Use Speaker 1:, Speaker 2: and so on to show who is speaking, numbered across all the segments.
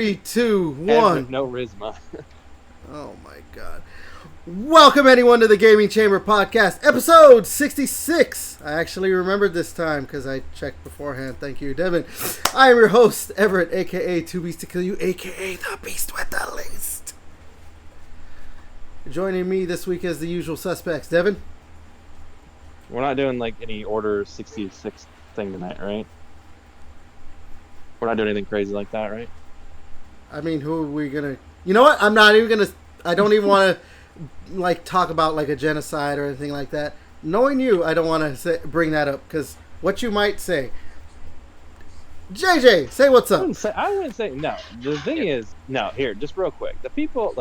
Speaker 1: Three, two,
Speaker 2: And with
Speaker 1: one.
Speaker 2: no Rizma.
Speaker 1: Oh my god. Welcome anyone to the Gaming Chamber Podcast, episode 66. I actually remembered this time because I checked beforehand. Thank you, Devin. I am your host, Everett, aka Two Beasts to Kill You, aka the Beast with the Least. Joining me this week as the usual suspects, Devin.
Speaker 2: We're not doing like any Order 66 thing tonight, right? We're not doing anything crazy like that, right?
Speaker 1: I mean, who are we gonna... You know what? I'm not even gonna... I don't even want to like talk about like a genocide or anything like that. Knowing you, I don't want to bring that up because what you might say. JJ, say what's up.
Speaker 2: I wouldn't say no. The thing is, no. Here, just real quick. The people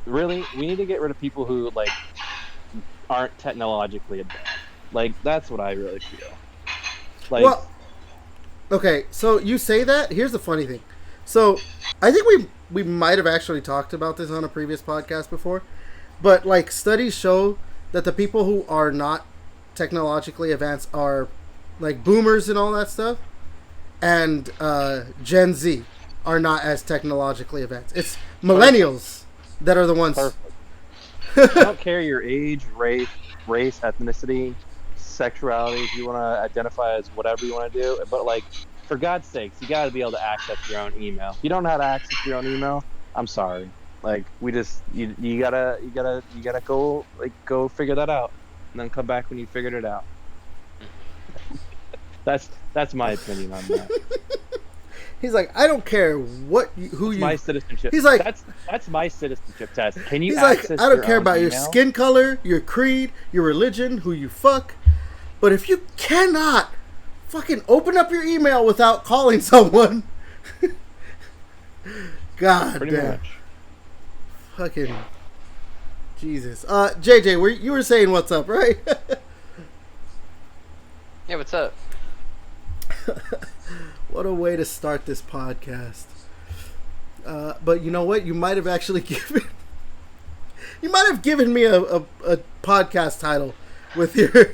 Speaker 2: really, we need to get rid of people who aren't technologically advanced. That's what I really feel.
Speaker 1: Well, okay, so you say that. Here's the funny thing. So I think we might have actually talked about this on a previous podcast before, but studies show that the people who are not technologically advanced are like boomers and all that stuff, and Gen Z are not as technologically advanced. It's millennials that are the ones.
Speaker 2: Perfect. I don't care your age, race, ethnicity, sexuality. If you want to identify as whatever you want to do, but for God's sakes, you got to be able to access your own email. If you don't know how to access your own email, I'm sorry. You gotta go figure that out, and then come back when you figured it out. That's my opinion on that.
Speaker 1: He's like, I don't care who you.
Speaker 2: My citizenship.
Speaker 1: He's like,
Speaker 2: that's my citizenship test. Can you?
Speaker 1: He's like, I don't care about
Speaker 2: email?
Speaker 1: your skin color, your creed, your religion, who you fuck, but if you cannot fucking open up your email without calling someone, God
Speaker 2: Pretty
Speaker 1: damn,
Speaker 2: much.
Speaker 1: Fucking Jesus. JJ, you were saying what's up, right?
Speaker 3: Yeah, what's up?
Speaker 1: What a way to start this podcast. But you know what? You might have actually given me a podcast title with your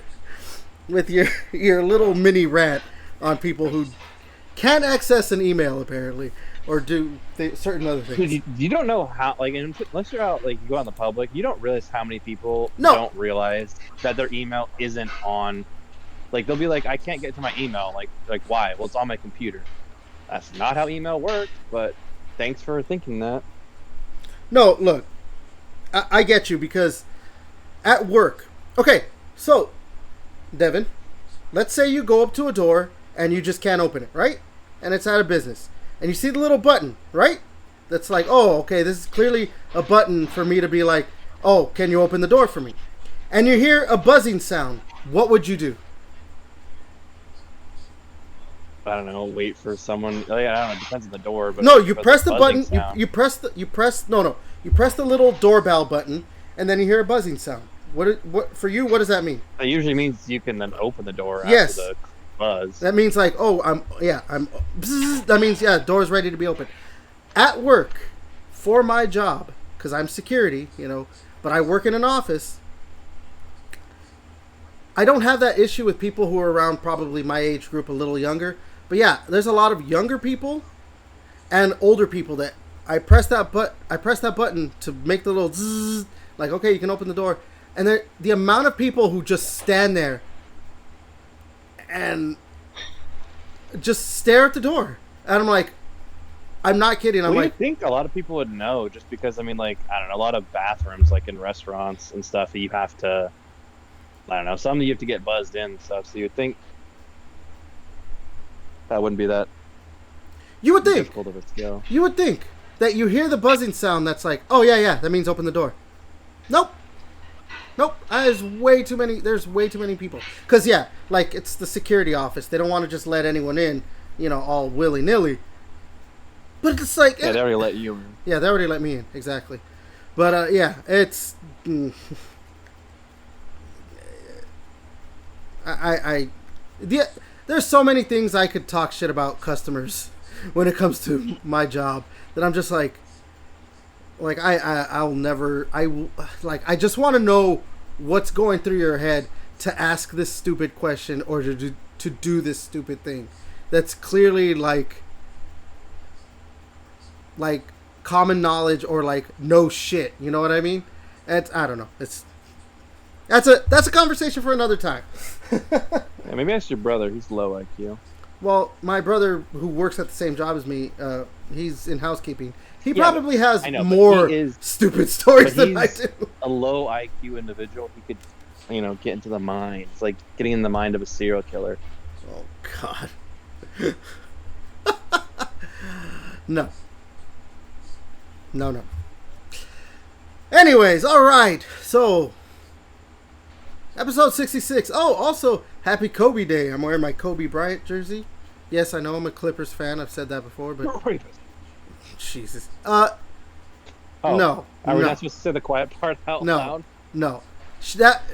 Speaker 1: little mini rant on people who can't access an email apparently or do certain other things.
Speaker 2: You don't know how, unless you're out, you go out in the public, you don't realize how many people don't realize that their email isn't on. They'll be like, I can't get to my email. Why? Well, it's on my computer. That's not how email works, but thanks for thinking that.
Speaker 1: No, look, I get you because at work, okay, so, Devin, let's say you go up to a door and you just can't open it, right? And it's out of business. And you see the little button, right? That's like, oh, okay, this is clearly a button for me to be like, oh, can you open the door for me? And you hear a buzzing sound. What would you do?
Speaker 2: I don't know. Wait for someone. I don't know. It depends on the door. But
Speaker 1: no, you press the button. You press the little doorbell button, and then you hear a buzzing sound. What for you? What does that mean?
Speaker 2: It usually means you can then open the door
Speaker 1: yes.
Speaker 2: after the buzz.
Speaker 1: That means that means door's ready to be open. At work, for my job, because I'm security, but I work in an office. I don't have that issue with people who are around probably my age group, a little younger. But yeah, there's a lot of younger people and older people that I press that button to make the little zzz, okay, you can open the door. And the amount of people who just stand there and just stare at the door. And I'm like, I'm not kidding.
Speaker 2: I think a lot of people would know just because, I don't know, a lot of bathrooms, in restaurants and stuff, you have to, I don't know, some you have to get buzzed in and stuff, so you would think that wouldn't be that difficult of a skill.
Speaker 1: You would think that you hear the buzzing sound that's like, oh yeah, that means open the door. Nope. There's way too many people. Because it's the security office. They don't want to just let anyone in, all willy-nilly. But it's like...
Speaker 2: Yeah, they already let you in.
Speaker 1: Yeah, they already let me in, exactly. But it's... There's so many things I could talk shit about customers when it comes to my job that I'm just I just want to know what's going through your head to ask this stupid question or to do this stupid thing. That's clearly like common knowledge or like no shit. You know what I mean? And I don't know. That's a conversation for another time.
Speaker 2: Yeah, maybe ask your brother. He's low IQ.
Speaker 1: Well, my brother, who works at the same job as me, he's in housekeeping. He
Speaker 2: Yeah,
Speaker 1: probably has
Speaker 2: I know,
Speaker 1: more
Speaker 2: he is-
Speaker 1: stupid stories
Speaker 2: but
Speaker 1: than I do.
Speaker 2: A low IQ individual. He could, get into the mind. It's like getting in the mind of a serial killer.
Speaker 1: Oh, God. No. No. Anyways, all right. So, episode 66. Oh, also, happy Kobe Day. I'm wearing my Kobe Bryant jersey. Yes, I know I'm a Clippers fan. I've said that before, but... Jesus. No.
Speaker 2: Are we not supposed to say the quiet part out loud?
Speaker 1: No.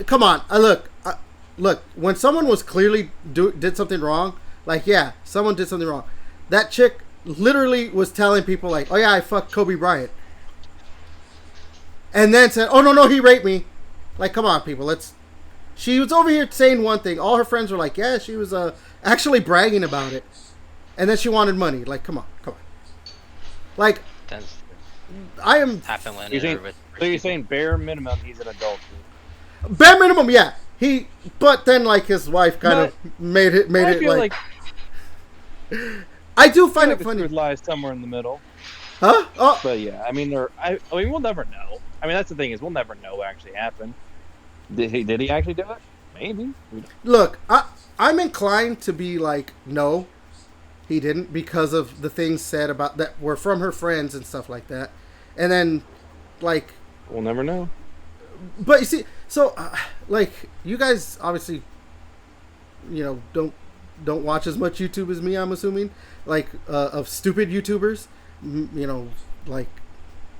Speaker 1: Come on. Look, when someone was clearly did something wrong, like, yeah, someone did something wrong. That chick literally was telling people, like, oh, yeah, I fucked Kobe Bryant. And then said, oh, no, he raped me. Like, come on, people. She was over here saying one thing. All her friends were like, yeah, she was actually bragging about it. And then she wanted money. Like, come on. Like, I am...
Speaker 2: So you're saying bare minimum he's an adult?
Speaker 1: Bare minimum, yeah. But then, like, his wife kind of made it like... I do find it funny.
Speaker 2: The truth lies somewhere in the middle.
Speaker 1: Huh? Oh.
Speaker 2: But yeah, I mean, we'll never know. I mean, that's the thing, is we'll never know what actually happened. Did he actually do it? Maybe.
Speaker 1: Look, I'm inclined to be like, no, he didn't, because of the things said about that were from her friends and stuff like that. And then, like...
Speaker 2: We'll never know.
Speaker 1: But you see, so, like, you guys obviously, don't watch as much YouTube as me, I'm assuming. Like, of stupid YouTubers. Like...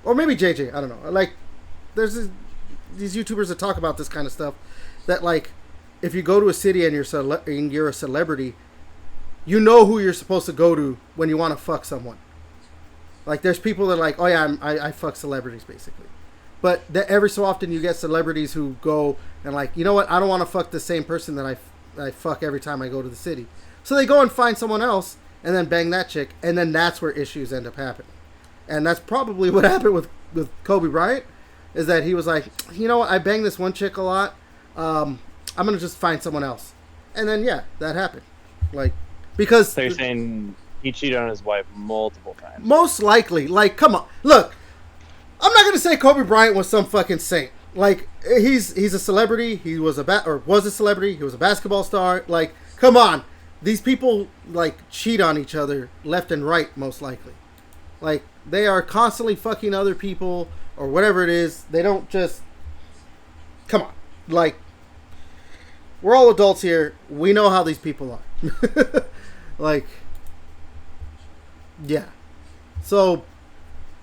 Speaker 1: Or maybe JJ, I don't know. Like, there's these YouTubers that talk about this kind of stuff. That, like, if you go to a city and you're a celebrity, you know who you're supposed to go to when you want to fuck someone. Like, there's people that are like, oh yeah, I fuck celebrities, basically. But every so often you get celebrities who go and like, you know what, I don't want to fuck the same person that I fuck every time I go to the city. So they go and find someone else and then bang that chick, and then that's where issues end up happening. And that's probably what happened with Kobe Bryant, is that he was like, you know what, I banged this one chick a lot, I'm going to just find someone else. And then, yeah, that happened. Like, because...
Speaker 2: So you're saying he cheated on his wife multiple times?
Speaker 1: Most likely. Like, come on. Look, I'm not going to say Kobe Bryant was some fucking saint. Like, he's a celebrity. He was a celebrity. He was a basketball star. Like, come on. These people, like, cheat on each other left and right, most likely. Like, they are constantly fucking other people or whatever it is. They don't just... Come on. Like, we're all adults here. We know how these people are. Like, yeah. So,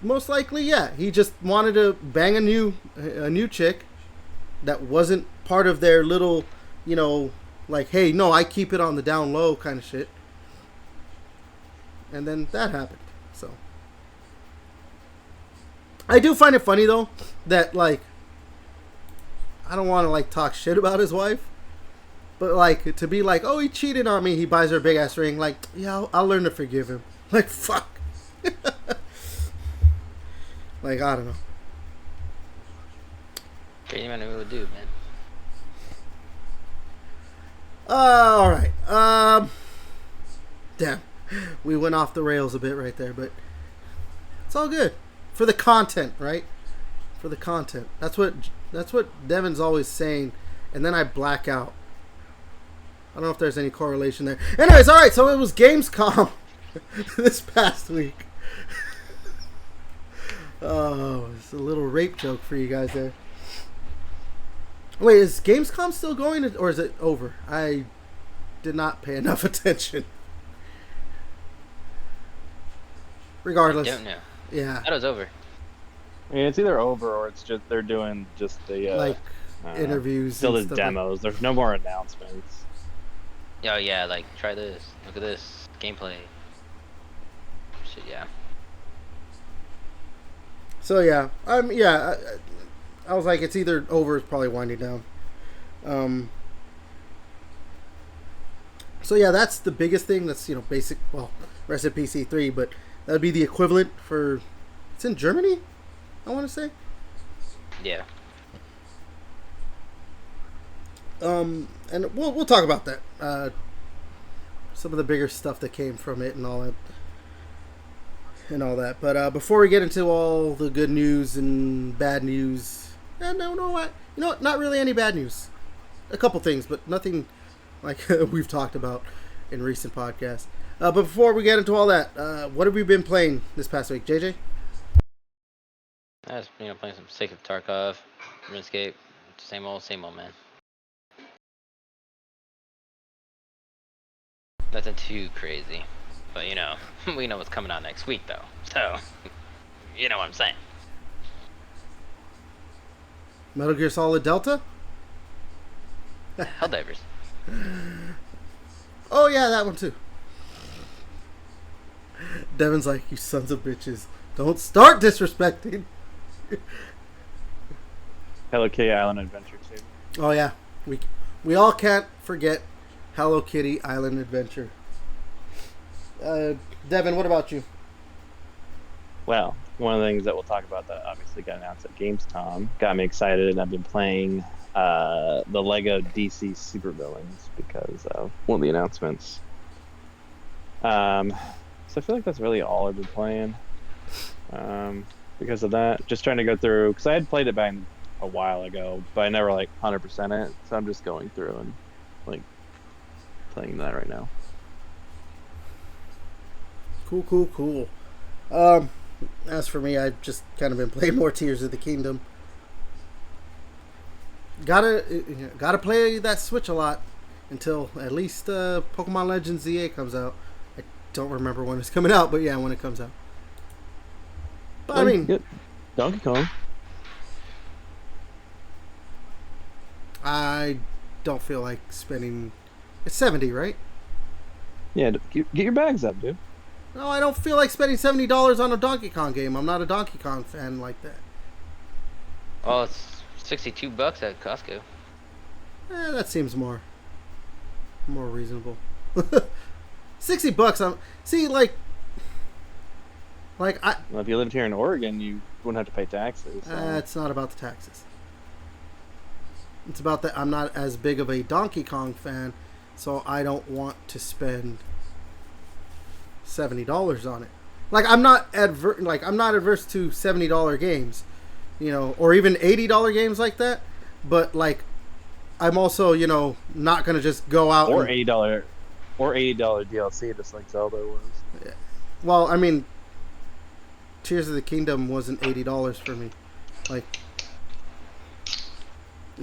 Speaker 1: most likely, yeah. He just wanted to bang a new chick that wasn't part of their little, like, hey, no, I keep it on the down low kind of shit. And then that happened. So, I do find it funny, though, that, like, I don't want to, like, talk shit about his wife. But, like, to be like, oh, he cheated on me. He buys her a big-ass ring. Like, yeah, I'll learn to forgive him. Like, fuck. Like, I don't know.
Speaker 3: Crazy man knew what to do, man.
Speaker 1: All right. Damn. We went off the rails a bit right there, but it's all good. For the content, right? For the content. That's what Devin's always saying, and then I black out. I don't know if there's any correlation there. Anyways, all right, so it was Gamescom this past week. Oh, it's a little rape joke for you guys there. Wait, is Gamescom still going, or is it over? I did not pay enough attention. Regardless.
Speaker 3: I don't know.
Speaker 1: Yeah.
Speaker 3: That was over.
Speaker 2: Yeah, it's either over or it's just they're doing just the
Speaker 1: like interviews.
Speaker 2: Still
Speaker 1: and
Speaker 2: the
Speaker 1: stuff
Speaker 2: demos. There's no more announcements.
Speaker 3: Oh yeah, like try this. Look at this gameplay. Shit, yeah.
Speaker 1: So yeah, I was like, it's either over, or it's probably winding down. So yeah, that's the biggest thing. That's basic. Well, rest in PC 3, but that'd be the equivalent for It's in Germany, I want to say.
Speaker 3: Yeah.
Speaker 1: And we'll talk about that. Some of the bigger stuff that came from it and all that. But before we get into all the good news and bad news, what? Not really any bad news. A couple things, but nothing like we've talked about in recent podcasts. But before we get into all that, what have we been playing this past week, JJ?
Speaker 3: I was playing some Sake of Tarkov, RuneScape, same old, man. Nothing too crazy, but we know what's coming out next week though, so you know what I'm saying.
Speaker 1: Metal Gear Solid Delta?
Speaker 3: Helldivers.
Speaker 1: Oh yeah, that one too. Devin's like, you sons of bitches, don't start disrespecting.
Speaker 2: Hello Kitty Island Adventure 2.
Speaker 1: Oh yeah, we all can't forget Hello Kitty Island Adventure. Devin, what about you?
Speaker 2: Well, one of the things that we'll talk about that obviously got announced at Gamescom got me excited, and I've been playing the Lego DC Supervillains because of one of the announcements. So I feel like that's really all I've been playing. Because of that, just trying to go through, because I had played it back a while ago, but I never 100% it, so I'm just going through and playing that right now.
Speaker 1: Cool. As for me, I've just kind of been playing more Tears of the Kingdom. Gotta play that Switch a lot until at least Pokemon Legends ZA comes out. I don't remember when it's coming out, but yeah, when it comes out. But I mean,
Speaker 2: Donkey Kong.
Speaker 1: I don't feel like spending. It's $70, right?
Speaker 2: Yeah, get your bags up, dude.
Speaker 1: No, I don't feel like spending $70 on a Donkey Kong game. I'm not a Donkey Kong fan like that.
Speaker 3: Oh, it's $62 at Costco.
Speaker 1: That seems more reasonable. $60.
Speaker 2: Well, if you lived here in Oregon, you wouldn't have to pay taxes. So.
Speaker 1: It's not about the taxes. It's about that I'm not as big of a Donkey Kong fan, so I don't want to spend $70 on it. I'm not adverse to $70 games, or even $80 games like that. But I'm also not gonna just go out
Speaker 2: or $80 DLC, just like Zelda was.
Speaker 1: Yeah. Well, I mean, Tears of the Kingdom wasn't $80 for me.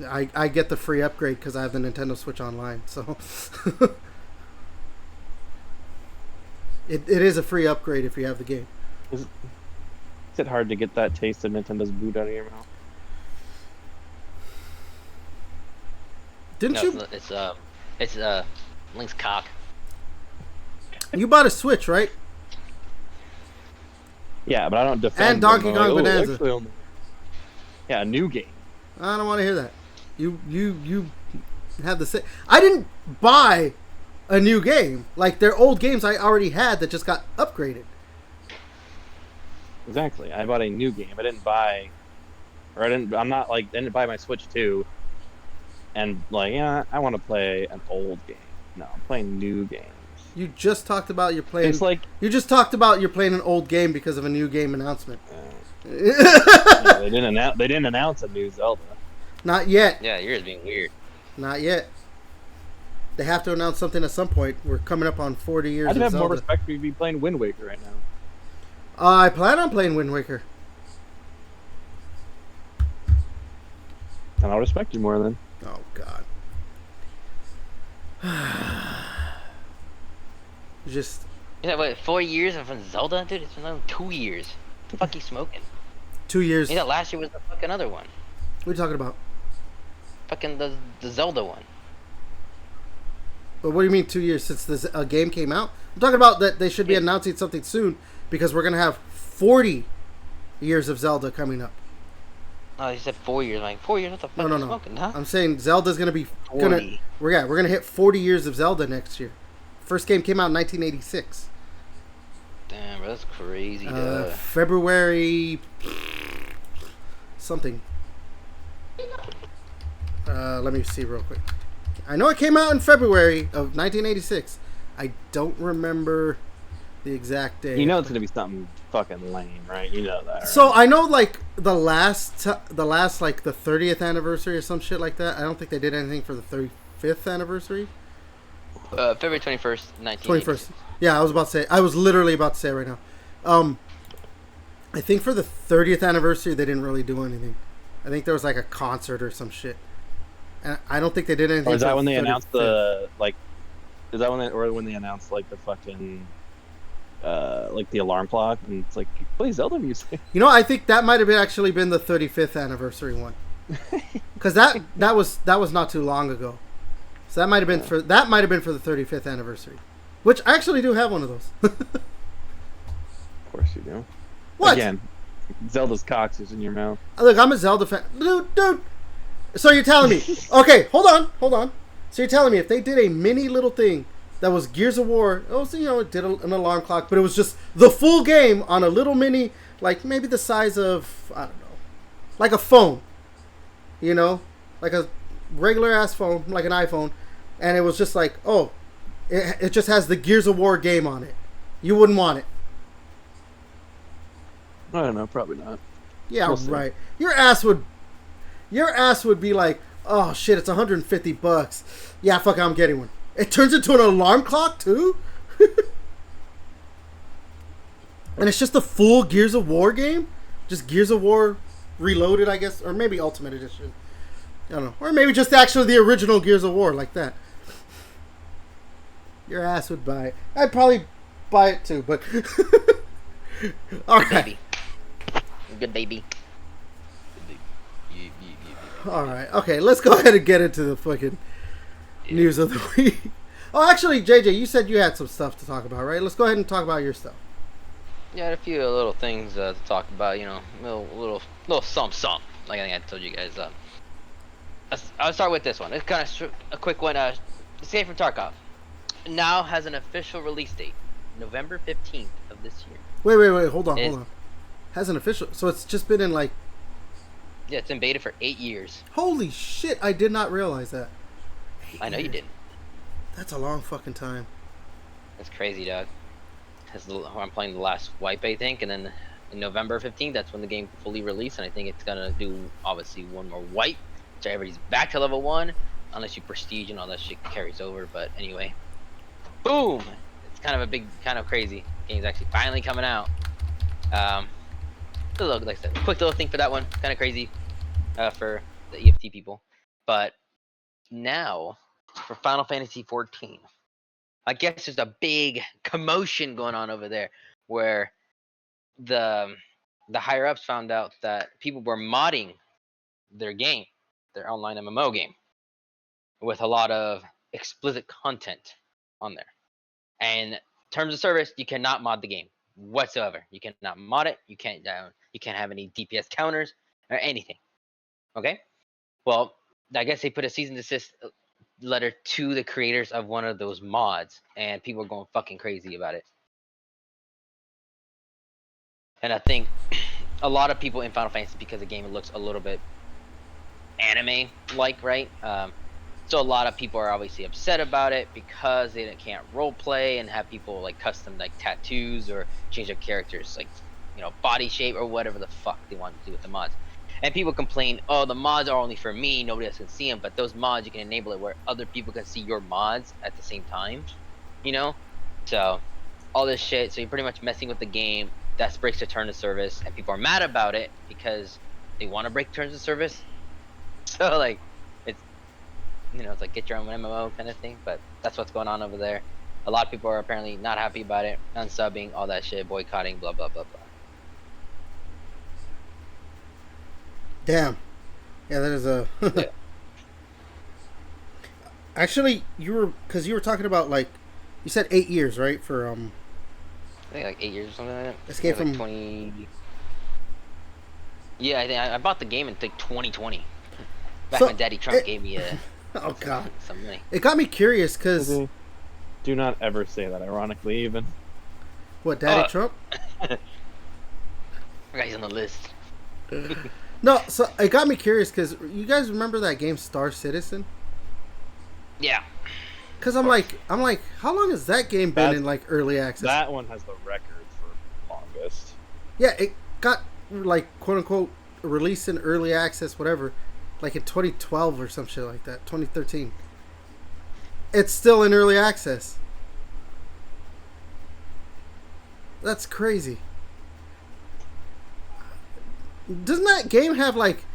Speaker 1: I get the free upgrade because I have the Nintendo Switch Online, so it is a free upgrade if you have the game.
Speaker 2: Is it hard to get that taste of Nintendo's boot out of your mouth?
Speaker 3: It's Link's cock.
Speaker 1: You bought a Switch, right?
Speaker 2: Yeah, but I don't defend.
Speaker 1: And Donkey Kong Bonanza.
Speaker 2: Yeah, a new game.
Speaker 1: I don't want to hear that. You have the same. I didn't buy a new game. They're old games I already had that just got upgraded.
Speaker 2: Exactly. I bought a new game. I didn't buy my Switch 2 and I want to play an old game. No, I'm playing new games.
Speaker 1: You just talked about you're playing.
Speaker 2: It's
Speaker 1: you just talked about you're playing an old game because of a new game announcement.
Speaker 2: Yeah, they didn't announce a new Zelda.
Speaker 1: Not yet.
Speaker 3: Yeah, yours being weird.
Speaker 1: Not yet. They have to announce something at some point. We're coming up on 40 years of Zelda.
Speaker 2: I'd have more respect for you be playing Wind Waker right now.
Speaker 1: I plan on playing Wind Waker.
Speaker 2: And I'll respect you more then.
Speaker 1: Oh, God. Just...
Speaker 3: Yeah, what, 4 years from Zelda? Dude, it's been 2 years. What the fuck you smoking?
Speaker 1: 2 years.
Speaker 3: Yeah, last year was the fucking other one.
Speaker 1: What are you talking about?
Speaker 3: Fucking the Zelda one.
Speaker 1: But what do you mean 2 years since this game came out? I'm talking about that they should be announcing something soon because we're going to have 40 years of Zelda coming up.
Speaker 3: Oh, you said 4 years. 4 years? What the fuck
Speaker 1: No.
Speaker 3: are you smoking, huh?
Speaker 1: I'm saying Zelda's going to be...
Speaker 3: 40.
Speaker 1: We're going to hit 40 years of Zelda next year. First game came out in 1986.
Speaker 3: Damn, bro, that's crazy.
Speaker 1: February something. Let me see real quick. I know it came out in February of 1986. I don't remember the exact date.
Speaker 2: You know it's gonna be something fucking lame, right? You know that. Right?
Speaker 1: So I know like the last like the 30th anniversary or some shit like that. I don't think they did anything for the 35th anniversary.
Speaker 3: February 21st, 1986.
Speaker 1: 21st. Yeah, I was literally about to say it right now. I think for the 30th anniversary they didn't really do anything. I think there was like a concert or some shit. And I don't think they did anything.
Speaker 2: Or is that when they announced the like? Is that when they announced like the fucking like the alarm clock and it's like play Zelda music?
Speaker 1: You know, I think that might have actually been the 35th anniversary one. Because that was not too long ago. So that might have been for the 35th anniversary, which I actually do have one of those.
Speaker 2: Of course you do.
Speaker 1: What?
Speaker 2: Again, Zelda's cocks is in your mouth.
Speaker 1: Look, I'm a Zelda fan, dude. So you're telling me? Okay, hold on. So you're telling me if they did a mini little thing that was Gears of War, it did an alarm clock, but it was just the full game on a little mini, like maybe the size of, I don't know, like a phone, like a regular ass phone, like an iPhone, and it was just like, it just has the Gears of War game on it. You wouldn't want it.
Speaker 2: I don't know, probably not.
Speaker 1: Yeah, we'll right. Your ass would be like, oh shit, it's $150. Yeah, fuck, I'm getting one. It turns into an alarm clock too? And it's just a full Gears of War game? Just Gears of War Reloaded, I guess, or maybe Ultimate Edition. I don't know. Or maybe just actually the original Gears of War like that. Your ass would buy it. I'd probably buy it too, but all right.
Speaker 3: Baby. Good baby.
Speaker 1: All right. Okay, let's go ahead and get into the fucking news of the week. Oh, actually, JJ, you said you had some stuff to talk about, right? Let's go ahead and talk about your stuff.
Speaker 3: Yeah, I had a few little things to talk about. Little something. Like I think I told you guys. I'll start with this one. It's kind of a quick one. Escape from Tarkov now has an official release date, November 15th of this year.
Speaker 1: Wait. Hold on. Has an official. So it's just been in like.
Speaker 3: Yeah, it's in beta for 8 years.
Speaker 1: Holy shit! I did not realize that.
Speaker 3: I know you didn't.
Speaker 1: That's a long fucking time.
Speaker 3: That's crazy, dog. I'm playing the last wipe, I think, and then in November 15th, that's when the game fully released, and I think it's gonna do obviously one more wipe, so everybody's back to level 1, unless you prestige and all that shit carries over. But anyway, boom! It's kind of crazy. Game's actually finally coming out. Like I said, quick little thing for that one, kind of crazy for the EFT people. But now for Final Fantasy XIV, I guess there's a big commotion going on over there, where the higher ups found out that people were modding their game, their online MMO game, with a lot of explicit content on there. And terms of service, you cannot mod the game whatsoever. You cannot mod it. You can't have any DPS counters or anything. Okay? Well, I guess they put a cease and desist letter to the creators of one of those mods, and people are going fucking crazy about it. And I think a lot of people in Final Fantasy, because the game looks a little bit anime-like, right? So a lot of people are obviously upset about it because they can't roleplay and have people like custom like tattoos or change their characters like body shape or whatever the fuck they want to do with the mods. And people complain, oh, the mods are only for me, nobody else can see them. But those mods, you can enable it where other people can see your mods at the same time, So all this shit, so you're pretty much messing with the game. That breaks the terms of service, and people are mad about it because they want to break terms of service. So like, it's like get your own MMO kind of thing. But that's what's going on over there. A lot of people are apparently not happy about it, unsubbing, all that shit, boycotting, blah blah blah blah.
Speaker 1: Damn. Yeah, that is a.
Speaker 3: Yeah.
Speaker 1: Actually, you were talking about like, you said 8 years, right? For
Speaker 3: I think like 8 years or something like that.
Speaker 1: Escape from
Speaker 3: 20. Yeah, I think I bought the game in like 2020. Back when Daddy Trump gave me
Speaker 1: oh god,
Speaker 3: some money.
Speaker 1: It got me curious because.
Speaker 2: Do not ever say that. Ironically, even.
Speaker 1: What, Daddy Trump?
Speaker 3: He's on the list.
Speaker 1: No, so it got me curious because you guys remember that game Star Citizen?
Speaker 3: Yeah.
Speaker 1: Because I'm like, how long has that game been in like early access?
Speaker 2: That one has the record for longest.
Speaker 1: Yeah, it got like quote unquote released in early access, whatever, like in 2012 or some shit like that, 2013. It's still in early access. That's crazy. Doesn't that game have like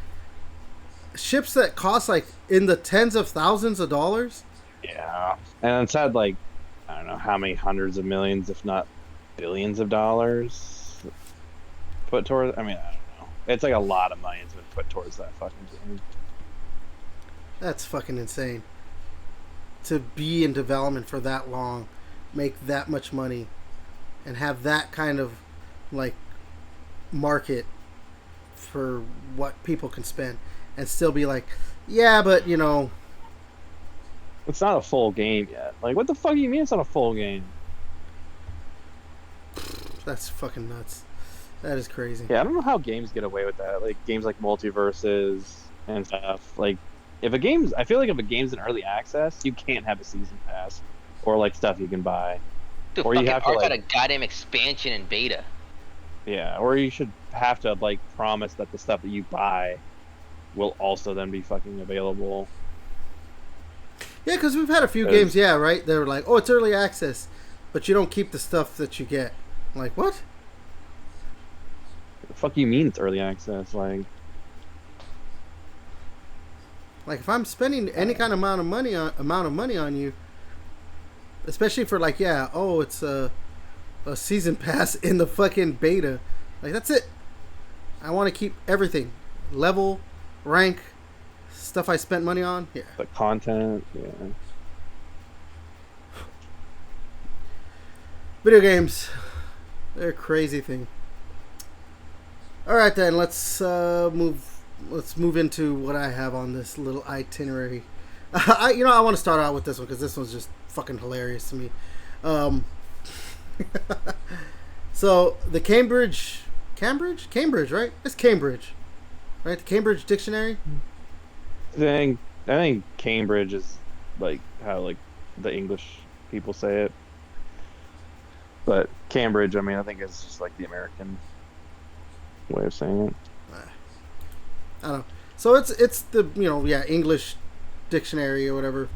Speaker 1: ships that cost like in the tens of thousands of dollars?
Speaker 2: Yeah, and it's had like I don't know how many hundreds of millions, if not billions of dollars put towards. I mean, I don't know. It's like a lot of money has been put towards that fucking game.
Speaker 1: That's fucking insane. To be in development for that long, make that much money, and have that kind of like market for what people can spend, and still be like, yeah, but you know,
Speaker 2: it's not a full game yet. Like, what the fuck do you mean it's not a full game?
Speaker 1: That's fucking nuts. That is crazy.
Speaker 2: Yeah, I don't know how games get away with that. Like games like multiverses and stuff. Like, I feel like if a game's in early access, you can't have a season pass or like stuff you can buy.
Speaker 3: Dude,
Speaker 2: or you have to
Speaker 3: got a goddamn expansion in beta.
Speaker 2: Yeah, or you should have to like promise that the stuff that you buy will also then be fucking available.
Speaker 1: Yeah, because we've had a few games, yeah, right? They were like, oh, it's early access, but you don't keep the stuff that you get. I'm like, what?
Speaker 2: The fuck you mean it's early access? Like
Speaker 1: if I'm spending any kind of amount of money on you, especially for like, yeah, oh, it's a season pass in the fucking beta. Like, that's it. I want to keep everything. Level, rank, stuff I spent money on. Yeah.
Speaker 2: the content, yeah.
Speaker 1: Video games. They're a crazy thing. Alright then, let's move into what I have on this little itinerary. I want to start out with this one because this one's just fucking hilarious to me. So the Cambridge, right? It's Cambridge, right? The Cambridge Dictionary.
Speaker 2: I think Cambridge is like how like the English people say it, but Cambridge, I mean, I think it's just like the American way of saying it.
Speaker 1: I don't know. So it's the English dictionary or whatever.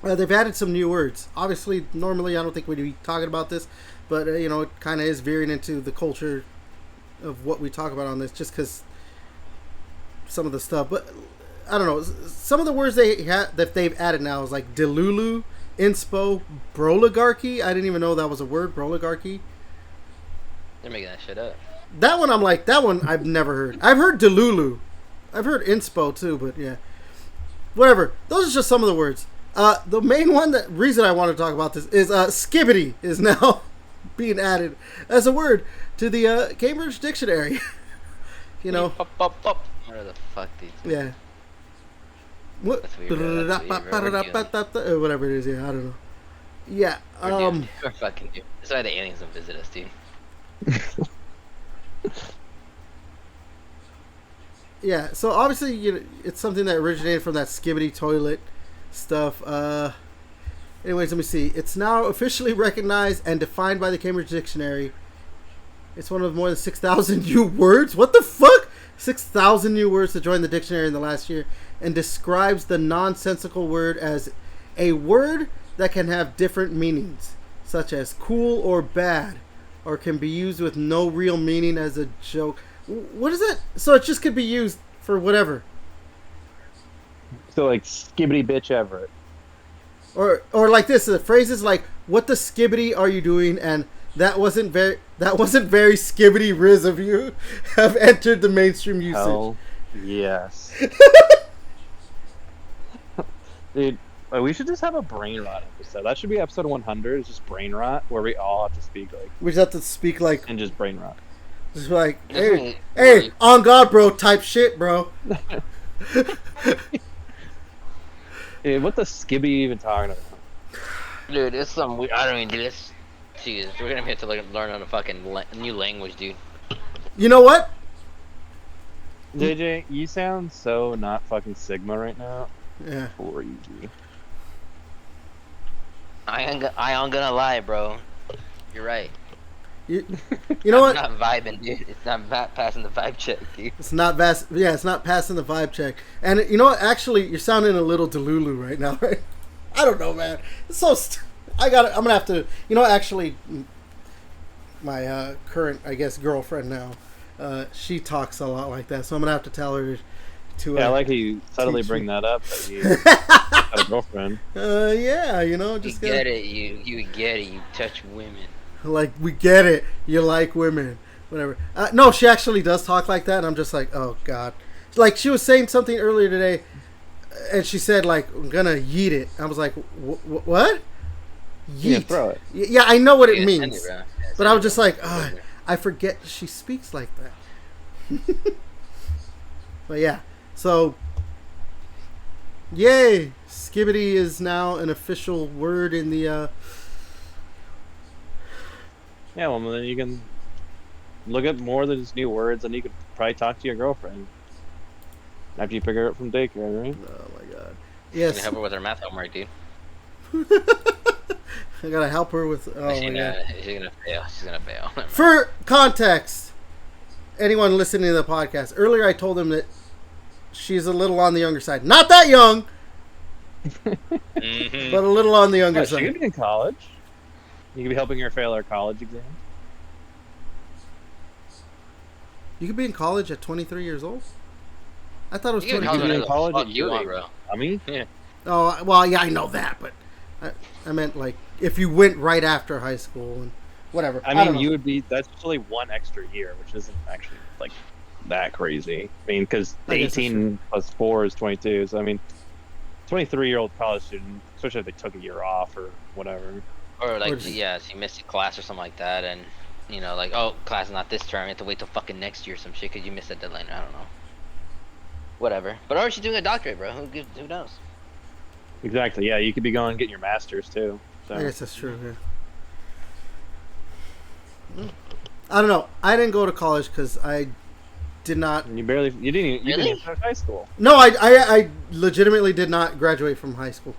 Speaker 1: They've added some new words. Obviously, normally I don't think we'd be talking about this, but it kind of is veering into the culture of what we talk about on this, just because some of the stuff. But I don't know. Some of the words that they've added now is like delulu, inspo, broligarchy. I didn't even know that was a word, broligarchy.
Speaker 3: They're making that shit up.
Speaker 1: That one I've never heard. I've heard delulu. I've heard inspo too, but yeah. Whatever. Those are just some of the words. The main reason I want to talk about this is skibidi is now being added as a word to the Cambridge Dictionary.
Speaker 3: Pop. Where the fuck these?
Speaker 1: Yeah. What? Whatever it is, yeah, I don't know. Yeah.
Speaker 3: We're fucking doomed. That's why the aliens don't visit us, dude.
Speaker 1: Yeah, so obviously it's something that originated from that skibidi toilet stuff. Anyways, let me see. It's now officially recognized and defined by the Cambridge Dictionary. It's one of more than 6,000 new words. What the fuck? 6,000 new words to join the dictionary in the last year, and describes the nonsensical word as a word that can have different meanings, such as cool or bad, or can be used with no real meaning as a joke. What is it? So it just could be used for whatever.
Speaker 2: So like skibidi bitch Everett.
Speaker 1: Or like this, the phrases like "What the skibidi are you doing?" and that wasn't very skibidi riz of you have entered the mainstream usage.
Speaker 2: Hell yes. Dude, we should just have a brain rot episode. That should be episode 100. It's just brain rot, where we all have to speak like.
Speaker 1: We just have to speak like.
Speaker 2: And just brain rot.
Speaker 1: Just like, hey, on God, bro, type shit, bro.
Speaker 2: Dude, what the skibidi even talking about?
Speaker 3: Dude, it's some weird. I don't even do this. Jesus, we're gonna have to learn on a fucking new language, dude.
Speaker 1: You know what?
Speaker 2: JJ, you sound so not fucking Sigma right now.
Speaker 1: Yeah.
Speaker 2: Crazy.
Speaker 3: I ain't gonna lie, bro. You're right.
Speaker 1: You know what?
Speaker 3: I'm not vibing, dude. It's not passing the vibe check, dude.
Speaker 1: It's not yeah, it's not passing the vibe check. And you know what? Actually, you're sounding a little delulu right now, right? I don't know, man. It's so I'm gonna have to. You know, actually, my current, I guess, girlfriend now, she talks a lot like that. So I'm gonna have to tell her to.
Speaker 2: Yeah, I like how you subtly bring that up. That you got a girlfriend.
Speaker 1: Yeah, you know, just
Speaker 3: you get it. You get it. You touch women.
Speaker 1: Like, we get it. You like women. Whatever. No, she actually does talk like that, and I'm just like, oh, God. Like, she was saying something earlier today, and she said, like, I'm gonna yeet it. I was like, what? Yeet.
Speaker 2: Yeah, throw it.
Speaker 1: Yeah, I know what it means.
Speaker 3: It,
Speaker 1: but I was just like, I forget she speaks like that. But yeah, so, yay. Skibidi is now an official word in the...
Speaker 2: Yeah, well, then you can look at more than just new words, and you could probably talk to your girlfriend after you pick her up from daycare, right?
Speaker 1: Oh my God!
Speaker 3: Yes.
Speaker 1: Yes.
Speaker 3: Help her with her math homework, dude.
Speaker 1: I gotta help her with. Oh
Speaker 3: she's
Speaker 1: my God!
Speaker 3: She's gonna fail. She's gonna fail.
Speaker 1: For context, anyone listening to the podcast, earlier I told them that she's a little on the younger side. Not that young, but a little on the younger side.
Speaker 2: She could be in college. You could be helping her fail her college exam.
Speaker 1: You could be in college at 23 years old. I thought it was
Speaker 3: you
Speaker 1: 22.
Speaker 2: Be in college
Speaker 3: fuck
Speaker 2: at
Speaker 3: you,
Speaker 2: young.
Speaker 3: bro.
Speaker 2: I mean,
Speaker 3: Yeah.
Speaker 1: Oh well, yeah, I know that, but I meant like if you went right after high school and whatever.
Speaker 2: I
Speaker 1: don't
Speaker 2: mean,
Speaker 1: know.
Speaker 2: you would be. That's only one extra year, which isn't actually like that crazy. I mean, because
Speaker 1: I guess that's
Speaker 2: 18 plus 4 is 22. So I mean, 23-year-old college student, especially if they took a year off or whatever.
Speaker 3: Or like,
Speaker 1: Or just-
Speaker 3: yeah, she missed a class or something like that, and you know, like, oh, class is not this term. You have to wait till fucking next year or some shit because you missed that deadline. I don't know. Whatever. But or she's doing a doctorate, bro. Who knows?
Speaker 2: Exactly. Yeah, you could be going and getting your master's too. So.
Speaker 1: I guess that's true. Yeah. I don't know. I didn't go to college because I did not.
Speaker 2: And you didn't even finish high school.
Speaker 1: No, I legitimately did not graduate from high school.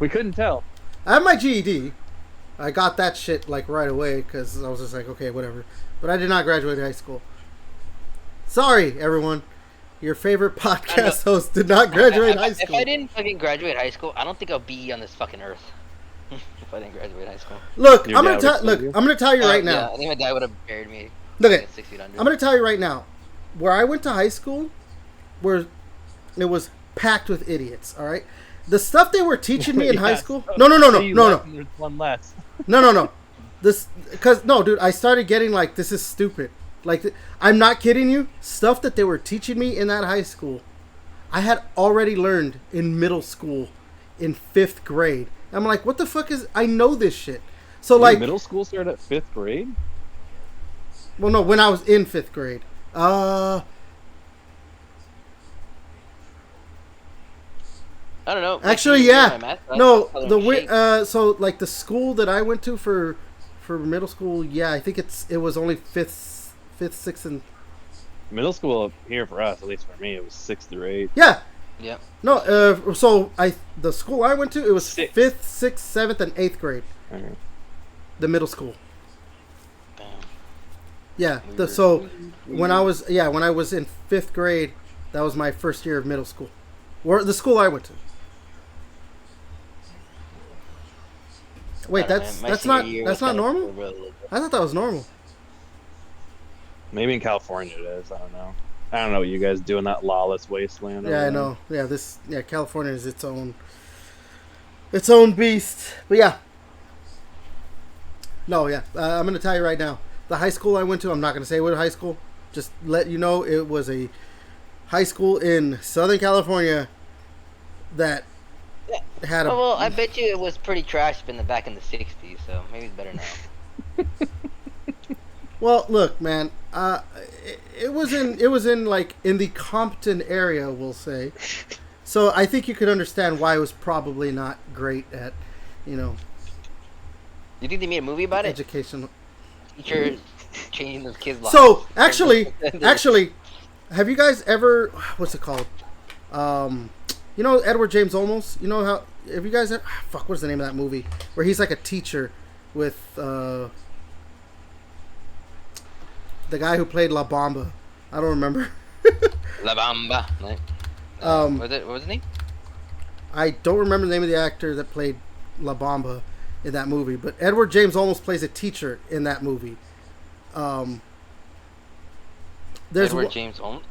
Speaker 2: We couldn't tell.
Speaker 1: I have my GED. I got that shit like right away because I was just like, okay, whatever. But I did not graduate high school. Sorry, everyone. Your favorite podcast host did not graduate high school.
Speaker 3: If I didn't fucking graduate high school, I don't think I'll be on this fucking earth. If I didn't graduate high school.
Speaker 1: Look,
Speaker 2: Your
Speaker 1: I'm gonna
Speaker 2: dad would
Speaker 1: I'm gonna tell you right now.
Speaker 3: Yeah, I think my dad would have buried me.
Speaker 1: Look at,
Speaker 3: 6 feet under.
Speaker 1: I'm gonna tell you right now. Where I went to high school, where it was packed with idiots. All right, the stuff they were teaching me in high school. No.
Speaker 2: There's one less.
Speaker 1: No. This, because no, dude, I started getting like, this is stupid. Like, I'm not kidding you. Stuff that they were teaching me in that high school, I had already learned in middle school, in 5th grade. I'm like, what the fuck is? I know this shit. So like,
Speaker 2: middle school started at 5th grade.
Speaker 1: Well, no, when I was in 5th grade.
Speaker 3: I don't know.
Speaker 1: Actually, yeah. No, so like the school that I went to for middle school, yeah, I think it was only 5th, 6th, and
Speaker 2: Middle school here for us, at least for me, it was 6th through 8th.
Speaker 1: yeah.
Speaker 3: Yep.
Speaker 1: No, so the school I went to, it was
Speaker 2: Six.
Speaker 1: 5th, 6th, 7th, and 8th grade.
Speaker 2: Okay.
Speaker 1: The middle school.
Speaker 3: Damn.
Speaker 1: Yeah.
Speaker 3: Weird.
Speaker 1: So when I was in 5th grade, that was my first year of middle school. Or the school I went to. Wait,
Speaker 3: I don't know, man. My
Speaker 1: that's
Speaker 3: senior
Speaker 1: not
Speaker 3: year
Speaker 1: that's
Speaker 3: was
Speaker 1: not
Speaker 3: kinda
Speaker 1: normal?
Speaker 3: brutal.
Speaker 1: I thought that was normal.
Speaker 2: Maybe in California it is. I don't know. I don't know what you guys do in that lawless wasteland.
Speaker 1: Yeah, I
Speaker 2: over there.
Speaker 1: know. Yeah, California is its own beast. But yeah. No, yeah. I'm going to tell you right now. The high school I went to, I'm not going to say what high school. Just let you know it was a high school in Southern California that had a...
Speaker 3: Oh, well, I bet you it was pretty trash back in the 60s, so maybe it's better now.
Speaker 1: Well, look, man. It was in like in the Compton area, we'll say. So I think you could understand why it was probably not great at,
Speaker 3: You think they made a movie about it?
Speaker 1: Educational.
Speaker 3: Teacher changing those kids' lives.
Speaker 1: So actually, have you guys ever? What's it called? You know Edward James Olmos. You know how? Have you guys? Fuck. What's the name of that movie? Where he's like a teacher with the guy who played La Bamba. I don't remember.
Speaker 3: La Bamba. Right. What was his name?
Speaker 1: I don't remember the name of the actor that played La Bamba in that movie, but Edward James Olmos plays a teacher in that movie. There's
Speaker 3: Edward James Olmos.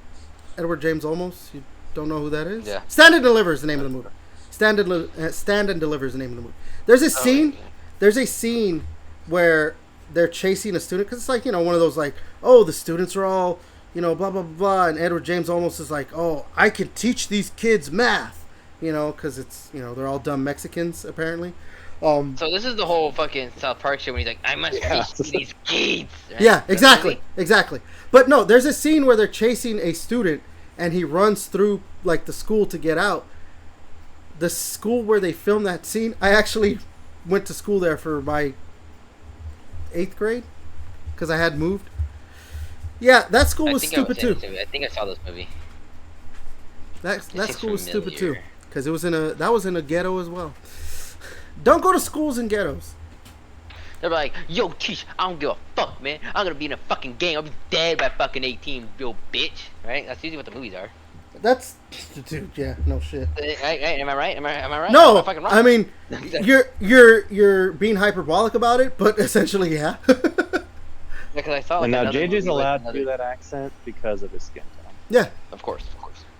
Speaker 1: Edward James Olmos. You don't know who that is?
Speaker 3: Yeah.
Speaker 1: Stand and Deliver is the name of the movie. Stand and Deliver is the name of the movie. There's a scene.
Speaker 3: Okay.
Speaker 1: There's a scene where they're chasing a student because it's like, you know, one of those like, oh, the students are all, you know, blah blah blah, and Edward James Olmos is like, oh, I can teach these kids math, you know, because it's, you know, they're all dumb Mexicans apparently.
Speaker 3: So this is the whole fucking South Park shit when he's like, I must teach these kids. Right?
Speaker 1: Yeah, exactly. But no, there's a scene where they're chasing a student and he runs through like the school to get out. The school where they filmed that scene, I actually went to school there for my 8th grade because I had moved. Yeah, that school was stupid too.
Speaker 3: I think I saw this movie.
Speaker 1: That school was stupid too because it was in a ghetto as well. Don't go to schools in ghettos.
Speaker 3: They're like, yo, teach, I don't give a fuck, man. I'm gonna be in a fucking gang. I'll be dead by fucking 18, you bitch. Right? That's usually what the movies are.
Speaker 1: That's, dude. Yeah, no shit.
Speaker 3: Am I right? Am I right?
Speaker 1: No,
Speaker 3: am I fucking wrong?
Speaker 1: I mean, you're being hyperbolic about it, but essentially, yeah.
Speaker 3: Because I saw. Like,
Speaker 2: and now JJ's allowed to do that accent because of his skin tone.
Speaker 1: Yeah.
Speaker 3: Of course.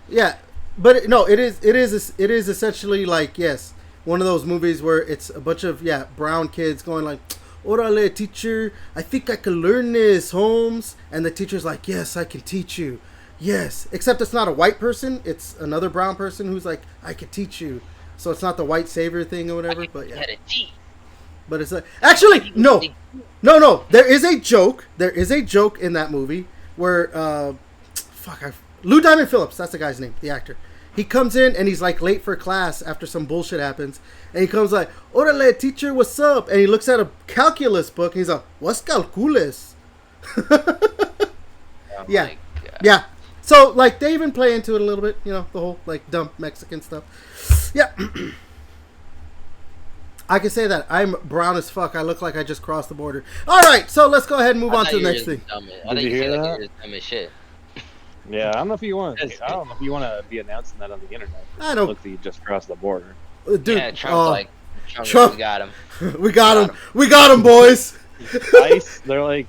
Speaker 1: Yeah, but no, it is essentially like, yes, one of those movies where it's a bunch of brown kids going like, "Orale, teacher, I think I can learn this, Holmes," and the teacher's like, "Yes, I can teach you." Yes, except it's not a white person; it's another brown person who's like, "I can teach you." So it's not the white savior thing or whatever. But yeah, but it's like, actually no. There is a joke. There is a joke in that movie where Lou Diamond Phillips. That's the guy's name, the actor. He comes in and he's like late for class after some bullshit happens, and he comes like, "Orale, teacher, what's up?" And he looks at a calculus book and he's like, "What's calculus?" Yeah. So, like, they even play into it a little bit, you know, the whole, like, dumb Mexican stuff. Yeah. I can say that. I'm brown as fuck. I look like I just crossed the border. All right, so let's go ahead and move on to the next thing.
Speaker 2: Did you hear that?
Speaker 3: Like you're dumb as shit.
Speaker 2: Yeah, I don't know if you want to be announcing that on the internet.
Speaker 1: I don't.
Speaker 2: Look, you just crossed the border.
Speaker 1: Dude,
Speaker 3: yeah, Trump, we got him.
Speaker 1: We got him, boys.
Speaker 2: Ice. They're like,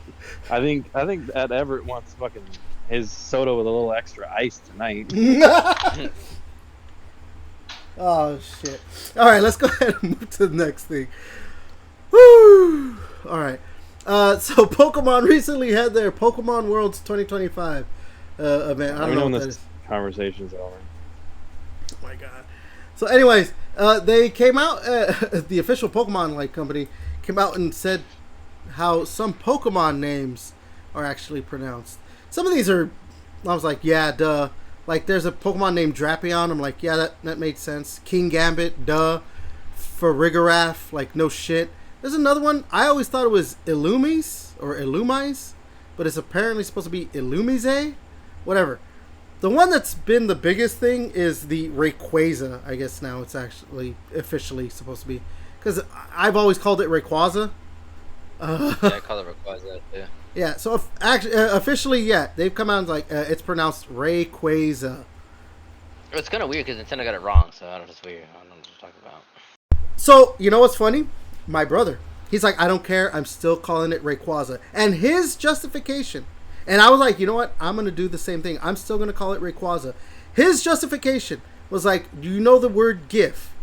Speaker 2: I think that Everett wants fucking his soda with a little extra ice tonight.
Speaker 1: Oh shit! All right, let's go ahead and move to the next thing. Woo! All right. So Pokemon recently had their Pokemon Worlds 2025 event. I don't know when this
Speaker 2: conversation's over.
Speaker 1: Oh my god. So, anyways, they came out. The official Pokemon company came out and said how some Pokemon names are actually pronounced. Some of these are. I was like, yeah, duh. Like, there's a Pokemon named Drapion. I'm like, yeah, that made sense. King Gambit, duh. Farigiraf, like, no shit. There's another one. I always thought it was Illumise or Illumise, but it's apparently supposed to be Illumise. Whatever. The one that's been the biggest thing is the Rayquaza. I guess now it's actually officially supposed to be, because I've always called it Rayquaza.
Speaker 3: Yeah, I call it Rayquaza too.
Speaker 1: Yeah, so officially, yeah, they've come out and like it's pronounced Rayquaza.
Speaker 3: It's kind of weird because Nintendo got it wrong, so I don't know if it's weird. I don't know what you're talking about.
Speaker 1: So, you know what's funny? My brother, he's like, I don't care, I'm still calling it Rayquaza. And his justification, and I was like, you know what? I'm going to do the same thing. I'm still going to call it Rayquaza. His justification was like, do you know the word GIF?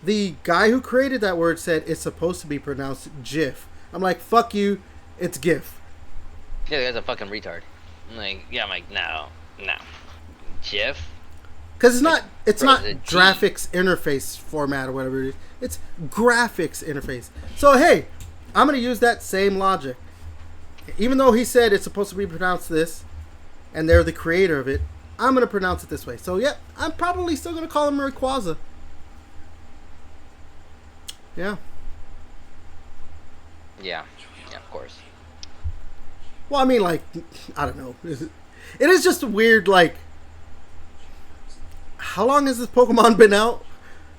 Speaker 1: The guy who created that word said it's supposed to be pronounced GIF. I'm like, fuck you, it's GIF.
Speaker 3: Yeah, the guy's a fucking retard. I'm like, no. GIF?
Speaker 1: Because it's not graphics interface format or whatever it is. It's graphics interface. So, hey, I'm going to use that same logic. Even though he said it's supposed to be pronounced this, and they're the creator of it, I'm going to pronounce it this way. So, yeah, I'm probably still going to call him Rayquaza. Yeah.
Speaker 3: Yeah, of course.
Speaker 1: Well, I mean, like, I don't know. It is just weird, like, how long has this Pokemon been out?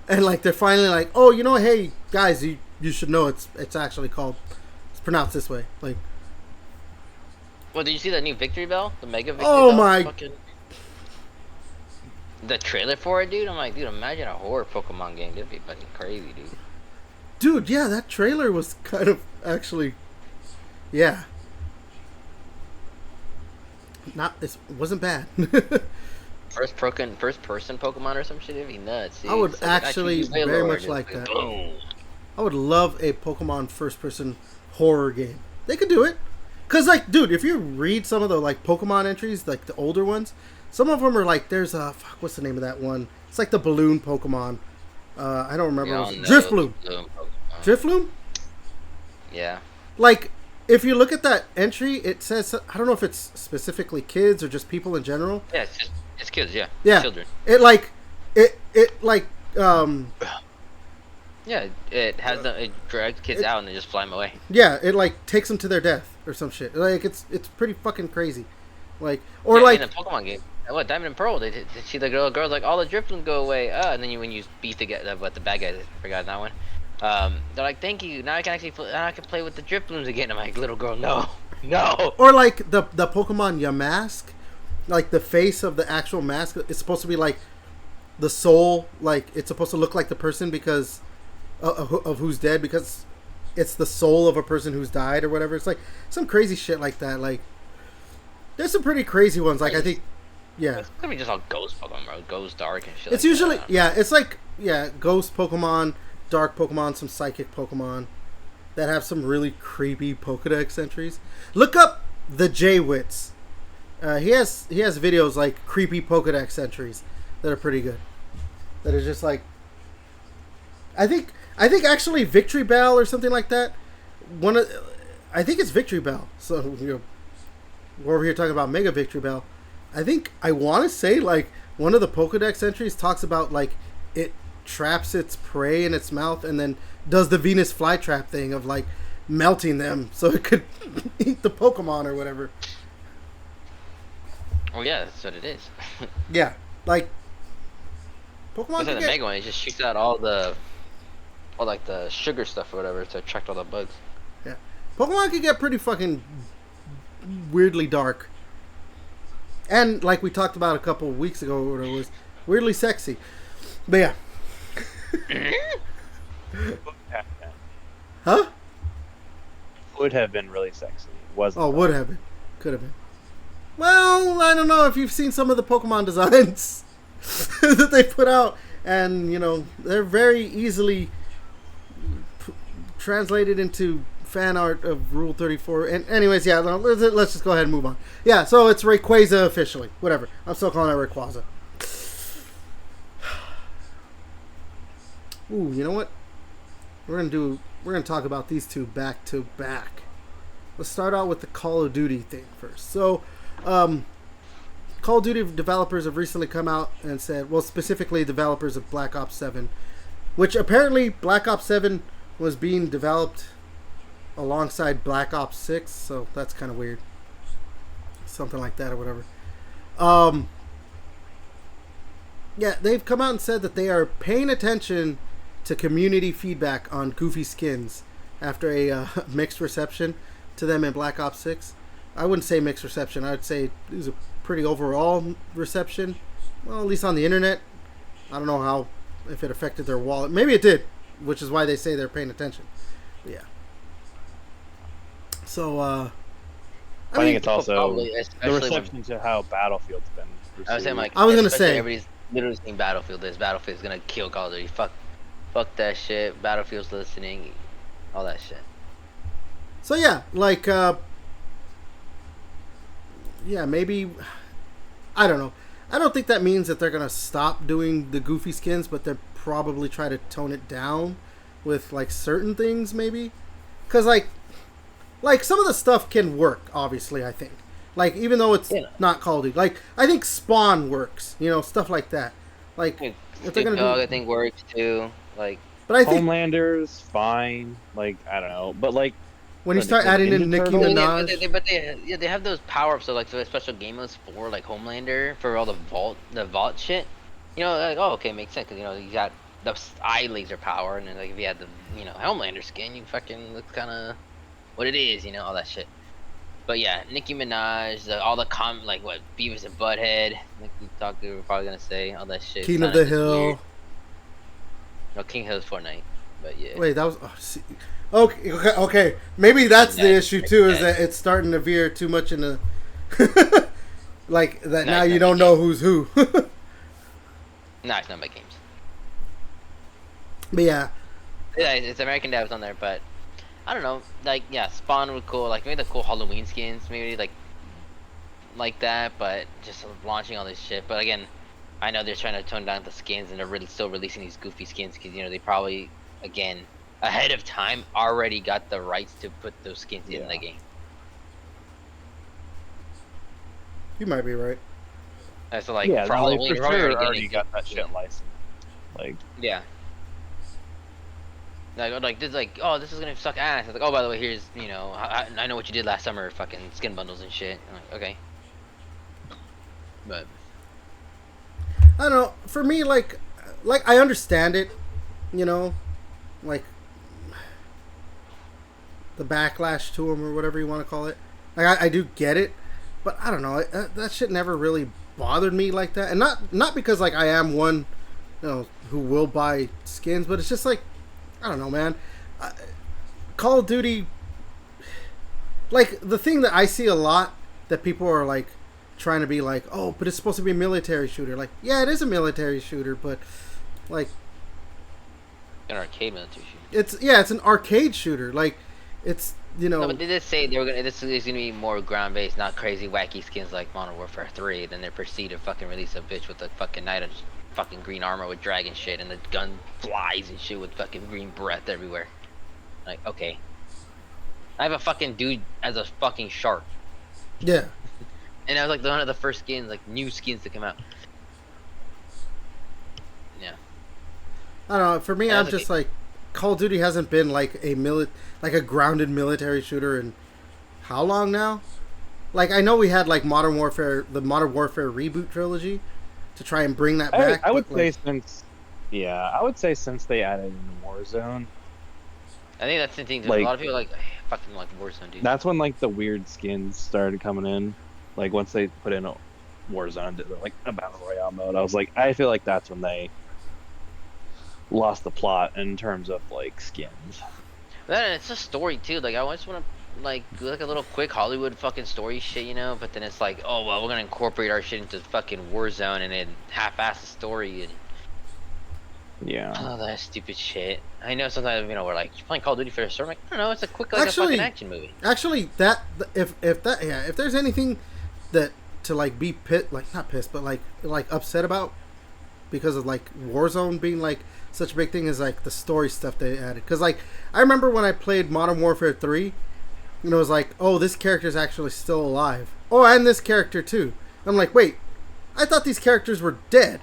Speaker 1: And, like, they're finally like, oh, you know, hey, guys, you should know it's actually called, it's pronounced this way. Like,
Speaker 3: Well, did you see that new Victory Bell? The Mega Victory
Speaker 1: oh
Speaker 3: Bell?
Speaker 1: my...
Speaker 3: The trailer for it, dude? I'm like, dude, imagine a horror Pokemon game. That'd be fucking crazy, dude.
Speaker 1: Dude, yeah, that trailer was kind of actually... Yeah. It wasn't bad.
Speaker 3: First person Pokemon or some shit? It'd be nuts, dude.
Speaker 1: I would
Speaker 3: So
Speaker 1: actually very much like that.
Speaker 3: Boom.
Speaker 1: I would love a Pokemon first-person horror game. They could do it. Because, like, dude, if you read some of the, like, Pokemon entries, like, the older ones, some of them are, like, there's a... Fuck, what's the name of that one? It's, like, the balloon Pokemon. I don't remember. Drifloon. Drifloon?
Speaker 3: Yeah.
Speaker 1: Like, if you look at that entry, it says... I don't know if it's specifically kids or just people in general.
Speaker 3: Yeah, it's kids, yeah.
Speaker 1: Yeah.
Speaker 3: Children. Yeah, it has them. It drags kids out and they just fly them away.
Speaker 1: Yeah, it like takes them to their death or some shit. Like it's pretty fucking crazy. Like or
Speaker 3: yeah,
Speaker 1: like
Speaker 3: in a Pokemon game. What Diamond and Pearl? They see the girls like all the Drifloons go away. And then when you beat the bad guys, I forgot that one. They're like, thank you. Now I can actually now I can play with the Drifloons again. I'm like, little girl, no.
Speaker 1: Or like the Pokemon Yamask, like the face of the actual mask is supposed to be like the soul. Like it's supposed to look like the person because. Of who's dead because it's the soul of a person who's died or whatever. It's like some crazy shit like that. Like there's some pretty crazy ones. Like I think, yeah,
Speaker 3: it's gonna be just all ghost Pokemon, bro. Ghost, dark, and shit.
Speaker 1: It's
Speaker 3: like
Speaker 1: usually
Speaker 3: that.
Speaker 1: It's like ghost Pokemon, dark Pokemon, some psychic Pokemon that have some really creepy Pokedex entries. Look up the J-Wits. He has videos like creepy Pokedex entries that are pretty good. That are just like I think actually Victory Bell or something like that. I think it's Victory Bell. So we're over here talking about Mega Victory Bell. I want to say like one of the Pokedex entries talks about like it traps its prey in its mouth and then does the Venus flytrap thing of like melting them so it could eat the Pokemon or whatever.
Speaker 3: Oh yeah, that's what it is.
Speaker 1: Yeah, like Pokemon.
Speaker 3: The Mega one, it just shoots out all like the sugar stuff or whatever to attract all the bugs.
Speaker 1: Yeah, Pokemon can get pretty fucking weirdly dark, and like we talked about a couple of weeks ago, it was weirdly sexy. But yeah, huh?
Speaker 2: Would have been really sexy. Wasn't?
Speaker 1: Oh, would have been, could have been. Well, I don't know if you've seen some of the Pokemon designs that they put out, and they're very easily translated into fan art of Rule 34. And anyways, yeah, let's just go ahead and move on. Yeah, so it's Rayquaza officially. Whatever. I'm still calling it Rayquaza. Ooh, you know what? We're gonna talk about these two back to back. Let's start out with the Call of Duty thing first. So, Call of Duty developers have recently come out and said, well, specifically developers of Black Ops 7, which apparently Black Ops 7 was being developed alongside Black Ops 6, so that's kind of weird. Something like that or whatever. Yeah, they've come out and said that they are paying attention to community feedback on Goofy skins after a mixed reception to them in Black Ops 6. I wouldn't say mixed reception. I would say it was a pretty overall reception. Well, at least on the internet. I don't know if it affected their wallet. Maybe it did, which is why they say they're paying attention. But yeah. So,
Speaker 2: I think it's also
Speaker 3: probably,
Speaker 2: the reception to how Battlefield's been received.
Speaker 3: I was saying, like,
Speaker 1: I was gonna say
Speaker 3: everybody's literally saying Battlefield. Battlefield's gonna kill Call of Duty. Fuck that shit. Battlefield's listening. All that shit.
Speaker 1: So yeah, like, yeah, maybe, I don't know. I don't think that means that they're gonna stop doing the Goofy skins, but they'll probably try to tone it down with like certain things, maybe, because like some of the stuff can work. Obviously, I think, like, even though it's not Call of Duty, like I think Spawn works, stuff like that. Like if they're gonna
Speaker 3: Dog,
Speaker 1: do,
Speaker 3: I think works too. Like,
Speaker 1: but I think
Speaker 2: Homelander's fine. Like, I don't know, but like
Speaker 1: When you start adding in Nicki Minaj.
Speaker 3: They have those power ups, so like the special game modes for like Homelander for all the vault shit. You know, like okay, makes sense because you know you got the eye laser power, and then like if you had the Homelander skin, you fucking look kind of what it is, all that shit. But yeah, Nicki Minaj, all the like what Beavis and Butthead, like we were probably gonna say all that shit.
Speaker 1: King of the Hill.
Speaker 3: Weird. No, King Hill's Fortnite, but yeah.
Speaker 1: Wait, that was okay. Maybe that's the issue too, is that it's starting to veer too much into like that. Now you don't know who's who.
Speaker 3: Nah, it's not my games.
Speaker 1: But yeah,
Speaker 3: it's American Devs on there, but I don't know. Like, yeah, Spawn was cool. Like, maybe the cool Halloween skins, maybe like that. But just launching all this shit. But again, I know they're trying to tone down the skins, and they're really still releasing these goofy skins because they probably again ahead of time already got the rights to put those skins in the game.
Speaker 1: You might be right.
Speaker 3: So like for Halloween,
Speaker 2: for sure already got that shit licensed. Like
Speaker 3: yeah. Like this, this is gonna suck ass. It's like, oh, by the way, here's, I know what you did last summer, fucking skin bundles and shit. I'm like, okay, but
Speaker 1: I don't know. For me, like I understand it, like the backlash to him or whatever you want to call it. Like I do get it, but I don't know. That shit never really bothered me like that, and not because like I am one, who will buy skins, but it's just like. I don't know, man. Call of Duty, like, the thing that I see a lot that people are, like, trying to be like, oh, but it's supposed to be a military shooter. Like, yeah, it is a military shooter, but, like...
Speaker 3: An arcade military shooter.
Speaker 1: It's an arcade shooter. Like, it's,
Speaker 3: No, but they did say this is going to be more ground-based, not crazy, wacky skins like Modern Warfare 3. Then they proceed to fucking release a bitch with a fucking knight of fucking green armor with dragon shit, and the gun flies and shit with fucking green breath everywhere. Like, okay. I have a fucking dude as a fucking shark.
Speaker 1: Yeah.
Speaker 3: And that was like one of the first skins, like new skins to come out. Yeah.
Speaker 1: I don't know. For me, I'm just like, Call of Duty hasn't been like a grounded military shooter in how long now? Like, I know we had like the Modern Warfare reboot trilogy. To try and bring that back.
Speaker 2: I would say since they added in Warzone.
Speaker 3: I think that's the thing. Like, a lot of people fucking like Warzone, dude.
Speaker 2: That's when like the weird skins started coming in. Like once they put in a Warzone, like a battle royale mode, I was like, I feel like that's when they lost the plot in terms of like skins.
Speaker 3: Then it's a story too. Like I just want to do like a little quick Hollywood fucking story shit, but then it's like, oh well, we're gonna incorporate our shit into fucking Warzone and then half-ass the story and all that stupid shit. I know sometimes we're like, you're playing Call of Duty for a story. I'm like, I don't know, it's a quick a fucking action movie.
Speaker 1: Actually, if there's anything that to like be not pissed, but like upset about because of like Warzone being like such a big thing is like the story stuff they added. Because like I remember when I played Modern Warfare 3. It was like, oh, this character's actually still alive. Oh, and this character too. I'm like, wait, I thought these characters were dead.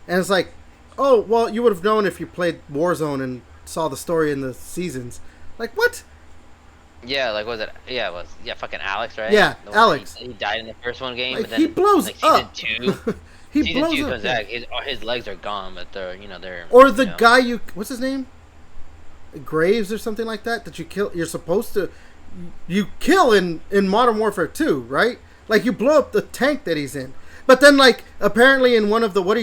Speaker 1: And it's like, oh, well, you would have known if you played Warzone and saw the story in the seasons. Like, what?
Speaker 3: Yeah, like, was it? Yeah, it was. Yeah, fucking Alex, right?
Speaker 1: Yeah, Alex.
Speaker 3: He died in the first one game,
Speaker 1: like,
Speaker 3: but then
Speaker 1: he blows up.
Speaker 3: Season 2. Season 2 comes back. His legs are gone, but they're.
Speaker 1: Or the guy what's his name? Graves or something like that. That you kill. You're supposed to. You kill in Modern Warfare 2, right? Like, you blow up the tank that he's in. But then, like, apparently in one of the, one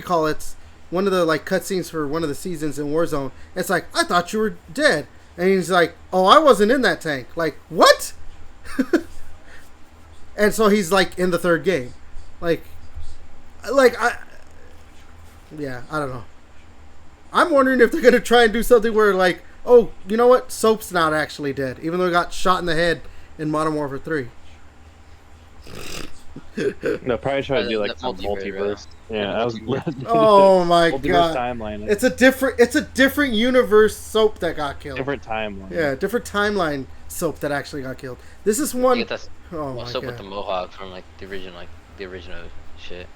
Speaker 1: of the, like, cutscenes for one of the seasons in Warzone, it's like, I thought you were dead. And he's like, oh, I wasn't in that tank. Like, what? And so he's, like, in the third game. I don't know. I'm wondering if they're going to try and do something where, like, oh, you know what? Soap's not actually dead, even though he got shot in the head in Modern Warfare 3.
Speaker 2: No, probably try to do like some multiverse. Yeah, I was.
Speaker 1: Oh my god!
Speaker 2: Timeline.
Speaker 1: It's a different universe Soap that got killed.
Speaker 2: Different timeline.
Speaker 1: Yeah, different timeline Soap that actually got killed. This is one.
Speaker 3: Soap with the mohawk from like the original shit.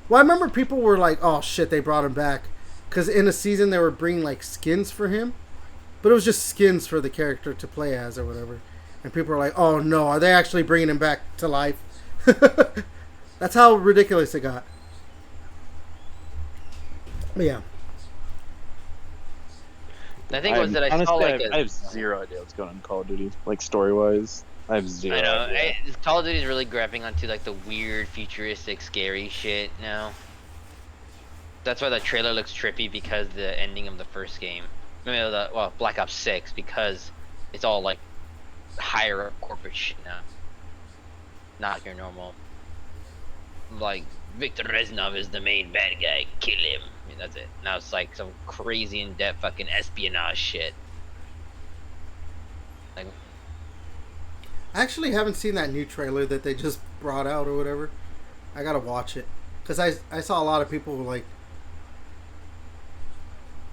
Speaker 1: Well, I remember people were like, "Oh shit, they brought him back," because in a season they were bringing like skins for him. But it was just skins for the character to play as or whatever. and people are like, "Oh no, are they actually bringing him back to life?" That's how ridiculous it got. But yeah.
Speaker 3: The thing was that I
Speaker 2: honestly,
Speaker 3: saw like
Speaker 2: I have zero idea what's going on in Call of Duty, like story-wise. I have zero.
Speaker 3: I know.
Speaker 2: idea.
Speaker 3: Call of Duty is really grabbing onto like the weird, futuristic, scary shit now. That's why the trailer looks trippy because the ending of the first game. Black Ops 6, because it's all like higher up corporate shit now. Not your normal. Like Viktor Reznov is the main bad guy. Kill him. I mean, that's it. Now it's like some crazy in-depth fucking espionage shit. Like,
Speaker 1: I actually haven't seen that new trailer that they just brought out or whatever. I gotta watch it. Because I saw a lot of people like...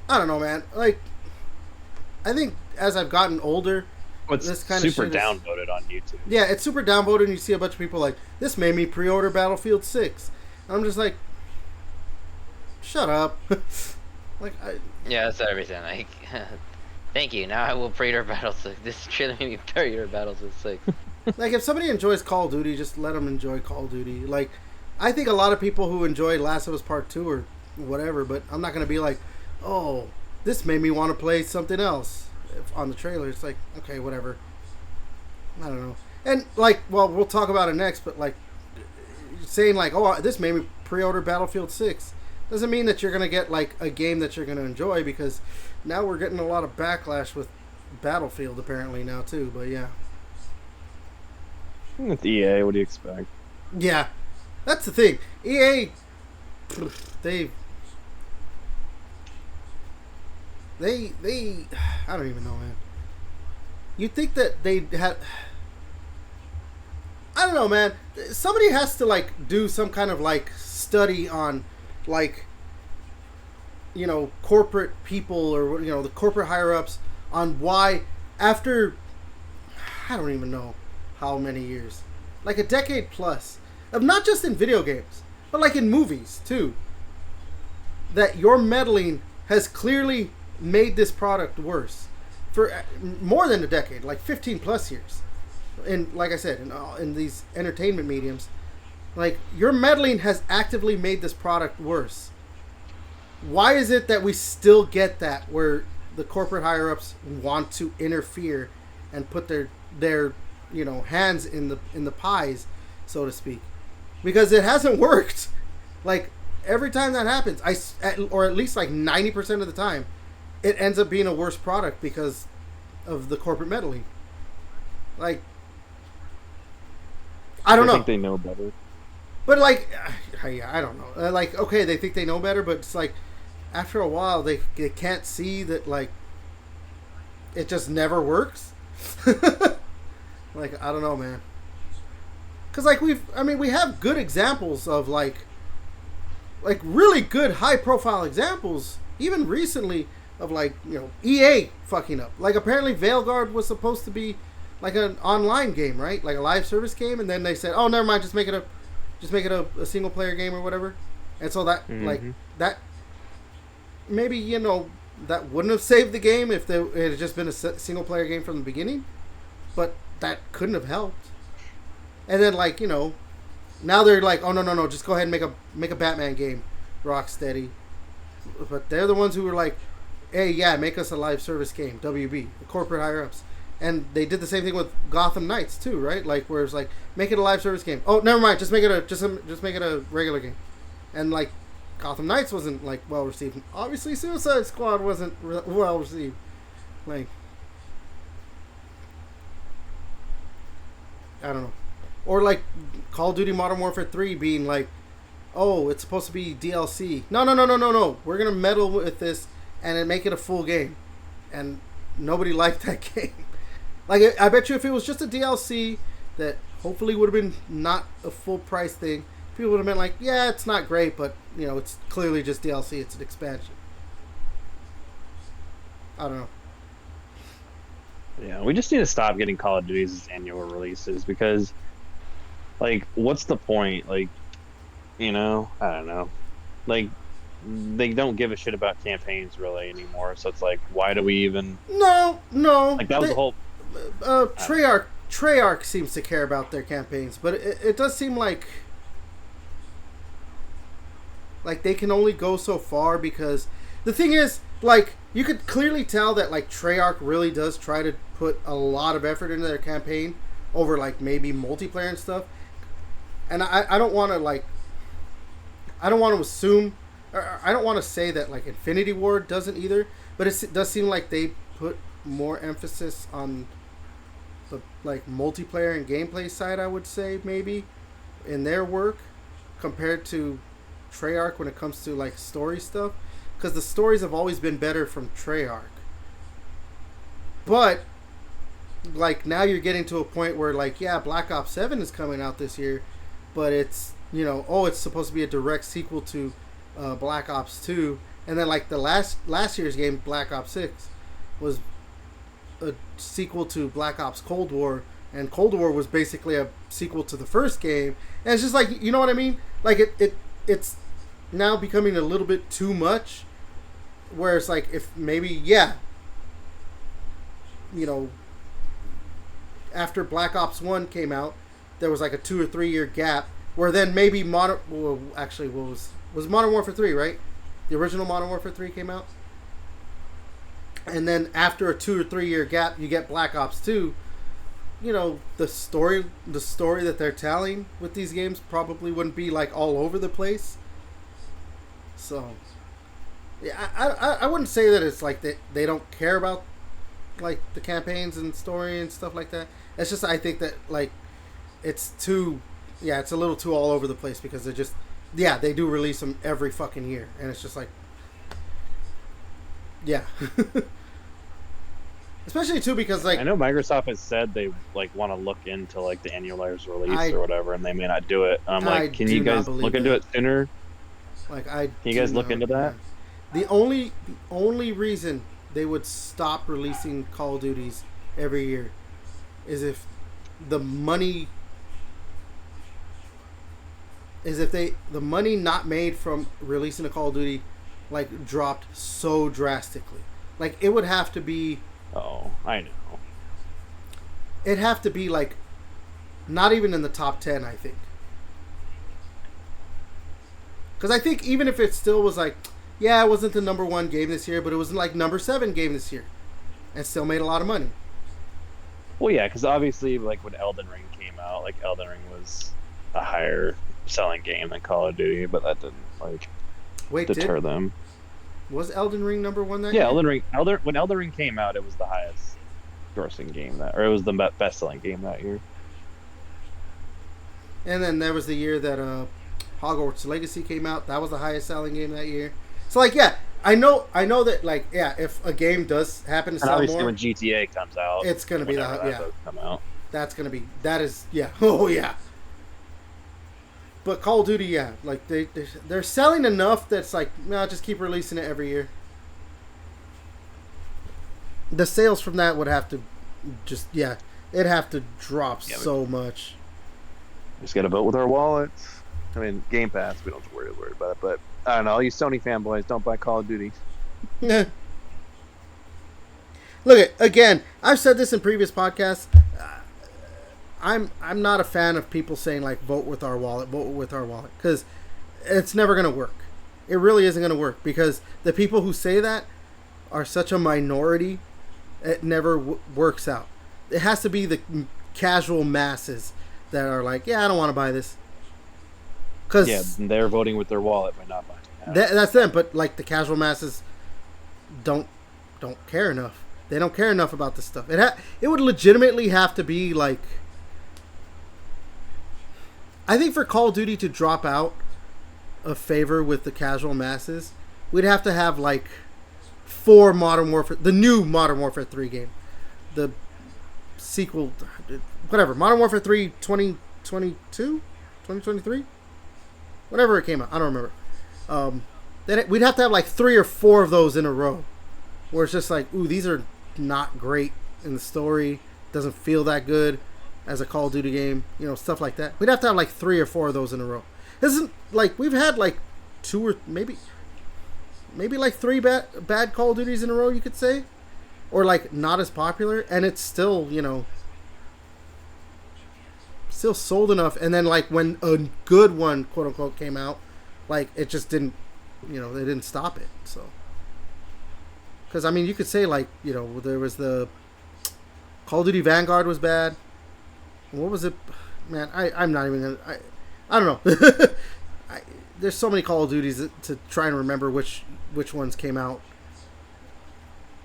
Speaker 1: I don't know, man. Like, I think as I've gotten older...
Speaker 2: This kind of super downvoted on YouTube.
Speaker 1: Yeah, it's super downvoted, and you see a bunch of people like, this made me pre-order Battlefield 6. And I'm just like... Shut up.
Speaker 3: Yeah, that's everything. Like, thank you. Now I will pre-order Battlefield 6. This trailer made me pre-order Battlefield 6.
Speaker 1: Like, if somebody enjoys Call of Duty, just let them enjoy Call of Duty. Like, I think a lot of people who enjoy Last of Us Part 2 or whatever, but I'm not going to be like, oh, this made me want to play something else on the trailer. It's like, okay, whatever. I don't know. And, like, well, we'll talk about it next, but, like, saying, like, oh, this made me pre-order Battlefield 6 doesn't mean that you're going to get, like, a game that you're going to enjoy, because now we're getting a lot of backlash with Battlefield, apparently, now, too. But, yeah.
Speaker 2: With EA, what do you expect?
Speaker 1: Yeah. That's the thing. EA, they I don't even know, man. You'd think that they had... I don't know, man. Somebody has to, like, do some kind of, like, study on, like, you know, corporate people or, you know, the corporate higher-ups on why after, I don't even know how many years, like a decade plus, of not just in video games, but like in movies, too, that your meddling has clearly made this product worse for more than a decade, like 15 plus years. And like I said, in these entertainment mediums, like, your meddling has actively made this product worse. Why is it that we still get that, where the corporate higher-ups want to interfere and put their you know, hands in the pies, so to speak? Because it hasn't worked. Like, every time that happens, or at least like 90% of the time, it ends up being a worse product because of the corporate meddling. Like, I don't know.
Speaker 2: I think they know better.
Speaker 1: But, like, I don't know. Like, okay, they think they know better, but it's like, after a while, they can't see that, like, it just never works. Like, I don't know, man. Because, like, we have good examples of, like really good high-profile examples, even recently, of, like, you know, EA fucking up. Like, apparently Veilguard was supposed to be, like, an online game, right? Like, a live service game, and then they said, oh, never mind, just make it a single-player game or whatever. And so that, like, that, maybe, you know, that wouldn't have saved the game if it had just been a single-player game from the beginning. But that couldn't have helped. And then, like, you know, now they're like, oh, no, just go ahead and make a Batman game, Rocksteady. But they're the ones who were like, hey, yeah, make us a live service game, WB, the corporate higher-ups. And they did the same thing with Gotham Knights too, right? Like, where it's like, make it a live service game. Oh, never mind, just make it a regular game. And, like, Gotham Knights wasn't, like, well received. Obviously, Suicide Squad wasn't well received. Like, I don't know. Or, like, Call of Duty Modern Warfare 3 being like, oh, it's supposed to be DLC. No. We're gonna meddle with this and then make it a full game. And nobody liked that game. Like, I bet you if it was just a DLC that hopefully would have been not a full price thing, people would have been like, yeah, it's not great, but, you know, it's clearly just DLC. It's an expansion. I don't know.
Speaker 2: Yeah, we just need to stop getting Call of Duty's annual releases, because, like, what's the point? Like, you know, I don't know. Like, they don't give a shit about campaigns really anymore, so it's like, why do we even...
Speaker 1: No.
Speaker 2: Like, that was the whole...
Speaker 1: Treyarch seems to care about their campaigns, but it does seem like they can only go so far, because the thing is, like, you could clearly tell that, like, Treyarch really does try to put a lot of effort into their campaign over, like, maybe multiplayer and stuff. And I don't want to, like, I don't want to assume, or I don't want to say that, like, Infinity Ward doesn't either, but it does seem like they put more emphasis on the, like, multiplayer and gameplay side, I would say, maybe, in their work, compared to Treyarch when it comes to, like, story stuff, because the stories have always been better from Treyarch. But, like, now you're getting to a point where, like, yeah, Black Ops 7 is coming out this year, but it's, you know, it's supposed to be a direct sequel to Black Ops 2, and then, like, the last year's game, Black Ops 6, was a sequel to Black Ops Cold War, and Cold War was basically a sequel to the first game, and it's just like, you know what I mean? Like, it's now becoming a little bit too much, where it's like, if maybe, yeah, you know, after Black Ops 1 came out, there was like a 2 or 3 year gap, where then maybe Modern Warfare 3, right? The original Modern Warfare 3 came out. And then after a 2 or 3 year gap, you get Black Ops 2. You know, the story that they're telling with these games probably wouldn't be, like, all over the place. So, yeah, I wouldn't say that it's like they don't care about, like, the campaigns and story and stuff like that. It's just, I think that, like, it's a little too all over the place, because they're just, yeah, they do release them every fucking year, and it's just like, yeah. Especially too, because, like,
Speaker 2: I know Microsoft has said they, like, want to look into, like, the annualized release or whatever, and they may not do it. I'm like, can you guys look into it sooner?
Speaker 1: Like,
Speaker 2: can you guys look into that?
Speaker 1: The only reason they would stop releasing Call of Duties every year is if the money not made from releasing a Call of Duty, like, dropped so drastically. Like, it would have to be,
Speaker 2: oh, I know,
Speaker 1: it'd have to be, like, not even in the top 10, I think. Because I think even if it still was like, yeah, it wasn't the number 1 game this year, but it was, like, number 7 game this year, and still made a lot of money.
Speaker 2: Well, yeah, because obviously, like, when Elden Ring came out, like, Elden Ring was a higher selling game than Call of Duty, but that didn't, like, deter them.
Speaker 1: Was Elden Ring number 1 that year?
Speaker 2: Yeah, when Elden Ring came out, it was the highest grossing game it was the best selling game that year.
Speaker 1: And then there was the year that Hogwarts Legacy came out. That was the highest selling game that year. So, like, yeah, I know that, like, yeah, if a game does happen to sell more,
Speaker 2: obviously when GTA comes out,
Speaker 1: it's gonna be
Speaker 2: come out.
Speaker 1: That is oh yeah. But Call of Duty, yeah, like, they're selling enough that's like, no, just keep releasing it every year. The sales from that would have to it'd have to drop so much.
Speaker 2: Just gotta vote with our wallets. I mean, Game Pass, we don't have to worry about it, but I don't know, all you Sony fanboys, don't buy Call of Duty.
Speaker 1: Yeah. Look, again, I've said this in previous podcasts. I'm not a fan of people saying, like, vote with our wallet, because it's never going to work. It really isn't going to work, because the people who say that are such a minority, it never works out. It has to be the casual masses that are like, yeah, I don't want to buy this.
Speaker 2: Cause they're voting with their wallet by not buying it.
Speaker 1: That's them, but, like, the casual masses don't care enough. They don't care enough about this stuff. It would legitimately have to be, like, I think for Call of Duty to drop out of favor with the casual masses, we'd have to have, like, 4 Modern Warfare, the new Modern Warfare 3 game, the sequel, whatever, Modern Warfare 3 2022, 2023, whenever it came out, I don't remember. Then we'd have to have, like, 3 or 4 of those in a row, where it's just like, ooh, these are not great in the story, doesn't feel that good as a Call of Duty game, you know, stuff like that. We'd have to have, like, 3 or 4 of those in a row. This isn't, like, we've had, like, 2 or maybe like 3 bad Call of Duties in a row, you could say, or, like, not as popular, and it's still, you know, still sold enough. And then like when a good one, quote unquote, came out, like it just didn't, they didn't stop it. So, because I mean, you could say like there was the Call of Duty Vanguard was bad. What was it? Man, I'm not even gonna. I don't know. There's so many Call of Duties to try and remember which ones came out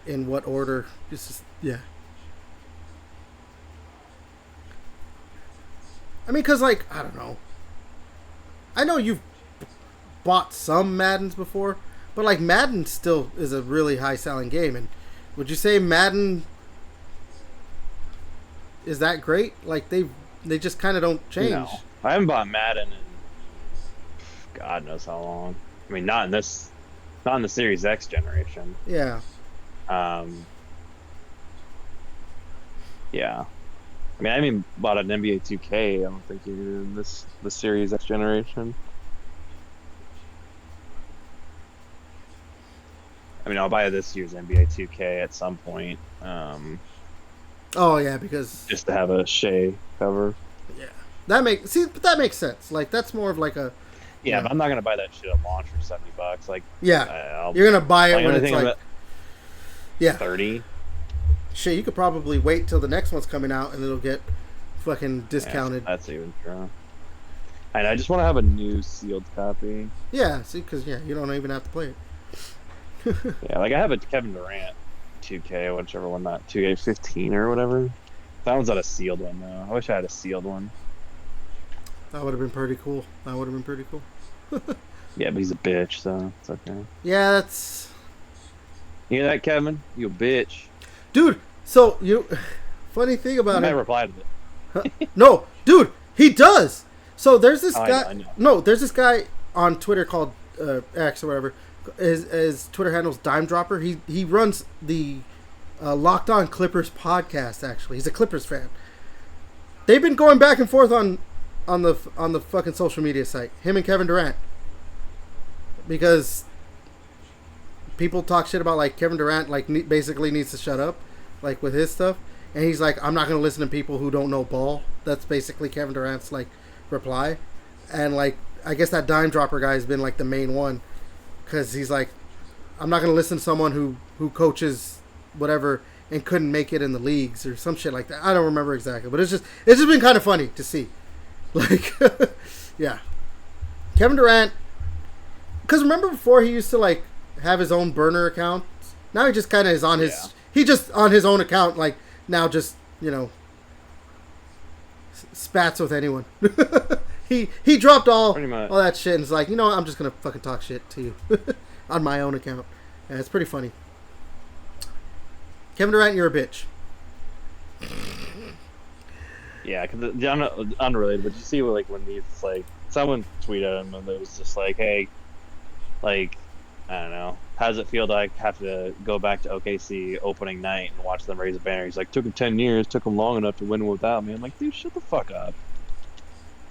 Speaker 1: in what order. It's just, yeah. I mean, because, like, I don't know. I know you've bought some Maddens before, but, like, Madden still is a really high-selling game. And would you say Madden is that great? Like, they just kind of don't change.
Speaker 2: No. I haven't bought Madden in God knows how long. I mean, not in the Series X generation.
Speaker 1: Yeah.
Speaker 2: Yeah. I mean, I haven't bought an NBA 2K. I don't think either in the Series X generation. I mean, I'll buy this year's NBA 2K at some point.
Speaker 1: Oh yeah, because
Speaker 2: just to have a Shea cover.
Speaker 1: Yeah, that makes sense. Like that's more of like a.
Speaker 2: Yeah, but I'm not gonna buy that shit at launch for $70. Like,
Speaker 1: yeah, you're gonna buy it when it's like,
Speaker 2: 30.
Speaker 1: Shit, you could probably wait till the next one's coming out and it'll get fucking discounted.
Speaker 2: Yeah, that's even true. And I just want to have a new sealed copy.
Speaker 1: Yeah, see, because you don't even have to play it.
Speaker 2: Yeah, like I have a Kevin Durant 2K, whichever one, not 2K15 or whatever. That one's not a sealed one though. I wish I had a sealed one.
Speaker 1: That would have been pretty cool.
Speaker 2: Yeah, but he's a bitch, so it's okay.
Speaker 1: Yeah, that's.
Speaker 2: You hear that, Kevin? You a bitch,
Speaker 1: dude. So funny thing about it.
Speaker 2: I replied to
Speaker 1: it. No, dude, he does. So there's this guy.
Speaker 2: I know.
Speaker 1: No, there's this guy on Twitter called X or whatever. His Twitter handle's Dime Dropper. He runs the Locked On Clippers podcast. Actually, he's a Clippers fan. They've been going back and forth on the fucking social media site. Him and Kevin Durant, because people talk shit about like Kevin Durant like basically needs to shut up, like with his stuff, and he's like, I'm not gonna listen to people who don't know ball. That's basically Kevin Durant's like reply, and like I guess that Dime Dropper guy has been like the main one, because he's like, I'm not gonna listen to someone who coaches whatever and couldn't make it in the leagues or some shit like that. I don't remember exactly, but it's just been kind of funny to see, like, yeah, Kevin Durant. Because remember before he used to like have his own burner account. Now he just kind of is on his. He just on his own account. Like now, just spats with anyone. he dropped all that shit and is like, I'm just gonna fucking talk shit to you on my own account. And it's pretty funny. Kevin Durant, you're a bitch.
Speaker 2: Yeah, because unrelated, but you see like when these like someone tweeted him and it was just like, hey. Like, I don't know. How does it feel to like have to go back to OKC opening night and watch them raise a banner? He's like, took him 10 years, took him long enough to win without me. I'm like, dude, shut the fuck up.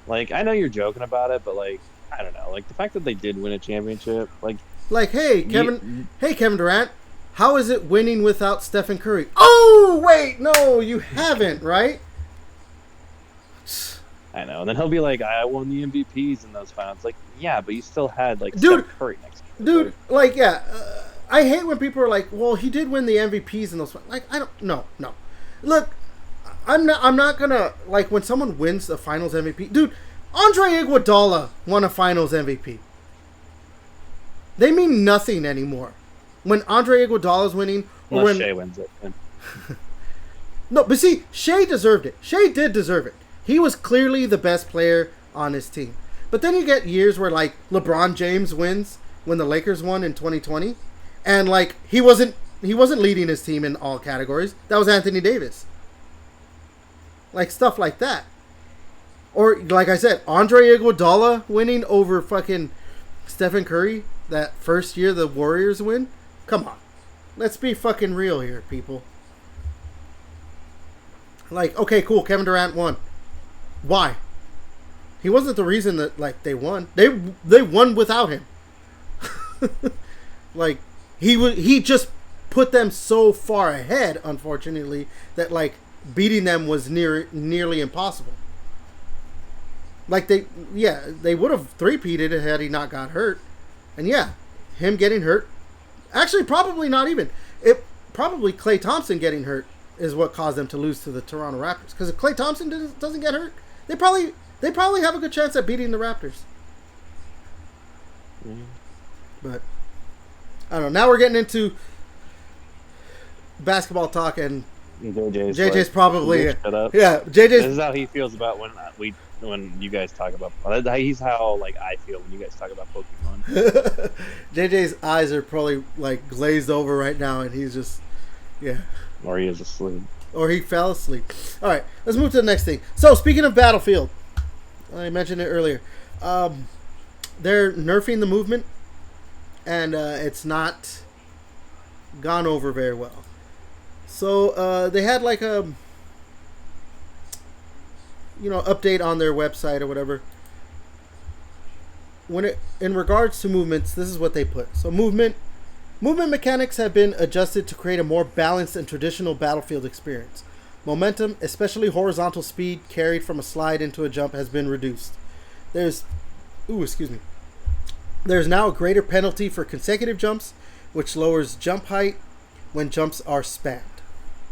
Speaker 2: Like, I know you're joking about it, but like, I don't know. Like the fact that they did win a championship, like,
Speaker 1: hey Kevin Durant, how is it winning without Stephen Curry? Oh wait, no, you haven't, right?
Speaker 2: I know, and then he'll be like, I won the MVPs in those finals. Like, yeah, but you still had like
Speaker 1: Steph
Speaker 2: Curry next to you.
Speaker 1: Dude, like, yeah, I hate when people are like, well, he did win the MVPs in those finals. Like, I don't, no. Look, I'm not gonna, like, when someone wins the finals MVP, dude, Andre Iguodala won a finals MVP. They mean nothing anymore. When Andre Iguodala's winning, or
Speaker 2: unless
Speaker 1: when
Speaker 2: Shea wins it.
Speaker 1: No, but see, Shea deserved it. Shea did deserve it. He was clearly the best player on his team. But then you get years where like LeBron James wins when the Lakers won in 2020, and like he wasn't leading his team in all categories. That was Anthony Davis. Like stuff like that. Or like I said, Andre Iguodala winning over fucking Stephen Curry that first year the Warriors win. Come on. Let's be fucking real here, people. Like, okay, cool, Kevin Durant won. Why? He wasn't the reason that like they won. They won without him. Like he just put them so far ahead, unfortunately, that like beating them was nearly impossible. Like they would have three-peated it had he not got hurt. And yeah, him getting hurt, actually probably not even. It probably Klay Thompson getting hurt is what caused them to lose to the Toronto Raptors. Because if Klay Thompson doesn't get hurt, they probably have a good chance at beating the Raptors. Mm-hmm. But I don't know. Now we're getting into basketball talk, and JJ's probably JJ's.
Speaker 2: This is how he feels about when you guys talk about. He's how like I feel when you guys talk about Pokemon.
Speaker 1: JJ's eyes are probably like glazed over right now, and he's just
Speaker 2: Or he is asleep.
Speaker 1: Or he fell asleep. All right, let's move to the next thing. So speaking of Battlefield, I mentioned it earlier. They're nerfing the movement, and it's not gone over very well. So they had like a update on their website or whatever. In regards to movements, this is what they put. So movement mechanics have been adjusted to create a more balanced and traditional Battlefield experience. Momentum, especially horizontal speed carried from a slide into a jump, has been reduced. There's now a greater penalty for consecutive jumps, which lowers jump height when jumps are spammed.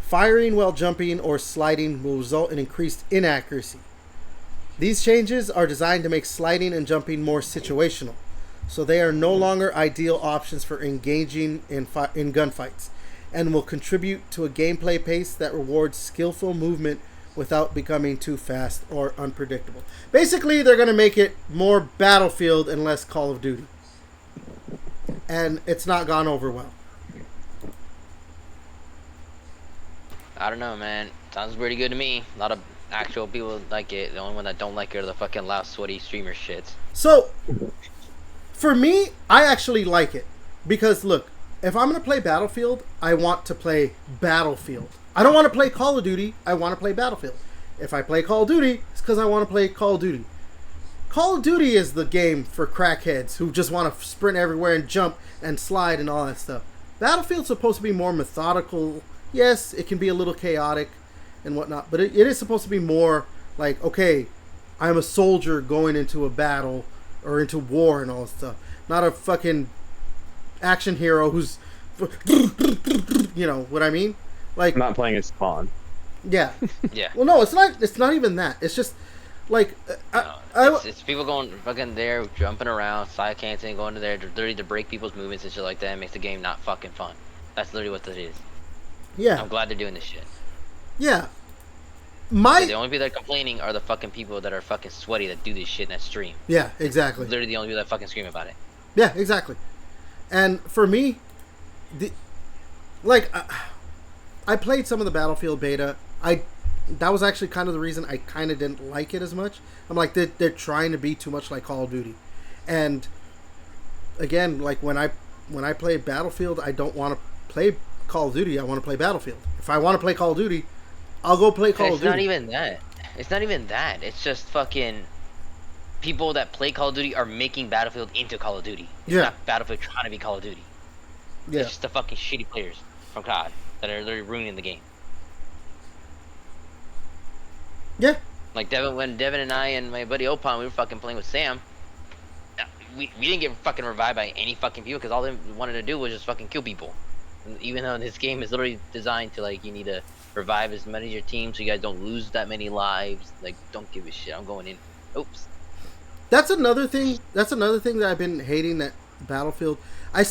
Speaker 1: Firing while jumping or sliding will result in increased inaccuracy. These changes are designed to make sliding and jumping more situational, so they are no longer ideal options for engaging in gunfights, and will contribute to a gameplay pace that rewards skillful movement without becoming too fast or unpredictable. Basically, they're going to make it more Battlefield and less Call of Duty. And it's not gone over well.
Speaker 3: I don't know, man. Sounds pretty good to me. A lot of actual people like it. The only one that don't like it are the fucking loud, sweaty streamer shits.
Speaker 1: So, for me, I actually like it. Because, look, if I'm going to play Battlefield, I want to play Battlefield. I don't want to play Call of Duty. I want to play Battlefield. If I play Call of Duty, it's because I want to play Call of Duty. Call of Duty is the game for crackheads who just want to sprint everywhere and jump and slide and all that stuff. Battlefield's supposed to be more methodical. Yes, it can be a little chaotic and whatnot, but it is supposed to be more like, okay, I'm a soldier going into a battle or into war and all that stuff. Not a fucking action hero who's, you know what I mean? Like,
Speaker 2: I'm not playing as Spawn.
Speaker 1: Yeah.
Speaker 3: Yeah.
Speaker 1: Well, no, it's not. It's not even that. It's just like
Speaker 3: it's people going fucking there, jumping around, side canceling, going to there, literally to break people's movements and shit like that. It makes the game not fucking fun. That's literally what that is.
Speaker 1: Yeah.
Speaker 3: I'm glad they're doing this shit.
Speaker 1: Yeah.
Speaker 3: The only people that are complaining are the fucking people that are fucking sweaty that do this shit in that stream.
Speaker 1: Yeah, exactly.
Speaker 3: Literally the only people that fucking scream about it.
Speaker 1: Yeah, exactly. And for me, I played some of the Battlefield beta. That was actually kind of the reason I kind of didn't like it as much. I'm like, they're trying to be too much like Call of Duty. And again, like when I play Battlefield, I don't want to play Call of Duty. I want to play Battlefield. If I want to play Call of Duty, I'll go play Call of Duty.
Speaker 3: It's not even that. It's not even that. It's just fucking people that play Call of Duty are making Battlefield into Call of Duty. It's not Battlefield trying to be Call of Duty. Yeah. It's just the fucking shitty players from COD that are literally ruining the game.
Speaker 1: Yeah.
Speaker 3: Like when Devin and I and my buddy Opon, we were fucking playing with Sam. We didn't get fucking revived by any fucking people because all they wanted to do was just fucking kill people. And even though this game is literally designed to, like, you need to revive as many of your team so you guys don't lose that many lives. Like, don't give a shit. I'm going in. Oops.
Speaker 1: That's another thing that I've been hating that Battlefield. I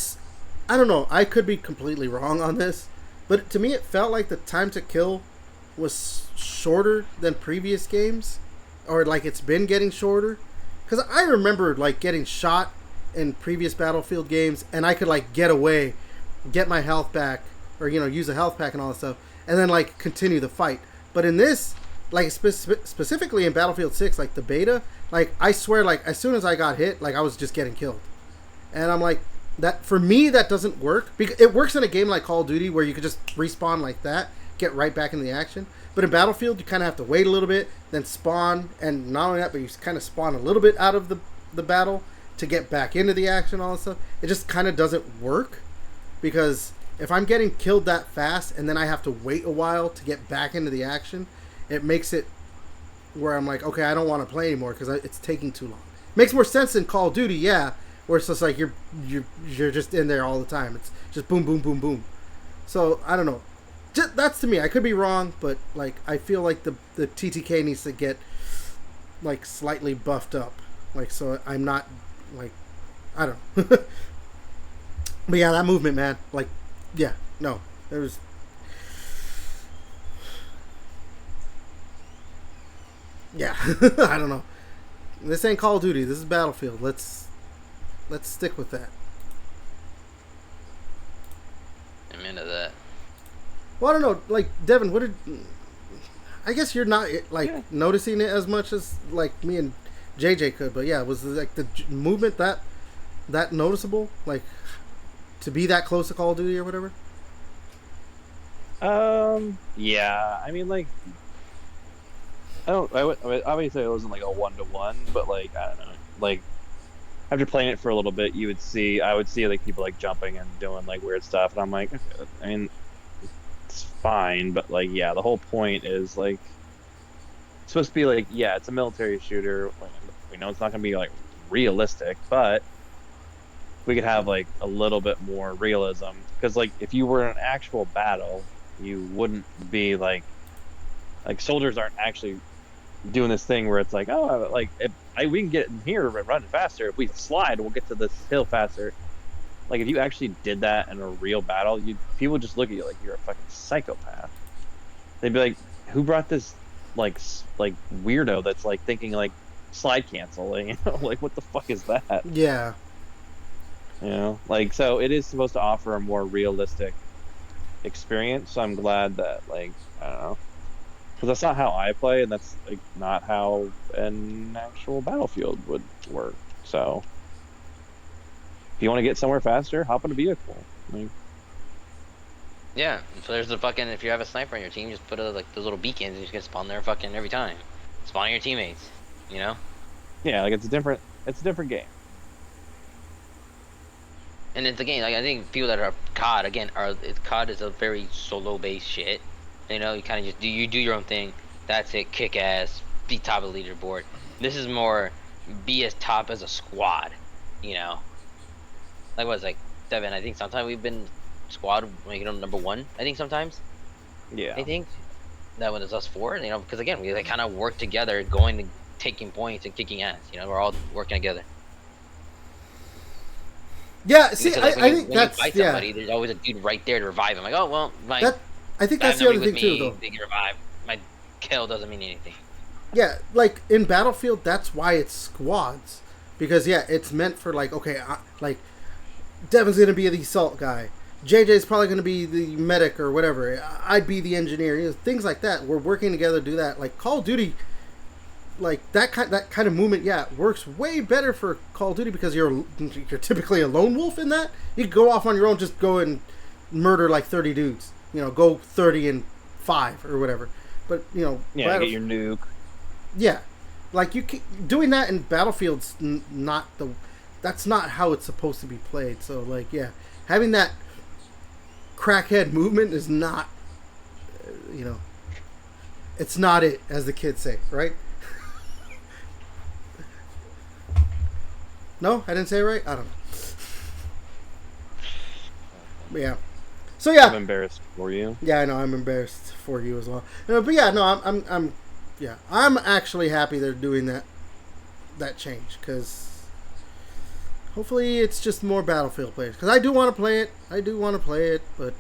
Speaker 1: don't know. I could be completely wrong on this, but to me it felt like the time to kill was shorter than previous games, or like it's been getting shorter. Because I remember like getting shot in previous Battlefield games, and I could like get away, get my health back, or use a health pack and all that stuff, and then like continue the fight. But in this, like specifically in Battlefield 6, like the beta, like I swear, like as soon as I got hit, like I was just getting killed, and I'm like, that for me that doesn't work. Because it works in a game like Call of Duty where you could just respawn like that, get right back in the action. But in Battlefield, you kind of have to wait a little bit, then spawn, and not only that, but you kind of spawn a little bit out of the battle to get back into the action, all that stuff. It just kind of doesn't work, because if I'm getting killed that fast and then I have to wait a while to get back into the action, it makes it where I'm like, okay, I don't want to play anymore because it's taking too long. Makes more sense in Call of Duty, yeah, where it's just like you're just in there all the time. It's just boom, boom, boom, boom. So I don't know. That's to me. I could be wrong, but like I feel like the TTK needs to get like slightly buffed up, like so I'm not like I don't know. But yeah, that movement, man. Like, yeah, no, there was. Yeah, I don't know. This ain't Call of Duty. This is Battlefield. Let's stick with that.
Speaker 3: I'm into that.
Speaker 1: Well, I don't know. Like, Devin, what did? I guess you're not like noticing it as much as like me and JJ could, but yeah, was like the movement that noticeable, like to be that close to Call of Duty or whatever?
Speaker 2: Yeah. I mean, like, obviously it wasn't like a 1-to-1, but like I don't know, like after playing it for a little bit, I would see like people like jumping and doing like weird stuff, and I'm like, I mean, it's fine, but like yeah, the whole point is like it's supposed to be like yeah, it's a military shooter. We know it's not gonna be like realistic, but we could have like a little bit more realism because like if you were in an actual battle, you wouldn't be like soldiers aren't actually doing this thing where it's like, oh, like we can get in here and run faster. If we slide, we'll get to this hill faster. Like if you actually did that in a real battle, people would just look at you like you're a fucking psychopath. They'd be like, who brought this like weirdo that's like thinking like slide cancel? You know, like what the fuck is that?
Speaker 1: Yeah.
Speaker 2: You know, like so it is supposed to offer a more realistic experience. So I'm glad that like I don't know. Because that's not how I play, and that's like not how an actual Battlefield would work. So, if you want to get somewhere faster, hop in a vehicle. Like,
Speaker 3: Yeah, so there's the fucking, if you have a sniper on your team, just put like those little beacons and you can spawn there fucking every time. Spawn your teammates, you know?
Speaker 2: yeah, like it's a different game.
Speaker 3: And it's a game, like I think people that are COD, again, COD is a very solo-based shit. You know, you kind of just do your own thing. That's it, kick ass, be top of the leaderboard. This is more be as top as a squad, you know? Like what was like, Devin, I think sometimes we've been squad, like, you know, number 1, I think sometimes.
Speaker 2: Yeah.
Speaker 3: I think that when it's us 4, you know, because again, we like kind of work together, going to taking points and kicking ass, you know, we're all working together.
Speaker 1: Yeah, see,
Speaker 3: So, like,
Speaker 1: I think
Speaker 3: when
Speaker 1: that's
Speaker 3: you fight somebody, there's always a dude right there to revive him. Like, oh well,
Speaker 1: I think that's the other thing too, though.
Speaker 3: They get revived. My kill doesn't mean anything.
Speaker 1: Yeah, like in Battlefield, that's why it's squads, because yeah, it's meant for like okay, like Devin's gonna be the assault guy, JJ's probably gonna be the medic or whatever. I'd be the engineer, you know, things like that. We're working together to do that. Like Call of Duty, like that kind of movement, yeah, works way better for Call of Duty because you're typically a lone wolf in that. You can go off on your own, just go and murder like 30 dudes. You know, go 30 and 5 or whatever. But you know,
Speaker 2: yeah, get your nuke.
Speaker 1: Yeah, like doing that in Battlefield's not that's not how it's supposed to be played. So like, yeah, having that crackhead movement is not, you know, it's not it, as the kids say, right? No, I didn't say it right. I don't know. But yeah. So yeah,
Speaker 2: I'm embarrassed for you.
Speaker 1: Yeah, I know. I'm embarrassed for you as well. But yeah, no, I'm actually happy they're doing that change because hopefully it's just more Battlefield players. Because I do want to play it. But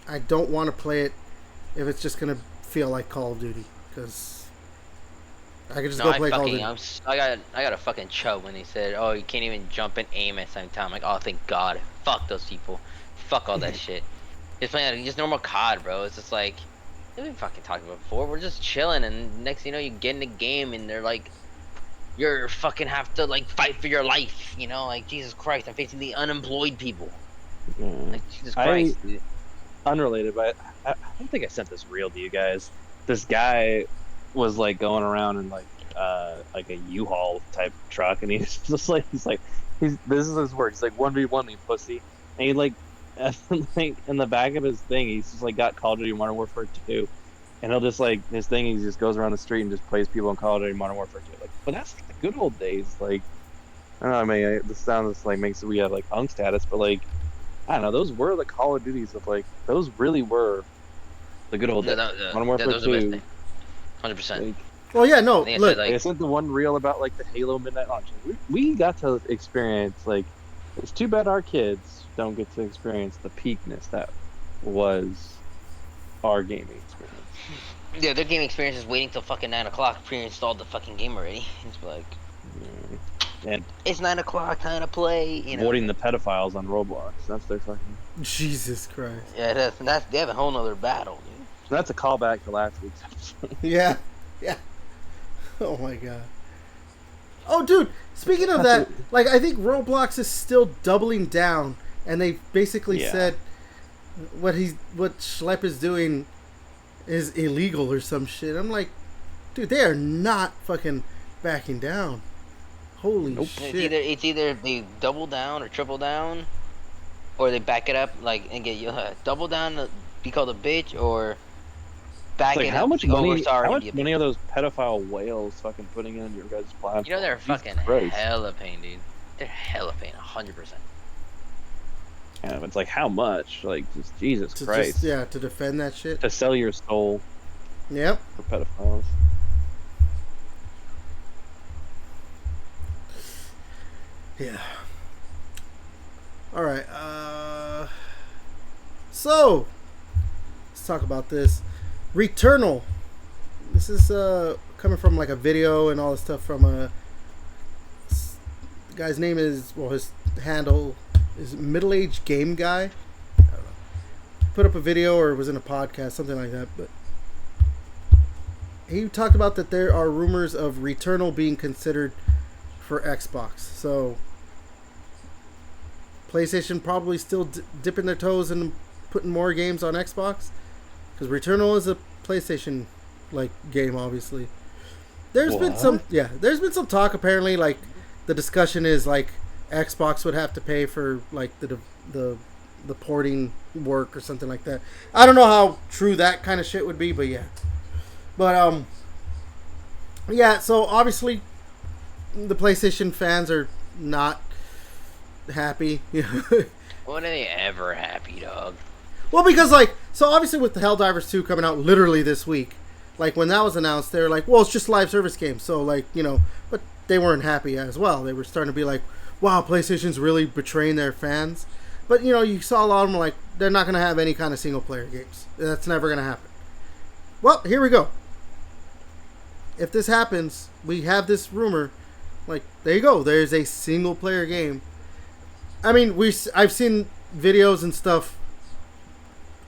Speaker 1: I don't want to play it if it's just gonna feel like Call of Duty. Because I could just go play Call of Duty.
Speaker 3: I got a fucking chub when they said, "Oh, you can't even jump and aim at the same time." I'm like, oh, thank God. Fuck those people. Fuck all that shit. Just playing just normal COD, bro. It's just like we've been fucking talking about before. We're just chilling, and next thing you know, you get in the game, and they're like, you're fucking have to like fight for your life. You know, like Jesus Christ, I'm facing the unemployed people. Like Jesus Christ. Dude.
Speaker 2: Unrelated, but I don't think I sent this reel to you guys. This guy was like going around in like a U-Haul type truck, and he's just like this is his word. He's like 1v1 me pussy, and he like in the back of his thing, he's just like got Call of Duty Modern Warfare 2, and he'll just like his thing. He just goes around the street and just plays people in Call of Duty Modern Warfare 2. Like, but that's like the good old days. Like, I don't know. I mean, this sounds like makes we have like hung status, but like, I don't know. Those were the Call of Duties of like those really were the good old days. Modern Warfare 2.
Speaker 3: 100%.
Speaker 1: Well, yeah, no. Look,
Speaker 2: like, isn't the one reel about like the Halo Midnight Launch? We got to experience like. It's too bad our kids don't get to experience the peakness that was our gaming experience.
Speaker 3: Yeah, their gaming experience is waiting till fucking 9 o'clock, pre-installed the fucking game already. It's like,
Speaker 2: and
Speaker 3: it's 9 o'clock, time to play. You know,
Speaker 2: avoiding the pedophiles on Roblox. That's their fucking.
Speaker 1: Jesus Christ.
Speaker 3: Yeah, they have a whole nother battle, dude.
Speaker 2: So that's a callback to last week's episode.
Speaker 1: Yeah. Oh my god. Oh, dude. Speaking of that, like, I think Roblox is still doubling down, and they basically said what Schlepp is doing is illegal or some shit. I'm like, dude, they are not fucking backing down. Holy shit!
Speaker 3: It's either they double down or triple down, or they back it up like and get you double down to be called a bitch, or back it
Speaker 2: how
Speaker 3: up.
Speaker 2: Much money
Speaker 3: are
Speaker 2: those pedophile whales fucking putting in your guys' platform?
Speaker 3: You know they're fucking hella paying, dude. They're hella paying 100%.
Speaker 2: Yeah, it's like how much? Like, just Jesus Christ.
Speaker 1: To defend that shit.
Speaker 2: To sell your soul.
Speaker 1: Yep.
Speaker 2: For pedophiles.
Speaker 1: Yeah. All right. So let's talk about this. Returnal. This is coming from like a video and all this stuff from the guy's name is, well, his handle is middle-aged game guy. I don't know. Put up a video or was in a podcast, something like that. But he talked about that there are rumors of Returnal being considered for Xbox. So PlayStation probably still dipping their toes and putting more games on Xbox, because Returnal is a PlayStation like game, obviously. There's been some talk, apparently, like the discussion is like Xbox would have to pay for like the porting work or something like that. I don't know how true that kind of shit would be, but yeah. But so obviously the PlayStation fans are not happy.
Speaker 3: When are they ever happy, dog?
Speaker 1: Well, because so obviously with the Helldivers 2 coming out literally this week, like when that was announced, they were like, well, it's just live service games, so but they weren't happy as well. They were starting to be like, wow, PlayStation's really betraying their fans. But you saw a lot of them like, they're not going to have any kind of single player games. That's never going to happen. Well, here we go. If this happens, we have this rumor, like, there you go, there's a single player game. I mean, I've seen videos and stuff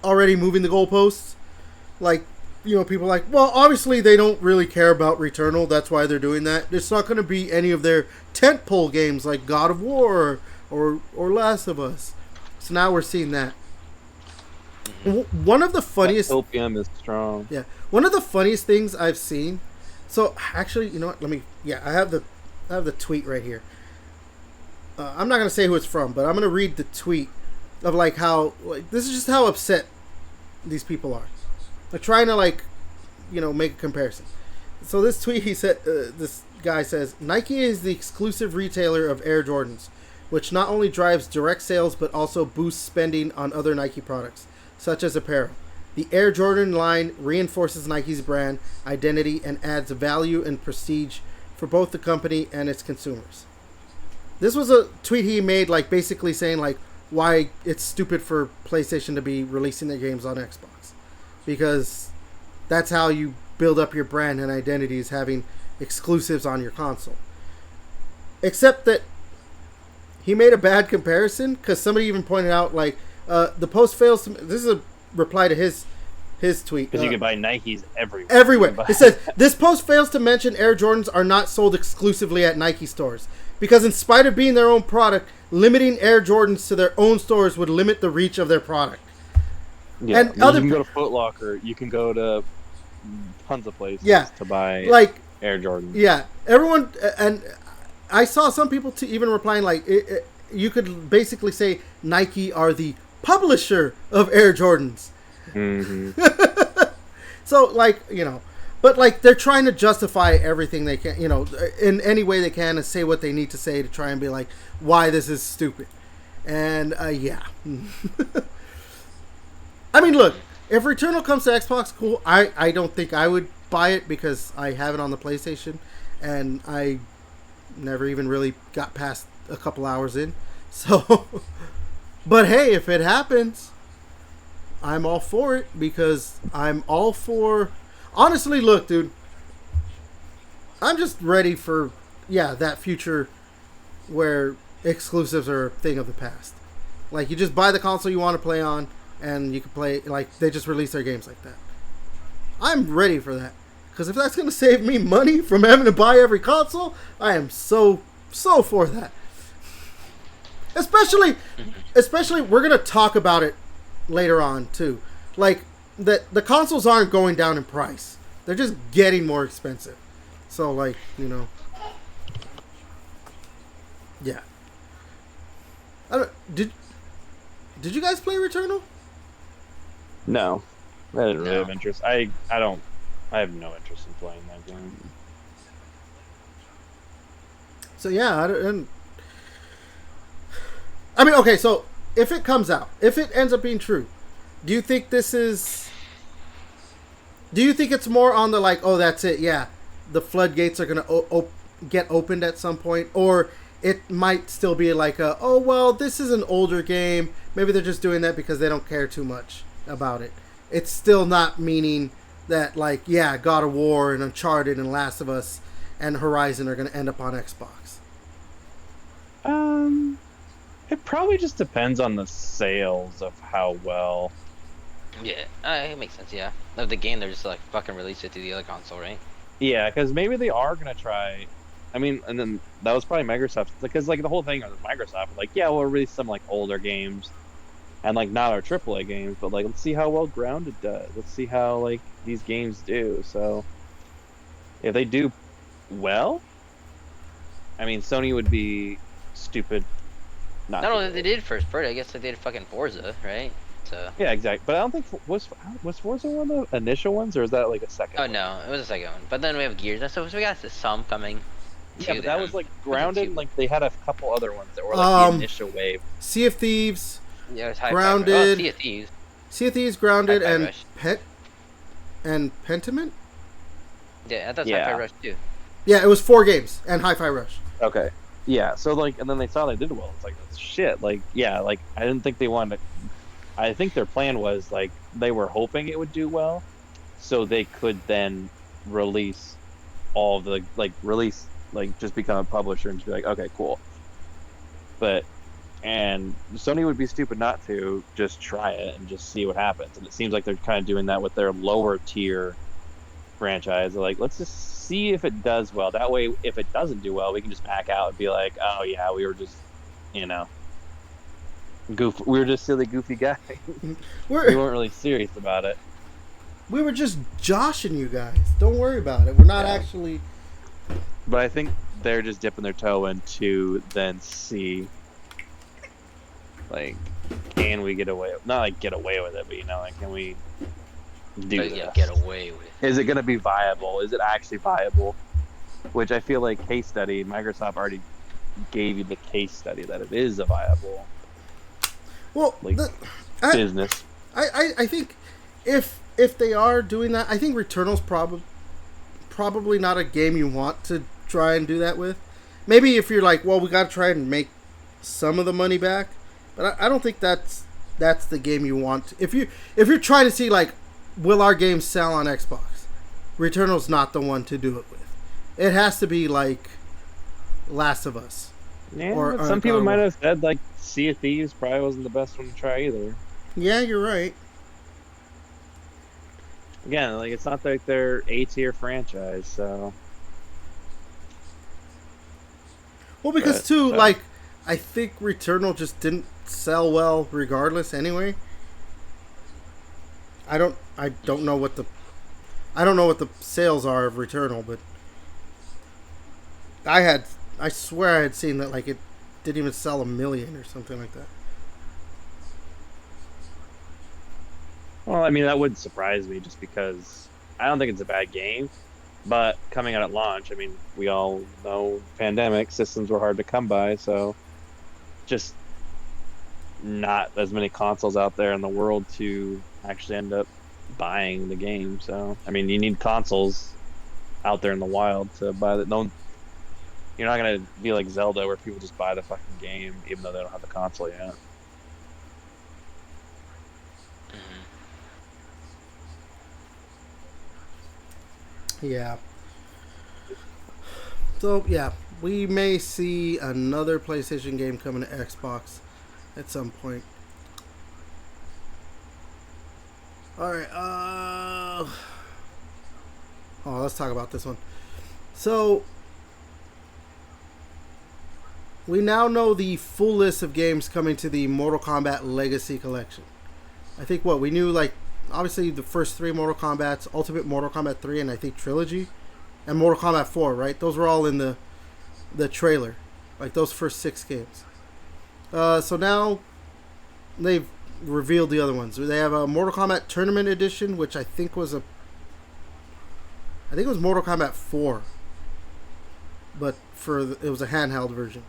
Speaker 1: already moving the goalposts. Like, people are like, well, obviously they don't really care about Returnal. That's why they're doing that. It's not going to be any of their tentpole games like God of War or Last of Us. So now we're seeing that. One of the funniest...
Speaker 2: Opium is strong.
Speaker 1: Yeah. One of the funniest things I've seen... So, actually, you know what? I have the tweet right here. I'm not going to say who it's from, but I'm going to read the tweet of like how, like, this is just how upset these people are. They're trying to make a comparison. So this tweet, he said, this guy says, Nike is the exclusive retailer of Air Jordans, which not only drives direct sales but also boosts spending on other Nike products, such as apparel. The Air Jordan line reinforces Nike's brand identity and adds value and prestige for both the company and its consumers. This was a tweet he made, like, basically saying, like, why it's stupid for PlayStation to be releasing their games on Xbox. Because that's how you build up your brand and identity, is having exclusives on your console. Except that he made a bad comparison, because somebody even pointed out, like, the post fails to... This is a reply to his tweet.
Speaker 2: Because you can buy Nikes everywhere.
Speaker 1: Everywhere. It says, this post fails to mention Air Jordans are not sold exclusively at Nike stores. Because in spite of being their own product, limiting Air Jordans to their own stores would limit the reach of their product.
Speaker 2: Yeah, and you can go to Foot Locker. You can go to tons of places to buy Air Jordans. Yeah, everyone, and I saw some people even replying you could basically say Nike are the publisher of Air Jordans. Mm-hmm.
Speaker 1: So like but like they're trying to justify everything they can, in any way they can, and say what they need to say to try and be like why this is stupid. And yeah. I mean, look, if Returnal comes to Xbox, cool. I don't think I would buy it because I have it on the PlayStation, and I never even really got past a couple hours in. So, but hey, if it happens, I'm all for it because I'm all for... Honestly, look, dude, I'm just ready for, that future where exclusives are a thing of the past. Like, you just buy the console you want to play on, and you can play, like, they just release their games like that. I'm ready for that. Because if that's going to save me money from having to buy every console, I am so for that. Especially, we're going to talk about it later on, too. Like, the consoles aren't going down in price. They're just getting more expensive. So, like, yeah. Did you guys play Returnal?
Speaker 2: No, I didn't really have interest. I have no interest in playing that game.
Speaker 1: So yeah, I mean, okay. So if it comes out, if it ends up being true, do you think this is? Do you think it's more on the like, oh, that's it? Yeah, the floodgates are gonna get opened at some point, or it might still be like a, oh well, this is an older game. Maybe they're just doing that because they don't care too much about it. It's still not meaning that, like, yeah, God of War and Uncharted and Last of Us and Horizon are going to end up on Xbox.
Speaker 2: It probably just depends on the sales of how well.
Speaker 3: Yeah, it makes sense. Yeah, of the game, they're just like fucking release it to the other console, right?
Speaker 2: Yeah, because maybe they are gonna try. I mean, and then that was probably Microsoft, because like the whole thing with Microsoft, like, yeah, we'll release some like older games, and like not our AAA games, but like let's see how well Grounded does. Let's see how like these games do. So if they do well, I mean, Sony would be stupid.
Speaker 3: Not only they did first party, I guess they did fucking Forza, right? So
Speaker 2: yeah, exactly. But I don't think was Forza one of the initial ones, or is that like a second?
Speaker 3: Oh
Speaker 2: one?
Speaker 3: No, it was a second one. But then we have Gears, so we got some coming.
Speaker 2: Yeah, but that was like Grounded. Like they had a couple other ones that were like the initial wave.
Speaker 1: Sea of Thieves.
Speaker 3: Yeah, it was
Speaker 1: Grounded.
Speaker 3: Sea of Thieves.
Speaker 1: Sea of Thieves, Grounded,
Speaker 3: Hi-Fi
Speaker 1: and
Speaker 3: Rush.
Speaker 1: Pentiment.
Speaker 3: Yeah, I thought Hi-Fi Rush too.
Speaker 1: Yeah, it was 4 games and Hi-Fi Rush.
Speaker 2: Okay. Yeah, so like, and then they saw they did well. It's like, that's shit. Like, yeah, like I didn't think they wanted to. I think their plan was like they were hoping it would do well, so they could then release all of the just become a publisher and just be like, okay, cool. And Sony would be stupid not to just try it and just see what happens. And it seems like they're kind of doing that with their lower tier franchise. They're like, let's just see if it does well. That way, if it doesn't do well, we can just back out and be like, oh yeah, we were just, we were just silly, goofy guys. We weren't really serious about it.
Speaker 1: We were just joshing you guys. Don't worry about it. We're not actually.
Speaker 2: But I think they're just dipping their toe in to then see, like, can we get away? Not like get away with it, but like, can we do this?
Speaker 3: Yeah, get away with it.
Speaker 2: Is it going to be viable? Is it actually viable? Which I feel like case study, Microsoft already gave you the case study that it is a viable.
Speaker 1: Well,
Speaker 2: business.
Speaker 1: I think if they are doing that, I think Returnal's probably not a game you want to try and do that with. Maybe if you're like, well, we got to try and make some of the money back, but I don't think that's the game you want. If you're trying to see like, will our game sell on Xbox, Returnal's not the one to do it with. It has to be like Last of Us.
Speaker 2: Yeah, or some people might have said like Sea of Thieves probably wasn't the best one to try either.
Speaker 1: Yeah, you're right.
Speaker 2: Again, like, it's not like they're A-tier franchise, so.
Speaker 1: Well, because like, I think Returnal just didn't sell well regardless anyway. I don't know what the sales are of Returnal, but I swear I had seen that like it didn't even sell 1 million or something like that.
Speaker 2: Well, I mean, that wouldn't surprise me just because I don't think it's a bad game, but coming out at launch, I mean, we all know pandemic systems were hard to come by, so just not as many consoles out there in the world to actually end up buying the game. So, I mean, you need consoles out there in the wild to buy the. Don't. You're not gonna be like Zelda where people just buy the fucking game even though they don't have the console yet.
Speaker 1: Yeah. So, yeah, we may see another PlayStation game coming to Xbox at some point. Alright, let's talk about this one. So, we now know the full list of games coming to the Mortal Kombat Legacy Collection. I think we knew, like, obviously the first 3 Mortal Kombats, Ultimate Mortal Kombat 3, and I think Trilogy, and Mortal Kombat 4, right? Those were all in the trailer, like those first 6 games. So now they've revealed the other ones. They have a Mortal Kombat Tournament Edition, which I think was it was Mortal Kombat 4, but it was a handheld version.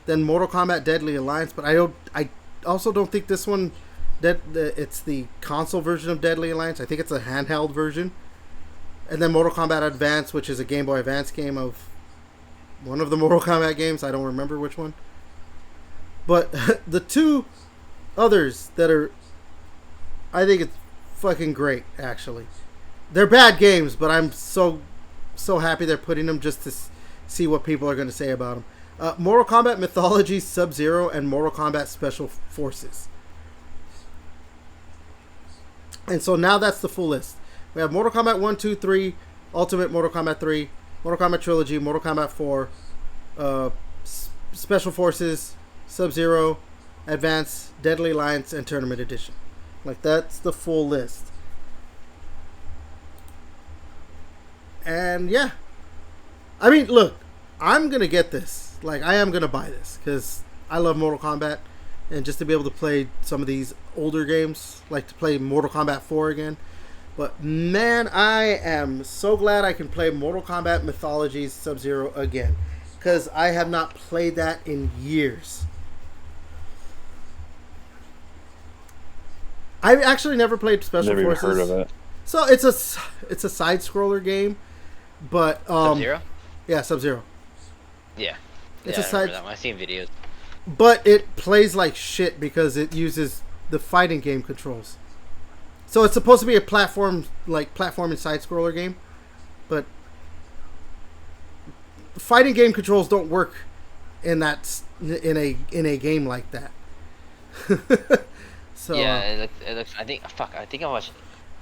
Speaker 1: Then Mortal Kombat Deadly Alliance, but I also don't think this one it's the console version of Deadly Alliance. I think it's a handheld version. And then Mortal Kombat Advance, which is a Game Boy Advance game of one of the Mortal Kombat games. I don't remember which one. But the 2 others that are, I think it's fucking great, actually. They're bad games, but I'm so happy they're putting them just to see what people are going to say about them. Mortal Kombat Mythology Sub-Zero and Mortal Kombat Special Forces. And so now that's the full list. We have Mortal Kombat 1, 2, 3, Ultimate Mortal Kombat 3, Mortal Kombat Trilogy, Mortal Kombat 4, Special Forces, Sub-Zero, Advance, Deadly Alliance, and Tournament Edition. Like, that's the full list. And, yeah. I mean, look, I'm going to get this. Like, I am going to buy this, because I love Mortal Kombat. And just to be able to play some of these older games, like to play Mortal Kombat 4 again. But man, I am so glad I can play Mortal Kombat Mythologies Sub-Zero again. Because I have not played that in years. I've actually never played Special Forces.
Speaker 2: Never even heard of it.
Speaker 1: So it's a side-scroller game. But,
Speaker 3: Sub-Zero?
Speaker 1: Yeah, Sub-Zero.
Speaker 3: Yeah.
Speaker 1: It's
Speaker 3: I
Speaker 1: a side...
Speaker 3: remember that one. I've seen videos.
Speaker 1: But it plays like shit because it uses the fighting game controls. So it's supposed to be a platform and side-scroller game, but fighting game controls don't work in a game like that. So
Speaker 3: yeah, it looks. I think I watched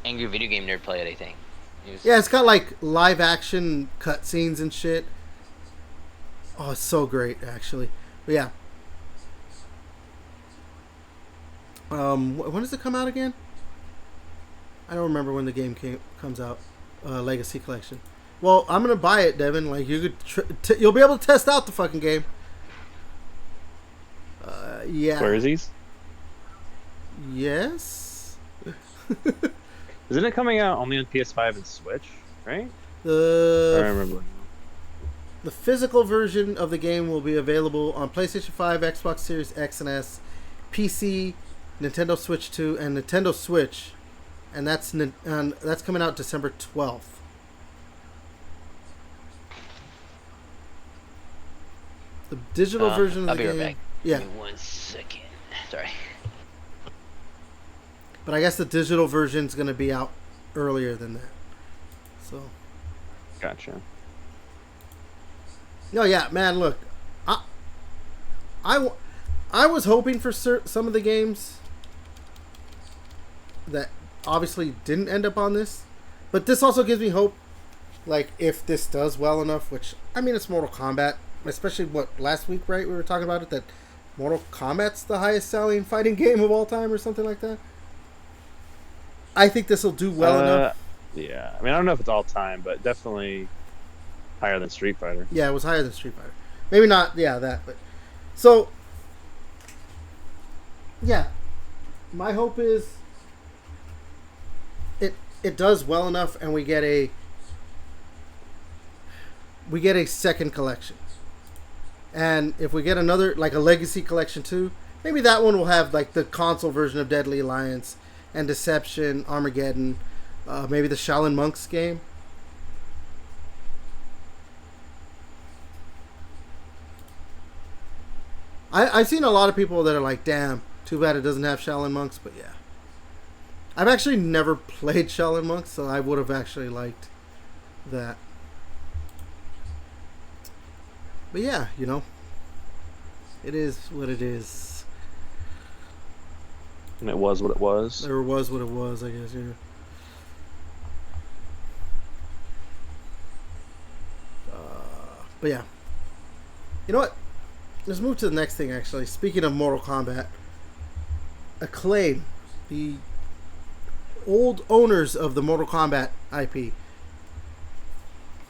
Speaker 3: Angry Video Game Nerd play it. I think.
Speaker 1: Yeah, it's got like live action cutscenes and shit. Oh, it's so great, actually. But yeah. When does it come out again? I don't remember when the game comes out. Legacy Collection. Well, I'm gonna buy it, Devin. Like, you could, you'll be able to test out the fucking game. Yeah.
Speaker 2: Where is these?
Speaker 1: Yes.
Speaker 2: Isn't it coming out only on PS5 and Switch? Right? I remember.
Speaker 1: The physical version of the game will be available on PlayStation 5, Xbox Series X and S, PC, Nintendo Switch 2, and Nintendo Switch, and that's coming out December 12th. The digital version of the game. I'll be right back. Yeah.
Speaker 3: Give me 1 second. Sorry.
Speaker 1: But I guess the digital version is going to be out earlier than that. So.
Speaker 2: Gotcha.
Speaker 1: No, yeah, man. Look, I was hoping for some of the games that obviously didn't end up on this, but this also gives me hope. Like, if this does well enough, which I mean, it's Mortal Kombat, especially last week, right? We were talking about it, that Mortal Kombat's the highest selling fighting game of all time, or something like that. I think this will do well enough.
Speaker 2: Yeah, I mean, I don't know if it's all time, but definitely higher than Street Fighter.
Speaker 1: Yeah, it was higher than Street Fighter. Maybe not, that, but... So, yeah. My hope is... it does well enough, and we get a second collection. And if we get another, like a Legacy Collection 2, maybe that one will have like the console version of Deadly Alliance and Deception, Armageddon, maybe the Shaolin Monks game. I've seen a lot of people that are like, damn, too bad it doesn't have Shaolin Monks, but yeah. I've actually never played Shaolin Monks, so I would have actually liked that. But yeah, you know, it is what it is.
Speaker 2: And it was what it was.
Speaker 1: Or was what it was, I guess, yeah. But yeah. You know what? Let's move to the next thing, actually. Speaking of Mortal Kombat, Acclaim, the old owners of the Mortal Kombat IP.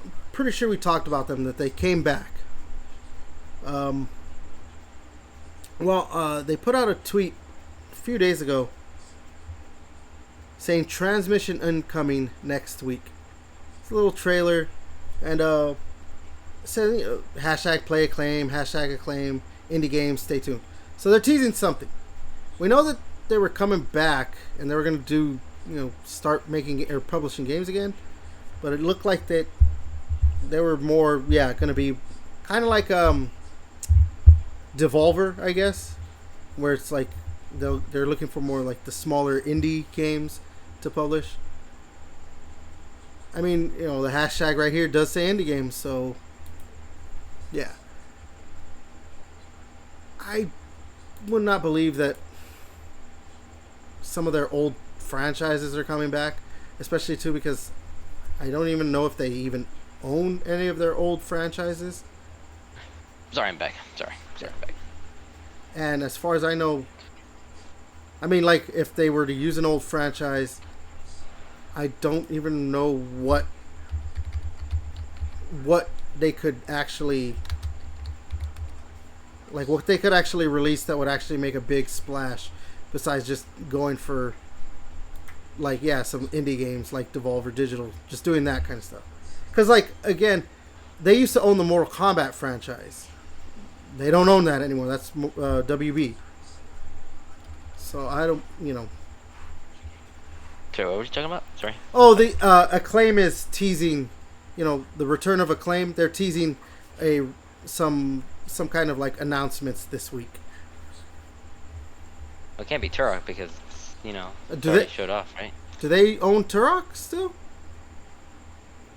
Speaker 1: I'm pretty sure we talked about them, that they came back. They put out a tweet a few days ago saying transmission incoming next week. It's a little trailer, and says hashtag play Acclaim, hashtag Acclaim, indie games, stay tuned. So they're teasing something. We know that they were coming back and they were going to do, start making or publishing games again, but it looked like that they were more, going to be kind of like Devolver, I guess, where it's like they're looking for more like the smaller indie games to publish. I mean, the hashtag right here does say indie games, so yeah. I would not believe that some of their old franchises are coming back, especially too because I don't even know if they even own any of their old franchises.
Speaker 3: Sorry, I'm back. Sorry, I'm back.
Speaker 1: And as far as I know, I mean, like, if they were to use an old franchise, I don't even know what they could actually, like, what they could actually release that would actually make a big splash, besides just going for, like, some indie games like Devolver Digital, just doing that kind of stuff. Because, like, again, they used to own the Mortal Kombat franchise. They don't own that anymore. That's WB. So I don't,
Speaker 3: Sorry, what were you talking about? Sorry.
Speaker 1: Oh, the Acclaim is teasing, the return of Acclaim. They're teasing some kind of like announcements this week.
Speaker 3: Well, it can't be Turok because it's already showed off, right?
Speaker 1: Do they own Turok still?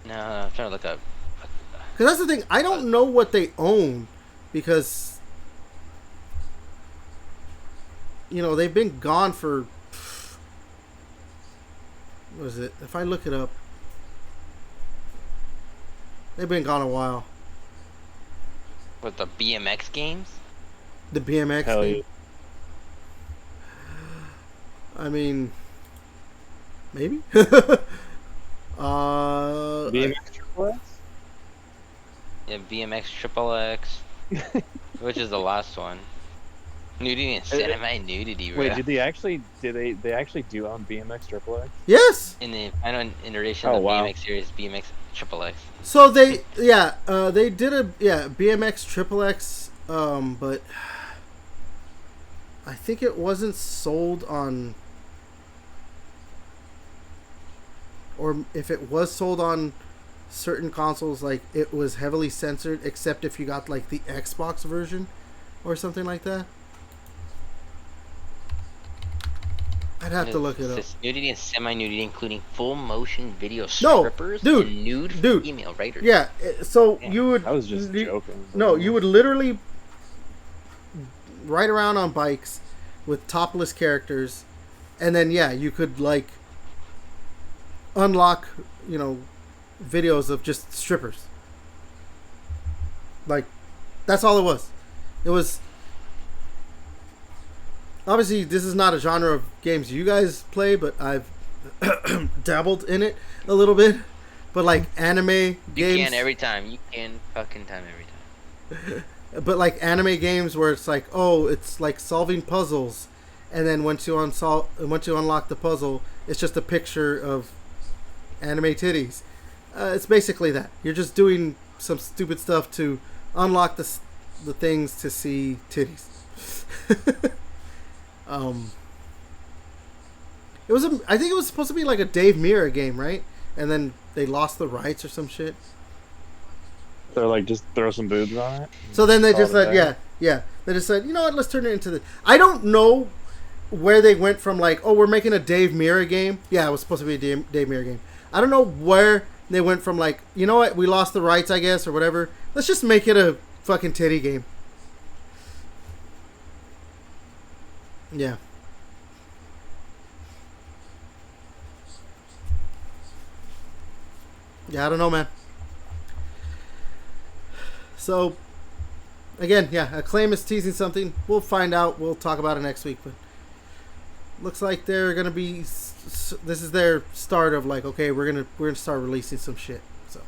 Speaker 3: No, I'm trying to look up.
Speaker 1: Because that's the thing. I don't know what they own because they've been gone for. What is it? If I look it up, they've been gone a while.
Speaker 3: With the BMX games?
Speaker 1: The BMX
Speaker 2: Hell
Speaker 1: game?
Speaker 2: Yeah.
Speaker 1: I mean, maybe?
Speaker 2: BMX Triple X?
Speaker 3: Yeah, BMX Triple X, which is the last one. Nudity and cinema nudity, bro.
Speaker 2: Wait, did they actually do own BMX Triple X?
Speaker 1: Yes!
Speaker 3: In the final iteration of the BMX series, BMX Triple X.
Speaker 1: So they did a BMX Triple X, but I think it wasn't sold on, or if it was sold on certain consoles, like it was heavily censored, except if you got like the Xbox version or something like that. I'd have to look it up.
Speaker 3: Nudity and semi-nudity, including full motion video strippers and nude female writers.
Speaker 1: Yeah, so you would.
Speaker 2: I was just joking.
Speaker 1: No, you would literally ride around on bikes with topless characters, and then you could like unlock, videos of just strippers. Like, that's all it was. It was. Obviously, this is not a genre of games you guys play, but I've dabbled in it a little bit. But like anime games,
Speaker 3: you can every time. You can fucking time every time.
Speaker 1: But like anime games where it's like, it's like solving puzzles, and then once you unlock the puzzle, it's just a picture of anime titties. It's basically that. You're just doing some stupid stuff to unlock the things to see titties. I think it was supposed to be like a Dave Mirra game, right? And then they lost the rights or some shit.
Speaker 2: They're like, just throw some boobs on it.
Speaker 1: So then they just said, yeah. They just said, you know what, let's turn it into the... I don't know where they went from like, oh, we're making a Dave Mirra game. Yeah, it was supposed to be a Dave Mirra game. I don't know where they went from like, you know what, we lost the rights, I guess, or whatever. Let's just make it a fucking titty game. Yeah. Yeah, I don't know, man. So, again, yeah, Acclaim is teasing something. We'll find out. We'll talk about it next week. But looks like they're gonna be. This is their start of like, okay, we're gonna start releasing some shit. So,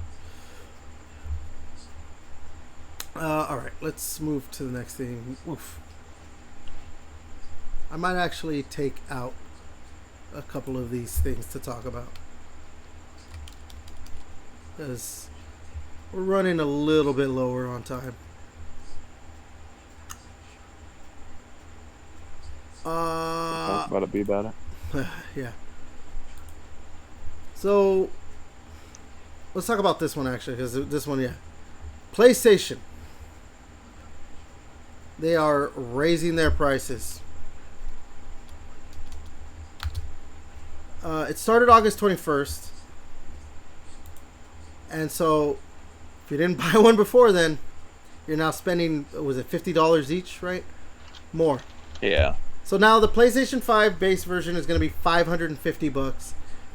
Speaker 1: all right, let's move to the next thing. Oof. I might actually take out a couple of these things to talk about because we're running a little bit lower on time.
Speaker 2: Talk about it, be about it.
Speaker 1: Yeah. So let's talk about this one actually, because this one, yeah, PlayStation. They are raising their prices. It started August 21st. And so, if you didn't buy one before then, you're now spending, was it $50 each, right? More.
Speaker 2: Yeah.
Speaker 1: So now the PlayStation 5 base version is going to be $550.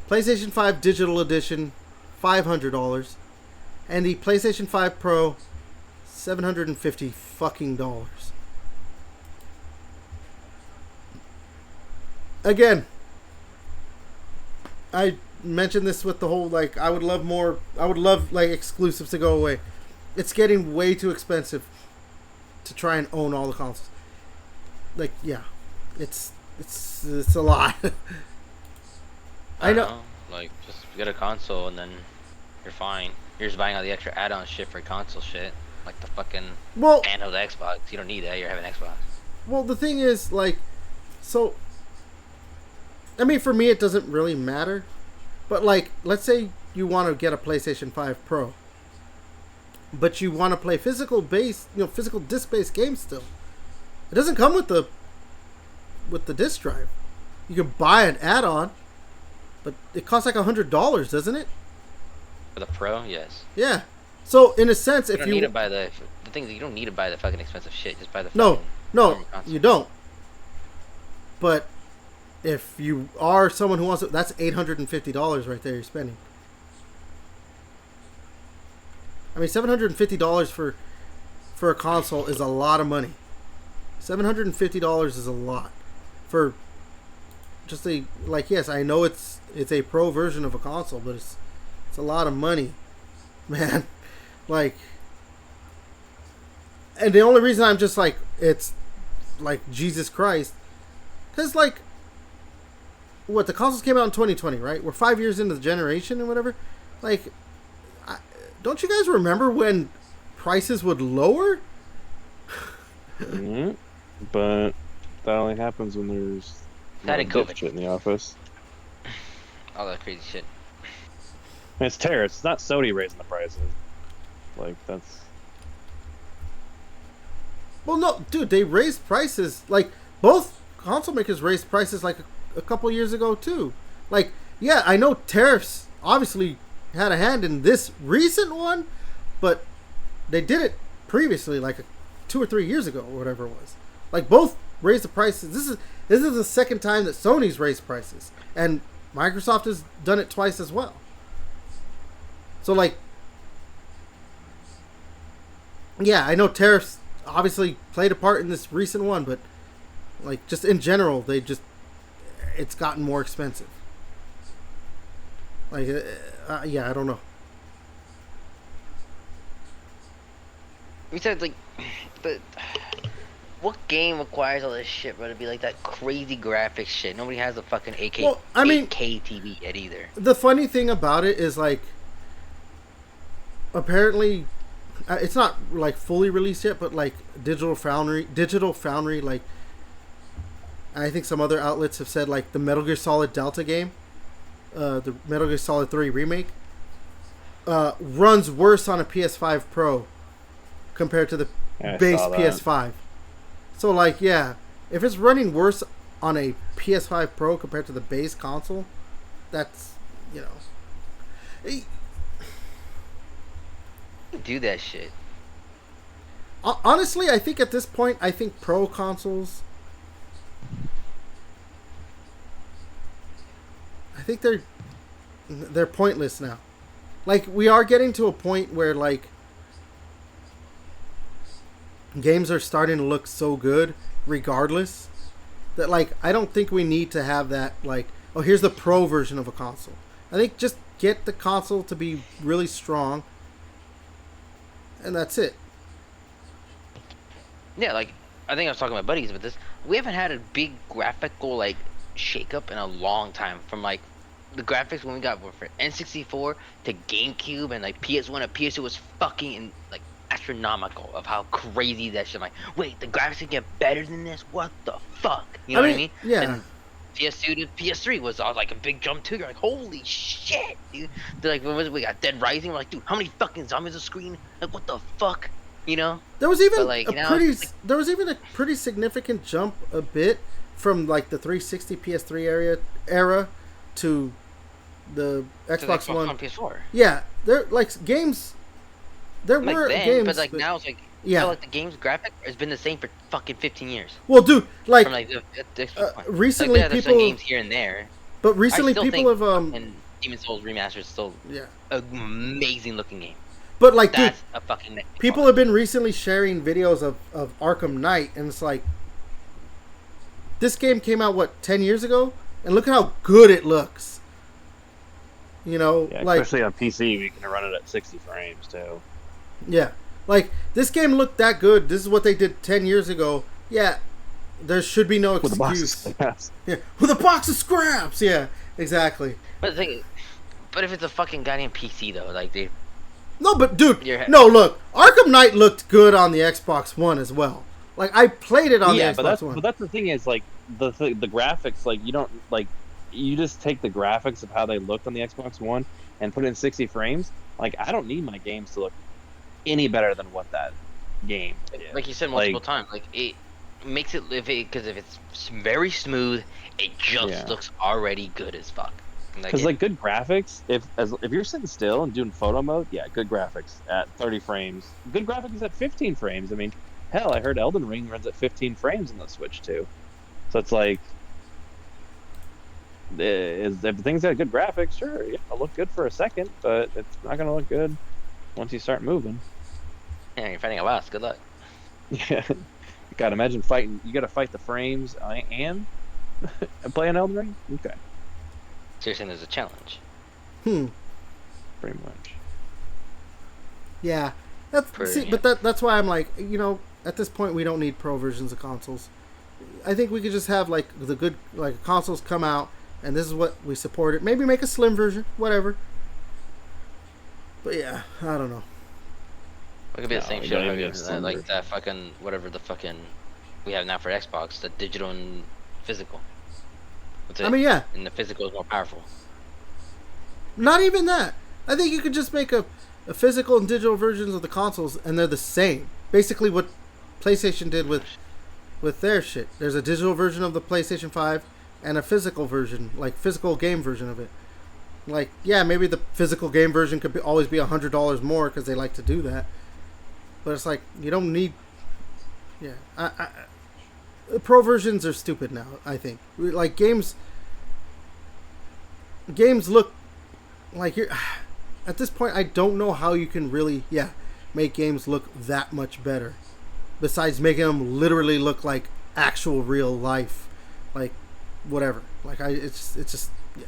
Speaker 1: PlayStation 5 Digital Edition, $500. And the PlayStation 5 Pro, $750 fucking dollars. Again, I mentioned this with the whole, like, I would love like exclusives to go away. It's getting way too expensive to try and own all the consoles. Like, yeah, it's a lot.
Speaker 3: I know. Like, just get a console and then you're fine. You're just buying all the extra add-on shit for console shit, like the fucking handheld Xbox. You don't need that. You're having Xbox.
Speaker 1: Well, the thing is, like, so, I mean, for me, it doesn't really matter. But, like, let's say you want to get a PlayStation 5 Pro, but you want to play physical disc-based games still. It doesn't come with the disc drive. You can buy an add-on, but it costs like $100, doesn't it?
Speaker 3: For the Pro, yes.
Speaker 1: Yeah. So, in a sense,
Speaker 3: if you need to buy the thing is, you don't need to buy the fucking expensive shit. Just buy the
Speaker 1: no, you don't. But if you are someone who wants it, that's $850 right there you're spending. I mean, $750 for a console is a lot of money. $750 is a lot for just a, like, yes, I know it's a pro version of a console, but it's a lot of money, man. Like, and the only reason I'm just like, it's like, Jesus Christ, because, like, what, the consoles came out in 2020, right? We're 5 years into the generation and whatever. Like, don't you guys remember when prices would lower?
Speaker 2: Mm-hmm. But that only happens when there's
Speaker 3: COVID
Speaker 2: shit in the office.
Speaker 3: All that crazy shit.
Speaker 2: And it's tariffs. It's not Sony raising the prices. Like, that's...
Speaker 1: Well, no, dude, they raised prices. Like, both console makers raised prices like a couple years ago too. Like, yeah, I know tariffs obviously had a hand in this recent one, but they did it previously, like 2 or 3 years ago or whatever it was. Like, both raised the prices. This is the second time that Sony's raised prices, and Microsoft has done it twice as well. So, like, yeah, I know tariffs obviously played a part in this recent one, but, like, just in general, it's gotten more expensive. Like, yeah, I don't know.
Speaker 3: We said, like, What game requires all this shit, bro? To be like that crazy graphics shit. Nobody has a fucking
Speaker 1: Well, I mean,
Speaker 3: 8K TV yet either.
Speaker 1: The funny thing about it is like, apparently, it's not like fully released yet, but like Digital Foundry, like I think some other outlets have said like the Metal Gear Solid Delta game, the Metal Gear Solid 3 remake, runs worse on a PS5 Pro compared to the base PS5. So like, yeah, if it's running worse on a PS5 Pro compared to the base console, that's, you know,
Speaker 3: do that shit.
Speaker 1: Honestly, I think at this point, I think Pro consoles, I think they're pointless now. Like, we are getting to a point where like games are starting to look so good regardless that like I don't think we need to have that like, oh, here's the Pro version of a console. I think just get the console to be really strong and that's it.
Speaker 3: Yeah, like I think I was talking to my buddies about this. We haven't had a big graphical like shakeup in a long time. From like the graphics when we got for N64 to GameCube and like PS1 and PS2 was fucking like astronomical of how crazy that shit. I'm like, wait, the graphics can get better than this? What the fuck? You know what I mean?
Speaker 1: Yeah.
Speaker 3: And PS2 to PS3 was all like a big jump too. You're like, holy shit, dude. They're like, what was it? We got Dead Rising. We're like, dude, how many fucking zombies on screen? Like, what the fuck? You know?
Speaker 1: There was even
Speaker 3: like,
Speaker 1: there was even a pretty significant jump a bit from like the 360 PS3 era to the Xbox One.
Speaker 3: PS4.
Speaker 1: Yeah, there like games. There
Speaker 3: like
Speaker 1: were
Speaker 3: then,
Speaker 1: games,
Speaker 3: but like now it's like
Speaker 1: yeah,
Speaker 3: like the game's graphic has been the same for fucking 15 years.
Speaker 1: Well, dude, like,
Speaker 3: from, like the Xbox One.
Speaker 1: Recently,
Speaker 3: like, there's
Speaker 1: people
Speaker 3: some games here and there.
Speaker 1: But recently, people have
Speaker 3: and Demon's Souls Remastered is still
Speaker 1: yeah,
Speaker 3: an amazing looking game.
Speaker 1: But like,
Speaker 3: that's
Speaker 1: dude,
Speaker 3: a fucking
Speaker 1: people have been recently sharing videos of Arkham Knight, and it's like, this game came out what 10 years ago, and look at how good it looks. You know,
Speaker 2: yeah,
Speaker 1: like,
Speaker 2: especially on PC, we can run it at 60 frames too.
Speaker 1: Yeah, like this game looked that good. This is what they did 10 years ago. Yeah, there should be no excuse.
Speaker 2: With a box of scraps.
Speaker 1: Yeah, with a box of scraps. Yeah, exactly.
Speaker 3: But the thing, but if it's a fucking goddamn PC though, like they.
Speaker 1: No, but dude, no, look, Arkham Knight looked good on the Xbox One as well. Like, I played it on the Xbox One.
Speaker 2: But that's the thing is, like, the graphics, like, you don't, like, you just take the graphics of how they looked on the Xbox One and put it in 60 frames. Like, I don't need my games to look any better than what that game is.
Speaker 3: Like you said multiple times, like, it makes it, because if it's very smooth, it just looks already good as fuck.
Speaker 2: Because like good graphics, if you're sitting still and doing photo mode, yeah, good graphics at 30 frames. Good graphics at 15 frames. I mean, hell, I heard Elden Ring runs at 15 frames on the Switch too. So it's like, if the thing's got good graphics, sure, yeah, it'll look good for a second, but it's not gonna look good once you start moving.
Speaker 3: Yeah, you're fighting a boss. Good luck.
Speaker 2: Yeah, God, imagine fighting. You got to fight the frames and play an Elden Ring. Okay.
Speaker 3: Seriously, there's a challenge.
Speaker 2: Pretty much.
Speaker 1: Yeah, that's why I'm like, you know, at this point we don't need pro versions of consoles. I think we could just have like the good like consoles come out, and this is what we support it. Maybe make a slim version, whatever. But yeah, I don't know.
Speaker 3: It could be the same shit, like that fucking whatever the fucking we have now for Xbox, the digital and physical.
Speaker 1: I mean, yeah.
Speaker 3: And the physical is more powerful.
Speaker 1: Not even that. I think you could just make a physical and digital versions of the consoles, and they're the same. Basically, what PlayStation did with their shit. There's a digital version of the PlayStation 5 and a physical version, like physical game version of it. Like, yeah, maybe the physical game version could always be $100 more because they like to do that. But it's like, you don't need... Yeah, pro versions are stupid now, I think. Like, games look like you're... At this point, I don't know how you can really, make games look that much better. Besides making them literally look like actual real life. Like, whatever. Like, it's just, yeah.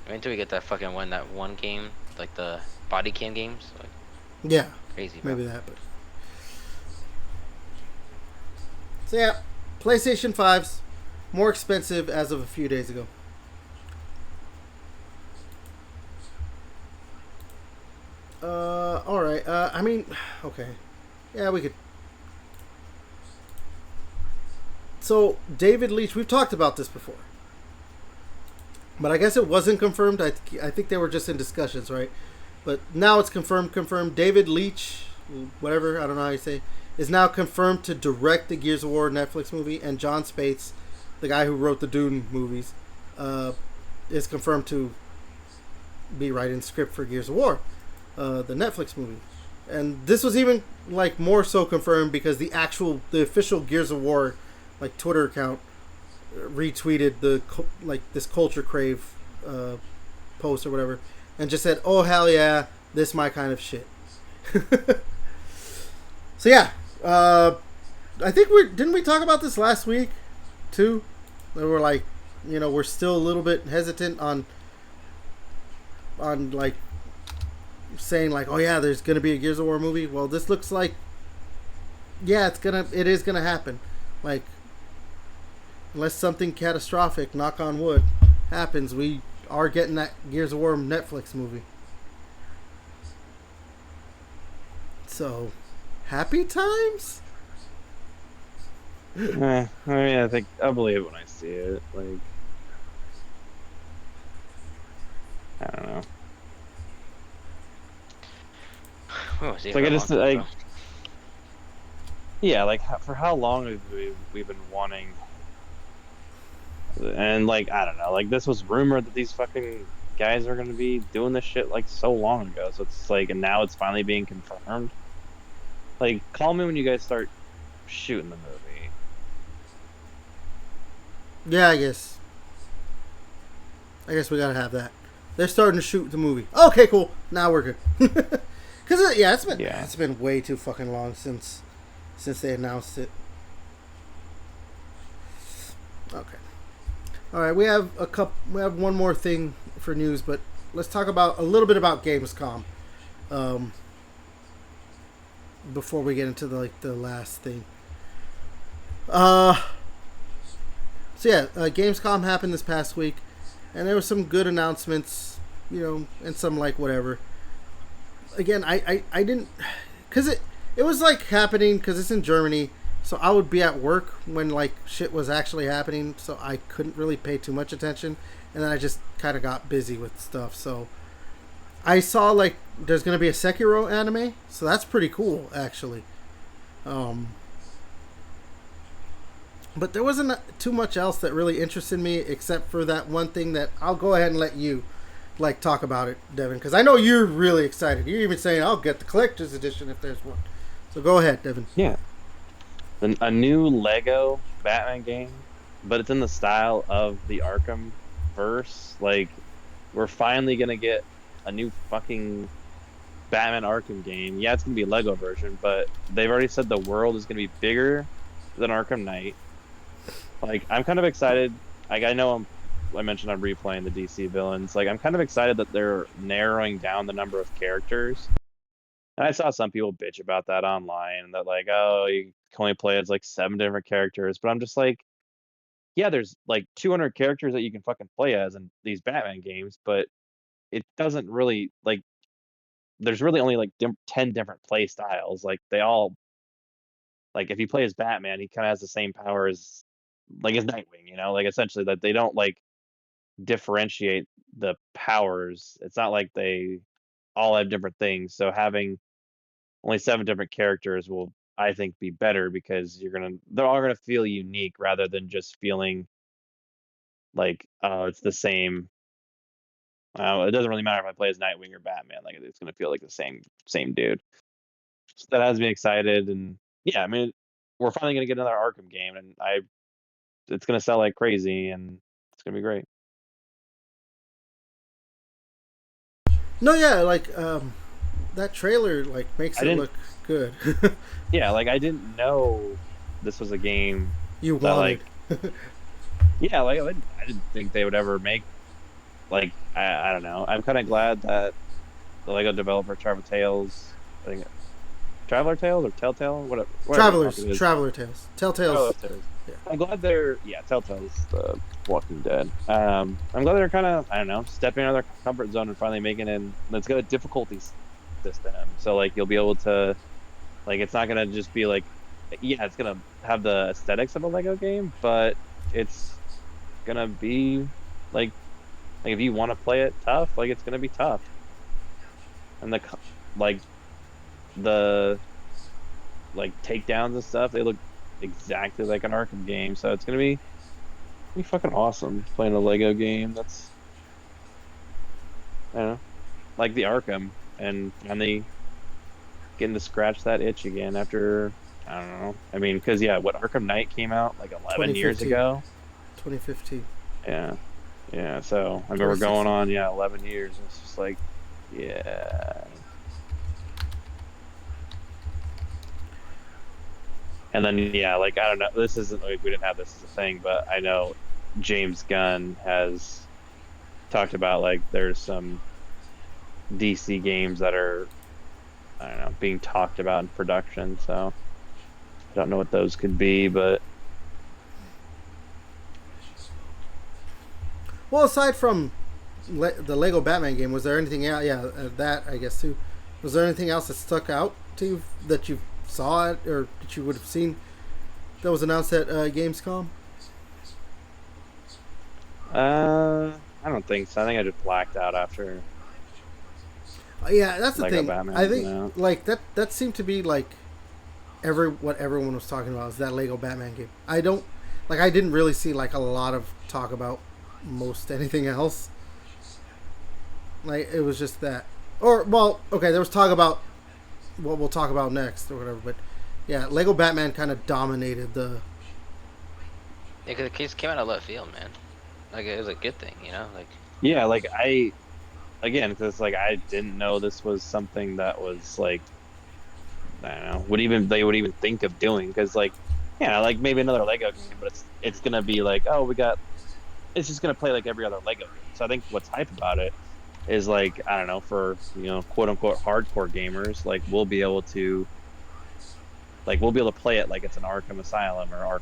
Speaker 3: Until we get that one game, like the body cam games. Like,
Speaker 1: yeah.
Speaker 3: crazy, bro.
Speaker 1: Maybe that, but... So yeah, PlayStation 5's more expensive as of a few days ago. Alright. I mean, okay. Yeah, we could. So, David Leitch, we've talked about this before. But I guess it wasn't confirmed. I think they were just in discussions, right? But now it's confirmed. David Leitch, whatever, I don't know how you say, is now confirmed to direct the Gears of War Netflix movie. And John Spates, the guy who wrote the Dune movies, is confirmed to be writing the script for Gears of War, the Netflix movie. And this was even like more so confirmed because the official Gears of War like Twitter account retweeted this Culture Crave post or whatever, and just said, "Oh hell yeah, this my kind of shit." So yeah, I think didn't we talk about this last week too? That we're like, we're still a little bit hesitant on like saying like, oh yeah, there's gonna be a Gears of War movie. Well, this looks like, yeah, it is gonna happen. Like, unless something catastrophic, knock on wood, happens, we are getting that Gears of War Netflix movie. So, happy times?
Speaker 2: I mean, I'll believe it when I see it. Like, I don't know.
Speaker 3: Like
Speaker 2: I just like, yeah, like for how long have we've been wanting, and like I don't know, like this was rumored that these fucking guys are gonna be doing this shit like so long ago. So it's like, and now it's finally being confirmed. Like, call me when you guys start shooting the movie.
Speaker 1: Yeah, I guess we gotta have that. They're starting to shoot the movie. Okay, cool. Now we're good. Because it's been way too fucking long since they announced it. Okay. All right, we have one more thing for news, but let's talk about a little bit about Gamescom. Before we get into the last thing. So yeah, Gamescom happened this past week, and there were some good announcements, and some like whatever. Again, I didn't, because it was like happening because it's in Germany, so I would be at work when like shit was actually happening, so I couldn't really pay too much attention, and then I just kind of got busy with stuff. So I saw like there's gonna be a Sekiro anime, so that's pretty cool actually. But there wasn't too much else that really interested me except for that one thing that I'll go ahead and let you like talk about it, Devin, because I know you're really excited. You're even saying I'll get the collector's edition if there's one. So go ahead, Devin.
Speaker 2: Yeah, a new Lego Batman game, but it's in the style of the Arkham verse. Like, we're finally gonna get a new fucking Batman Arkham game. Yeah, it's gonna be a Lego version, but they've already said the world is gonna be bigger than Arkham Knight. Like, I'm kind of excited. Like, I mentioned I'm replaying the DC villains. Like, I'm kind of excited that they're narrowing down the number of characters. And I saw some people bitch about that online, that like, oh, you can only play as like 7 different characters. But I'm just like, yeah, there's like 200 characters that you can fucking play as in these Batman games, but it doesn't really, like, there's really only like 10 different play styles. Like, they all, like, if you play as Batman, he kind of has the same power as Nightwing, like essentially that they don't like differentiate the powers. It's not like they all have different things. So having only 7 different characters will, I think, be better because they're all gonna feel unique rather than just feeling like, oh, it's the same. It doesn't really matter if I play as Nightwing or Batman. Like, it's gonna feel like the same dude. So that has me excited, and yeah, I mean, we're finally gonna get another Arkham game, and it's gonna sell like crazy, and it's gonna be great.
Speaker 1: No, yeah, like that trailer like makes it look good.
Speaker 2: Yeah, like, I didn't know this was a game
Speaker 1: You
Speaker 2: that,
Speaker 1: wanted.
Speaker 2: like, yeah, like I didn't think they would ever make, like, I don't know. I'm kind of glad that the Lego developer Travel Traveler Tales or Telltale, whatever.
Speaker 1: Traveler Tales, Telltale's. Yeah.
Speaker 2: I'm glad they're Telltale's the Walking Dead. I'm glad they're kind of, I don't know, stepping out of their comfort zone and finally making it. Let's go a difficulty system. So like you'll be able to, like, it's not gonna just be like, yeah, it's gonna have the aesthetics of a Lego game, but it's gonna be like if you want to play it tough, like it's gonna be tough. And the takedowns and stuff, they look exactly like an Arkham game, so it's gonna be fucking awesome playing a Lego game. That's, I don't know, like the Arkham, and finally getting to scratch that itch again after, I don't know. I mean, because Arkham Knight came out like 11 years ago.
Speaker 1: 2015.
Speaker 2: Yeah. So I remember going on 11 years. And it's just like, yeah. And then like, I don't know. This isn't like, we didn't have this as a thing, but I know James Gunn has talked about like there's some DC games that are, I don't know, being talked about in production. So I don't know what those could be, but
Speaker 1: well, aside from the Lego Batman game, was there anything else? That I guess too. Was there anything else that stuck out to you that you saw it or that you would have seen that was announced at Gamescom?
Speaker 2: I don't think so. I think I just blacked out after.
Speaker 1: Yeah, that's the
Speaker 2: Lego
Speaker 1: thing.
Speaker 2: Batman,
Speaker 1: I think like that seemed to be like what everyone was talking about is that Lego Batman game. I didn't really see like a lot of talk about most anything else. Like it was just that, or well, okay, there was talk about what we'll talk about next or whatever. But yeah, Lego Batman kind of dominated the.
Speaker 3: Yeah, because the case came out of left field, man. Like it was a good thing, you know. Like
Speaker 2: yeah, like because like I didn't know this was something that was like, I don't know, they would even think of doing, because like, like maybe another Lego game, but it's gonna be like, it's just gonna play like every other Lego game. So I think what's hype about it is like, I don't know, for quote unquote hardcore gamers, like we'll be able to play it like it's an Arkham Asylum or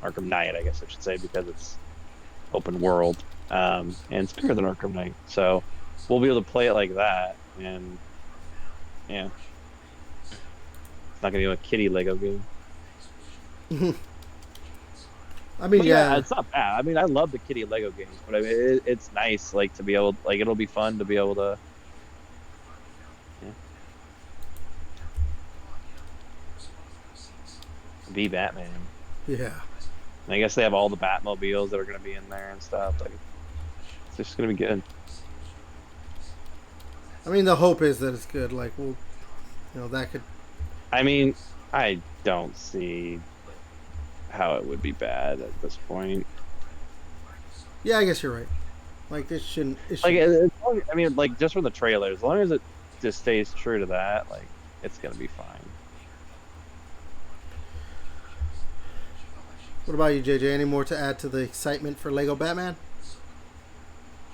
Speaker 2: Arkham Knight, I guess I should say, because it's open world, and it's bigger than Arkham Knight, so we'll be able to play it like that, and it's not gonna be a kiddie Lego game.
Speaker 1: I mean,
Speaker 2: it's not bad. I mean, I love the kiddie Lego games, but I mean, it's nice, like, to be able, like, it'll be fun to be able to, be Batman.
Speaker 1: Yeah.
Speaker 2: And I guess they have all the Batmobiles that are going to be in there and stuff. Like, it's just going to be good.
Speaker 1: I mean, the hope is that it's good. Like, that could.
Speaker 2: I mean, I don't see how it would be bad at this point.
Speaker 1: Yeah, I guess you're right. Like, it shouldn't.
Speaker 2: Like, I mean, like, just from the trailers, as long as it just stays true to that, like, it's going to be fine.
Speaker 1: What about you, JJ? Any more to add to the excitement for Lego Batman?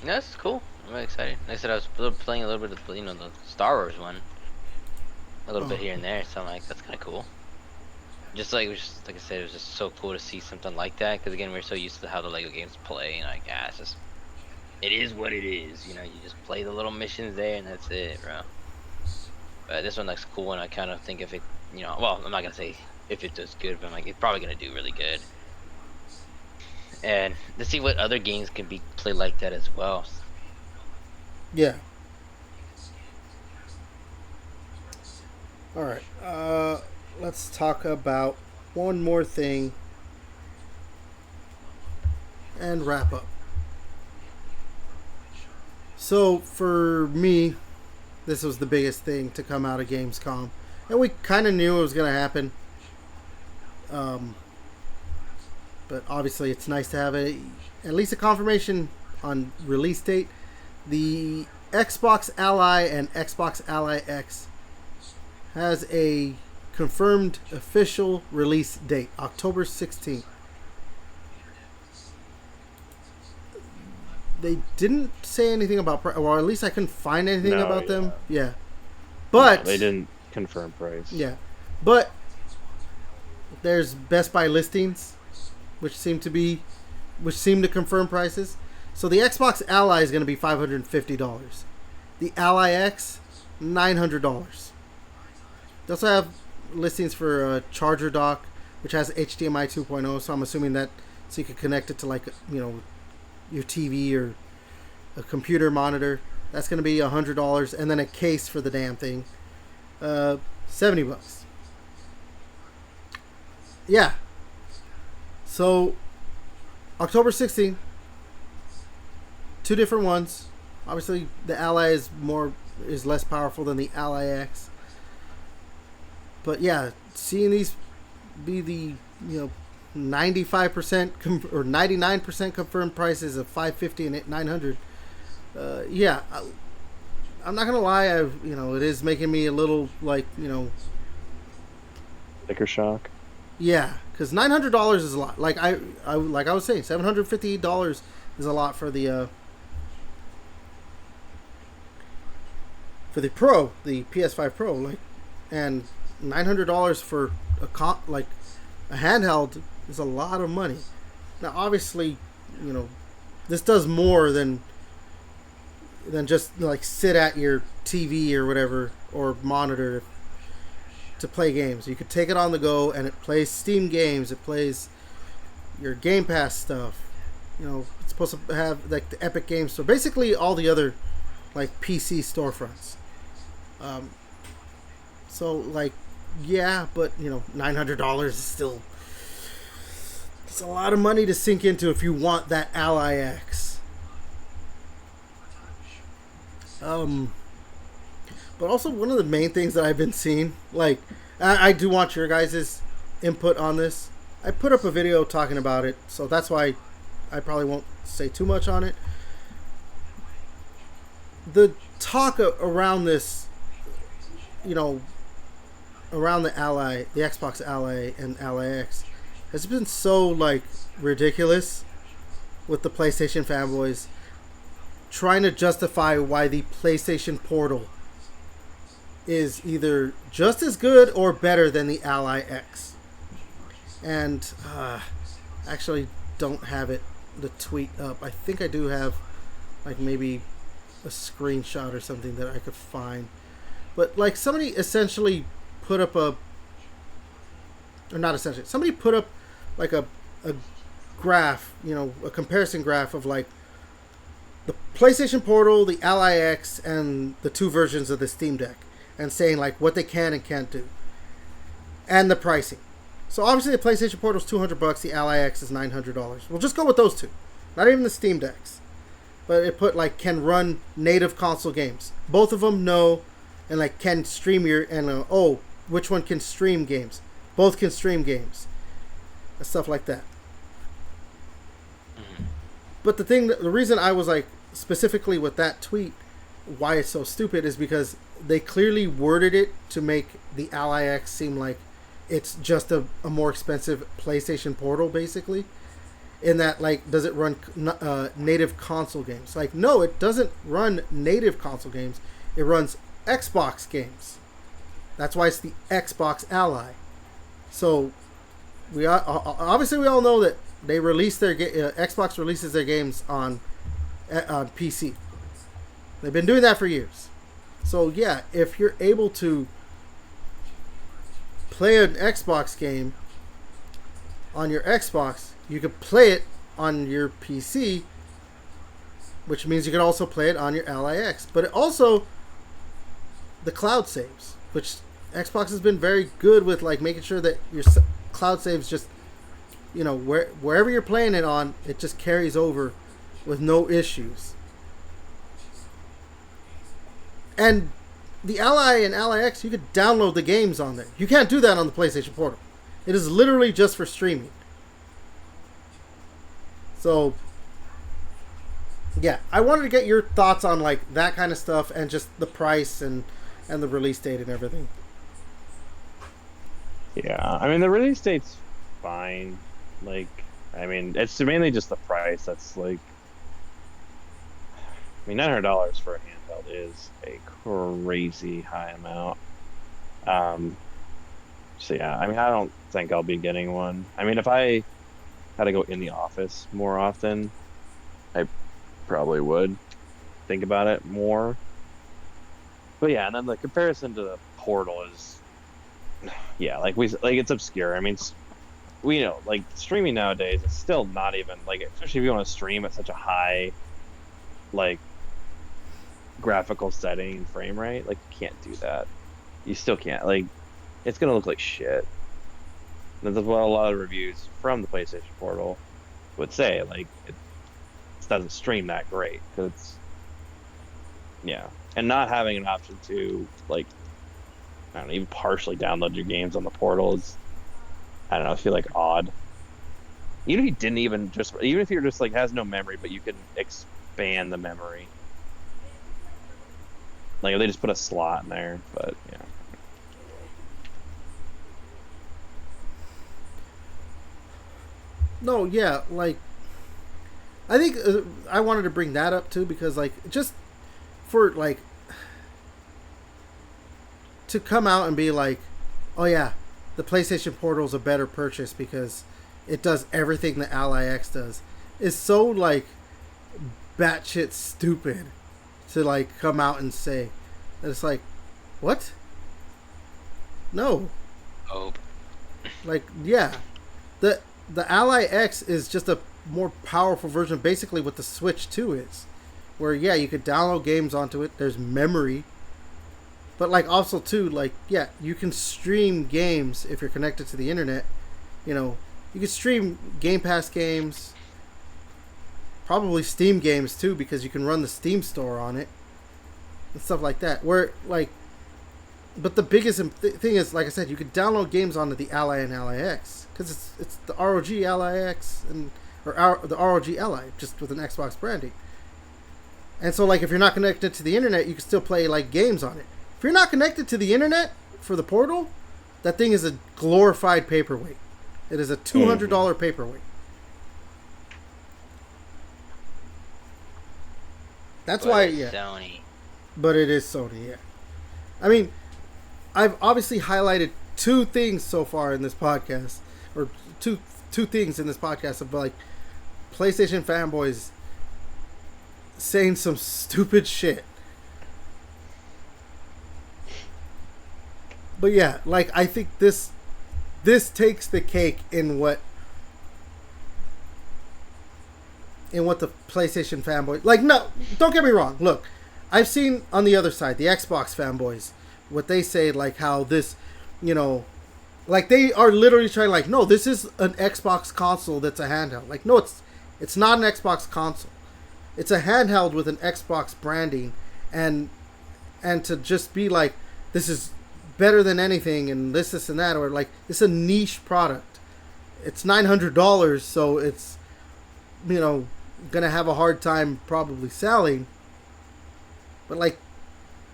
Speaker 3: Yeah, this is cool. I'm really excited. Like I said, I was playing a little bit of the Star Wars one, a little bit here and there. So I'm like, that's kind of cool. Just like like I said, it was just so cool to see something like that. Because again, we're so used to how the Lego games play, and like, it is what it is. You just play the little missions there, and that's it, bro. But this one looks cool, and I kind of think if it, well, I'm not gonna say if it does good, but I'm like, it's probably gonna do really good. And to see what other games can be played like that as well.
Speaker 1: Yeah. All right. Let's talk about one more thing and wrap up. So for me, this was the biggest thing to come out of Gamescom, and we kind of knew it was going to happen. But obviously it's nice to have at least a confirmation on release date. The Xbox Ally and Xbox Ally X has a confirmed official release date, October 16th. They didn't say anything about price, or at least I couldn't find anything about them. Yeah. But
Speaker 2: no, they didn't confirm price.
Speaker 1: Yeah. But there's Best Buy listings, which seem to confirm prices. So the Xbox Ally is going to be $550. The Ally X, $900. They also have listings for a charger dock, which has HDMI 2.0. So I'm assuming that so you could connect it to like your TV or a computer monitor. That's going to be $100, and then a case for the damn thing, $70. Yeah. So October 16th, two different ones. Obviously, the Ally is less powerful than the Ally X. But yeah, seeing these be the 95% or 99% confirmed prices of $550 and $900. Yeah, I'm not gonna lie. It is making me a little
Speaker 2: sticker shock.
Speaker 1: Yeah, because $900 is a lot. Like I was saying, $750 is a lot for the Pro, the PS5 Pro, and $900 for a handheld is a lot of money. Now, obviously, this does more than just sit at your TV or whatever or monitor to play games. You could take it on the go, and it plays Steam games. It plays your Game Pass stuff. It's supposed to have the Epic Games Store, basically all the other PC storefronts. Yeah, but $900 is still, it's a lot of money to sink into if you want that Ally X. But also one of the main things that I've been seeing, I do want your guys' input on this. I put up a video talking about it, so that's why I probably won't say too much on it. The talk around this, around the Ally, the Xbox Ally and Ally X, has been so ridiculous with the PlayStation fanboys trying to justify why the PlayStation Portal is either just as good or better than the Ally X. And actually don't have the tweet up. I think I do have maybe a screenshot or something that I could find. But somebody essentially put up somebody put up a graph, a comparison graph of the PlayStation Portal, the Ally X, and the two versions of the Steam Deck, and saying what they can and can't do, and the pricing. So obviously the PlayStation Portal is $200, the Ally X is $900. We'll just go with those two, not even the Steam Decks. But it put can run native console games. Both of them no, and can stream which one can stream games? Both can stream games, and stuff like that. But the reason I was specifically with that tweet, why it's so stupid is because they clearly worded it to make the Ally X seem like it's just a more expensive PlayStation Portal, basically. In that, does it run native console games? No, it doesn't run native console games. It runs Xbox games. That's why it's the Xbox Ally. So, we all know that they release Xbox releases their games on PC. They've been doing that for years. So yeah, if you're able to play an Xbox game on your Xbox, you could play it on your PC, which means you can also play it on your Ally X. But it also, the cloud saves, which Xbox has been very good with, making sure that your cloud saves just, wherever you're playing it on, it just carries over with no issues. And the Ally and Ally X, you could download the games on there. You can't do that on the PlayStation Portal. It is literally just for streaming. So, yeah, I wanted to get your thoughts on that kind of stuff and just the price and the release date and everything.
Speaker 2: Yeah, I mean the release date's fine. It's mainly just the price that's $900 for a handheld is a crazy high amount. So yeah, I mean, I don't think I'll be getting one. I mean, if I had to go in the office more often, I probably would think about it more. But yeah, and then the comparison to the Portal is, yeah, like it's obscure. I mean, we know like streaming nowadays is still not even like, especially if you want to stream at such a high like graphical setting and frame rate, like you can't do that. You still can't. Like it's gonna look like shit. And that's what a lot of reviews from the PlayStation Portal would say. Like it doesn't stream that great because it's, yeah, and not having an option to like, I don't know, even partially download your games on the Portal is, I don't know, I feel like odd. Even if you didn't even if you're just like has no memory, but you can expand the memory. Like if they just put a slot in there, but yeah.
Speaker 1: No, yeah, like I think I wanted to bring that up too because like just for like to come out and be like, oh yeah, the PlayStation Portal is a better purchase because it does everything that Ally X does, is so like batshit stupid to like come out and say. And it's like, what? No.
Speaker 3: Oh.
Speaker 1: Like, yeah, the Ally X is just a more powerful version, basically what the Switch 2 is, where yeah, you could download games onto it. There's memory. But like also too, like yeah, you can stream games if you're connected to the internet. You know, you can stream Game Pass games, probably Steam games too, because you can run the Steam store on it and stuff like that. Where like, but the biggest thing is, like I said, you can download games onto the Ally and Ally X because it's the ROG Ally X the ROG Ally just with an Xbox branding. And so like if you're not connected to the internet, you can still play like games on it. If you're not connected to the internet for the Portal, that thing is a glorified paperweight. It is a $200 paperweight. That's why, yeah.
Speaker 3: Sony.
Speaker 1: But it is Sony, yeah. I mean, I've obviously highlighted two things so far in this podcast, or two things in this podcast of like PlayStation fanboys saying some stupid shit. But yeah, like I think this takes the cake in what the PlayStation fanboy, like, no, don't get me wrong. Look, I've seen on the other side, the Xbox fanboys, what they say, like how this, you know, like they are literally trying like, no, this is an Xbox console that's a handheld. Like, no, it's not an Xbox console. It's a handheld with an Xbox branding, and to just be like, this is better than anything and this and that, or like it's a niche product. It's $900, so it's, you know, gonna have a hard time probably selling. But like,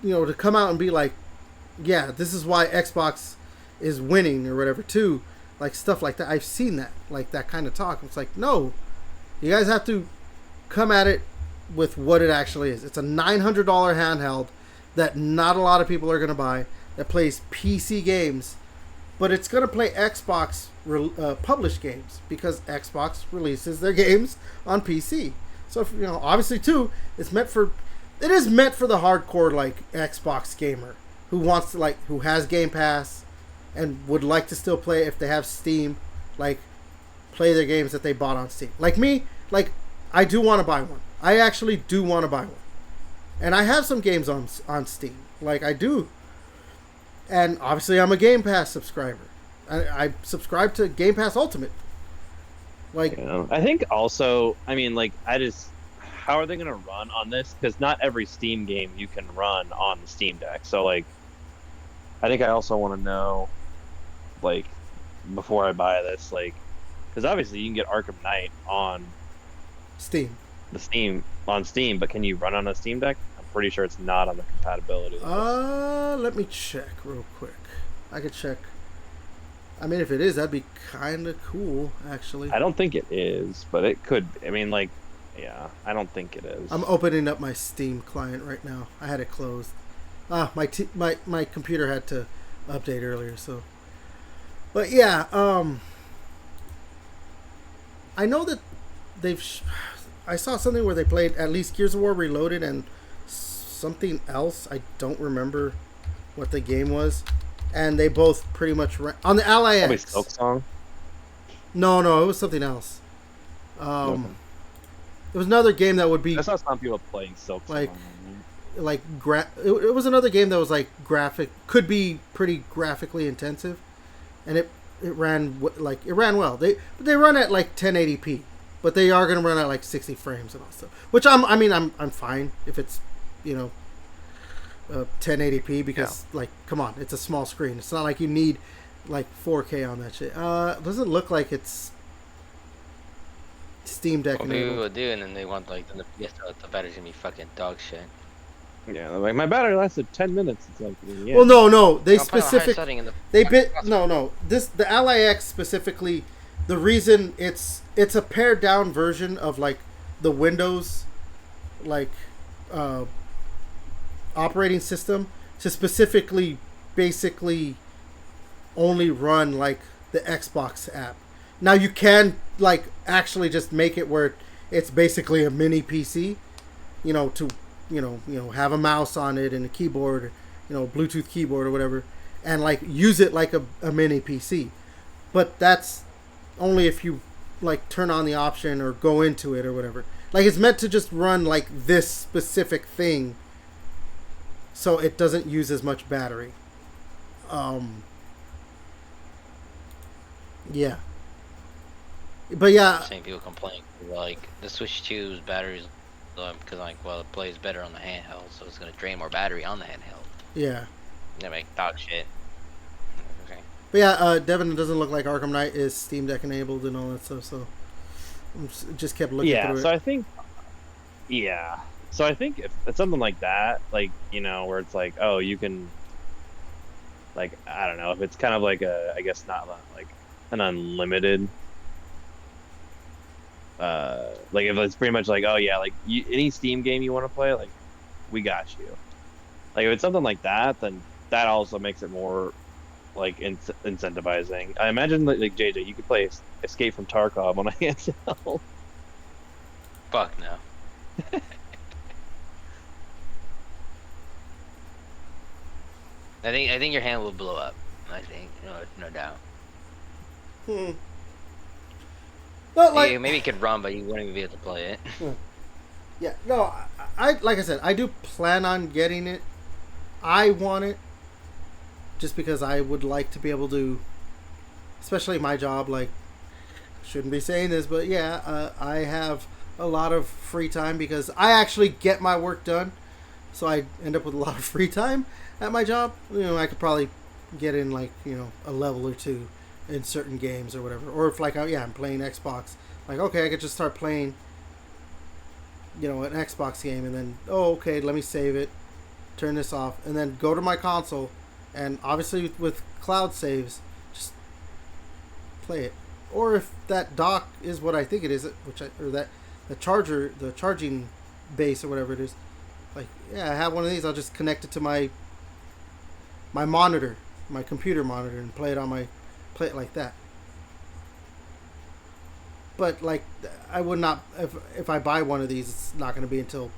Speaker 1: you know, to come out and be like, yeah, this is why Xbox is winning or whatever too, like stuff like that. I've seen that, like that kind of talk. It's like, no, you guys have to come at it with what it actually is. It's a $900 handheld that not a lot of people are gonna buy, that plays PC games, but it's going to play Xbox published games because Xbox releases their games on PC. So, if, you know, obviously too, it is meant for the hardcore like Xbox gamer who wants to like, who has Game Pass and would like to still play if they have Steam, like play their games that they bought on Steam. Like me, like I do want to buy one. I actually do want to buy one, and I have some games on Steam. Like I do. And obviously, I'm a Game Pass subscriber. I subscribe to Game Pass Ultimate. Like,
Speaker 2: I think also, I mean, like, how are they going to run on this? Because not every Steam game you can run on the Steam Deck. So, like, I think I also want to know, like, before I buy this, like, because obviously you can get Arkham Knight on
Speaker 1: Steam.
Speaker 2: On Steam, but can you run on a Steam Deck? Pretty sure it's not on the compatibility list.
Speaker 1: Let me check real quick. I could check. I mean, if it is, that'd be kind of cool, actually.
Speaker 2: I don't think it is, but it could. I mean, like, yeah, I don't think it is.
Speaker 1: I'm opening up my Steam client right now. I had it closed. My computer had to update earlier, so. But yeah, I know that they've. I saw something where they played at least Gears of War Reloaded and something else. I don't remember what the game was, and they both pretty much on the Ally
Speaker 2: Probably
Speaker 1: X.
Speaker 2: Silk Song.
Speaker 1: No, it was something else.
Speaker 2: Okay.
Speaker 1: It was another game that would be
Speaker 2: I saw some people playing Silk
Speaker 1: like
Speaker 2: Song.
Speaker 1: it was another game that was like graphic, could be pretty graphically intensive, and it ran well. They run at like 1080p, but they are going to run at like 60 frames and all stuff. Which I'm fine if it's 1080p because like come on, it's a small screen. It's not like you need like 4K on that shit. It doesn't look like it's Steam Deck
Speaker 3: What people
Speaker 1: enabled.
Speaker 3: do, and then they want like the battery's gonna be fucking dog shit.
Speaker 2: Yeah, like my battery lasted 10 minutes. It's like, yeah.
Speaker 1: Well, no, they
Speaker 3: I'll put a higher
Speaker 1: specific.
Speaker 3: setting in the
Speaker 1: They bit no. The Ally X specifically. The reason it's a pared down version of like the Windows, like operating system to specifically basically only run like the Xbox app. Now you can like actually just make it where it's basically a mini PC, to have a mouse on it and a keyboard, Bluetooth keyboard or whatever, and like use it like a mini PC. But that's only if you like turn on the option or go into it or whatever. Like it's meant to just run like this specific thing, so it doesn't use as much battery. Yeah. But yeah,
Speaker 3: I've seen people complain like the Switch 2's batteries because like it plays better on the handheld, so it's gonna drain more battery on the handheld.
Speaker 1: yeah.
Speaker 3: They make dog shit. Okay.
Speaker 1: But yeah, Devin, it doesn't look like Arkham Knight is Steam Deck enabled and all that stuff, so just kept looking through it.
Speaker 2: So I think if it's something like that, like, where it's like, oh, you can, like, I don't know, if it's kind of like I guess not like an unlimited, like if it's pretty much like, oh yeah, like any Steam game you want to play, like, we got you. Like if it's something like that, then that also makes it more like incentivizing. I imagine like JJ, you could play Escape from Tarkov on a handheld.
Speaker 3: Fuck no. I think your hand will blow up. I think no doubt.
Speaker 1: But like,
Speaker 3: Yeah, maybe it could run, but you wouldn't even be able to play it.
Speaker 1: yeah, no, I like I said, I do plan on getting it. I want it just because I would like to be able to, especially my job. Like, shouldn't be saying this, but yeah, I have a lot of free time because I actually get my work done, so I end up with a lot of free time at my job. I could probably get in like a level or two in certain games or whatever, or if like I'm playing Xbox, like okay, I could just start playing an Xbox game and then okay, let me save it, turn this off, and then go to my console, and obviously with cloud saves, just play it. Or if that dock is what I think it is, or that the charging base or whatever it is, like I have one of these, I'll just connect it to my monitor, my computer monitor, and play it like that. But like I would not, if I buy one of these, it's not going to be until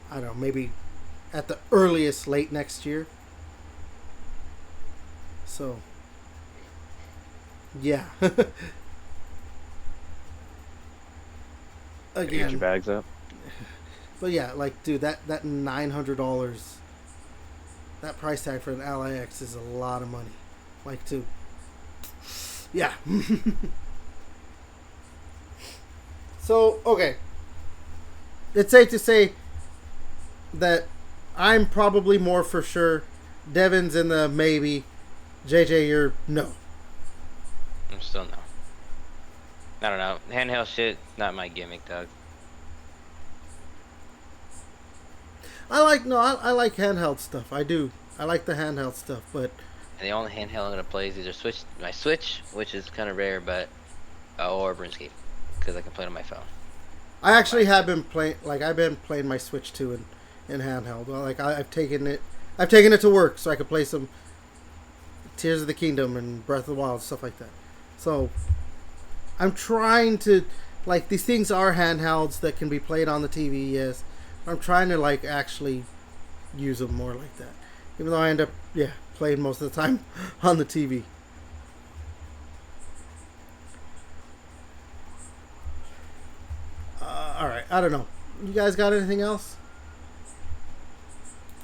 Speaker 1: I don't know, maybe at the earliest late next year. So yeah.
Speaker 2: Get
Speaker 1: Again,
Speaker 2: your bags up.
Speaker 1: but yeah, like dude, that $900, that price tag for an Ally X is a lot of money. Like yeah. So okay, it's safe to say that I'm probably more for sure. Devin's in the maybe. JJ, you're no.
Speaker 3: I'm still no. I don't know. Handheld shit, not my gimmick, dog.
Speaker 1: I like handheld stuff. I do. I like the handheld stuff, but
Speaker 3: And the only handheld I'm gonna play is either my Switch, which is kind of rare, but or RuneScape, because I can play it on my phone.
Speaker 1: I actually have been playing. Like I've been playing my Switch 2 in handheld. Like I've taken it to work so I could play some Tears of the Kingdom and Breath of the Wild, stuff like that. So I'm trying to, like, these things are handhelds that can be played on the TV, yes. I'm trying to, like, actually use them more like that. Even though I end up, playing most of the time on the TV. Alright, I don't know. You guys got anything else?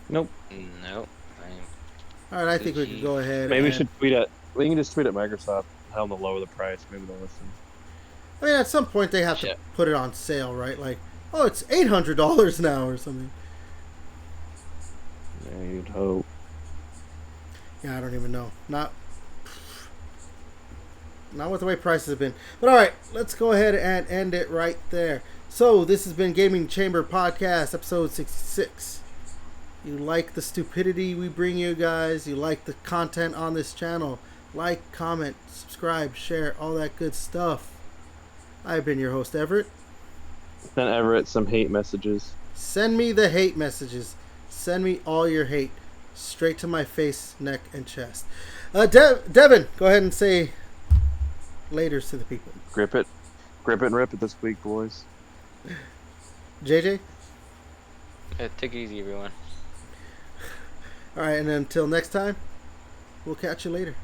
Speaker 2: Nope.
Speaker 3: Nope.
Speaker 1: Alright, I think we could go ahead.
Speaker 2: Maybe we should tweet at. We can just tweet at Microsoft. Tell them to lower the price. Maybe they'll listen.
Speaker 1: I mean, at some point they have to put it on sale, right? Like, oh, it's $800 now or something.
Speaker 2: Yeah, you'd hope.
Speaker 1: Yeah, I don't even know. Not with the way prices have been. But alright, let's go ahead and end it right there. So, this has been Gaming Chamber Podcast, episode 66. You like the stupidity we bring you guys, you like the content on this channel, like, comment, subscribe, share, all that good stuff. I've been your host, Everett.
Speaker 2: Send Everett some hate messages.
Speaker 1: Send me the hate messages. Send me all your hate. Straight to my face, neck, and chest. Devin, go ahead and say laters to the people.
Speaker 2: Grip it and rip it this week, boys.
Speaker 1: JJ?
Speaker 3: Take it easy, everyone.
Speaker 1: Alright, and until next time, we'll catch you later.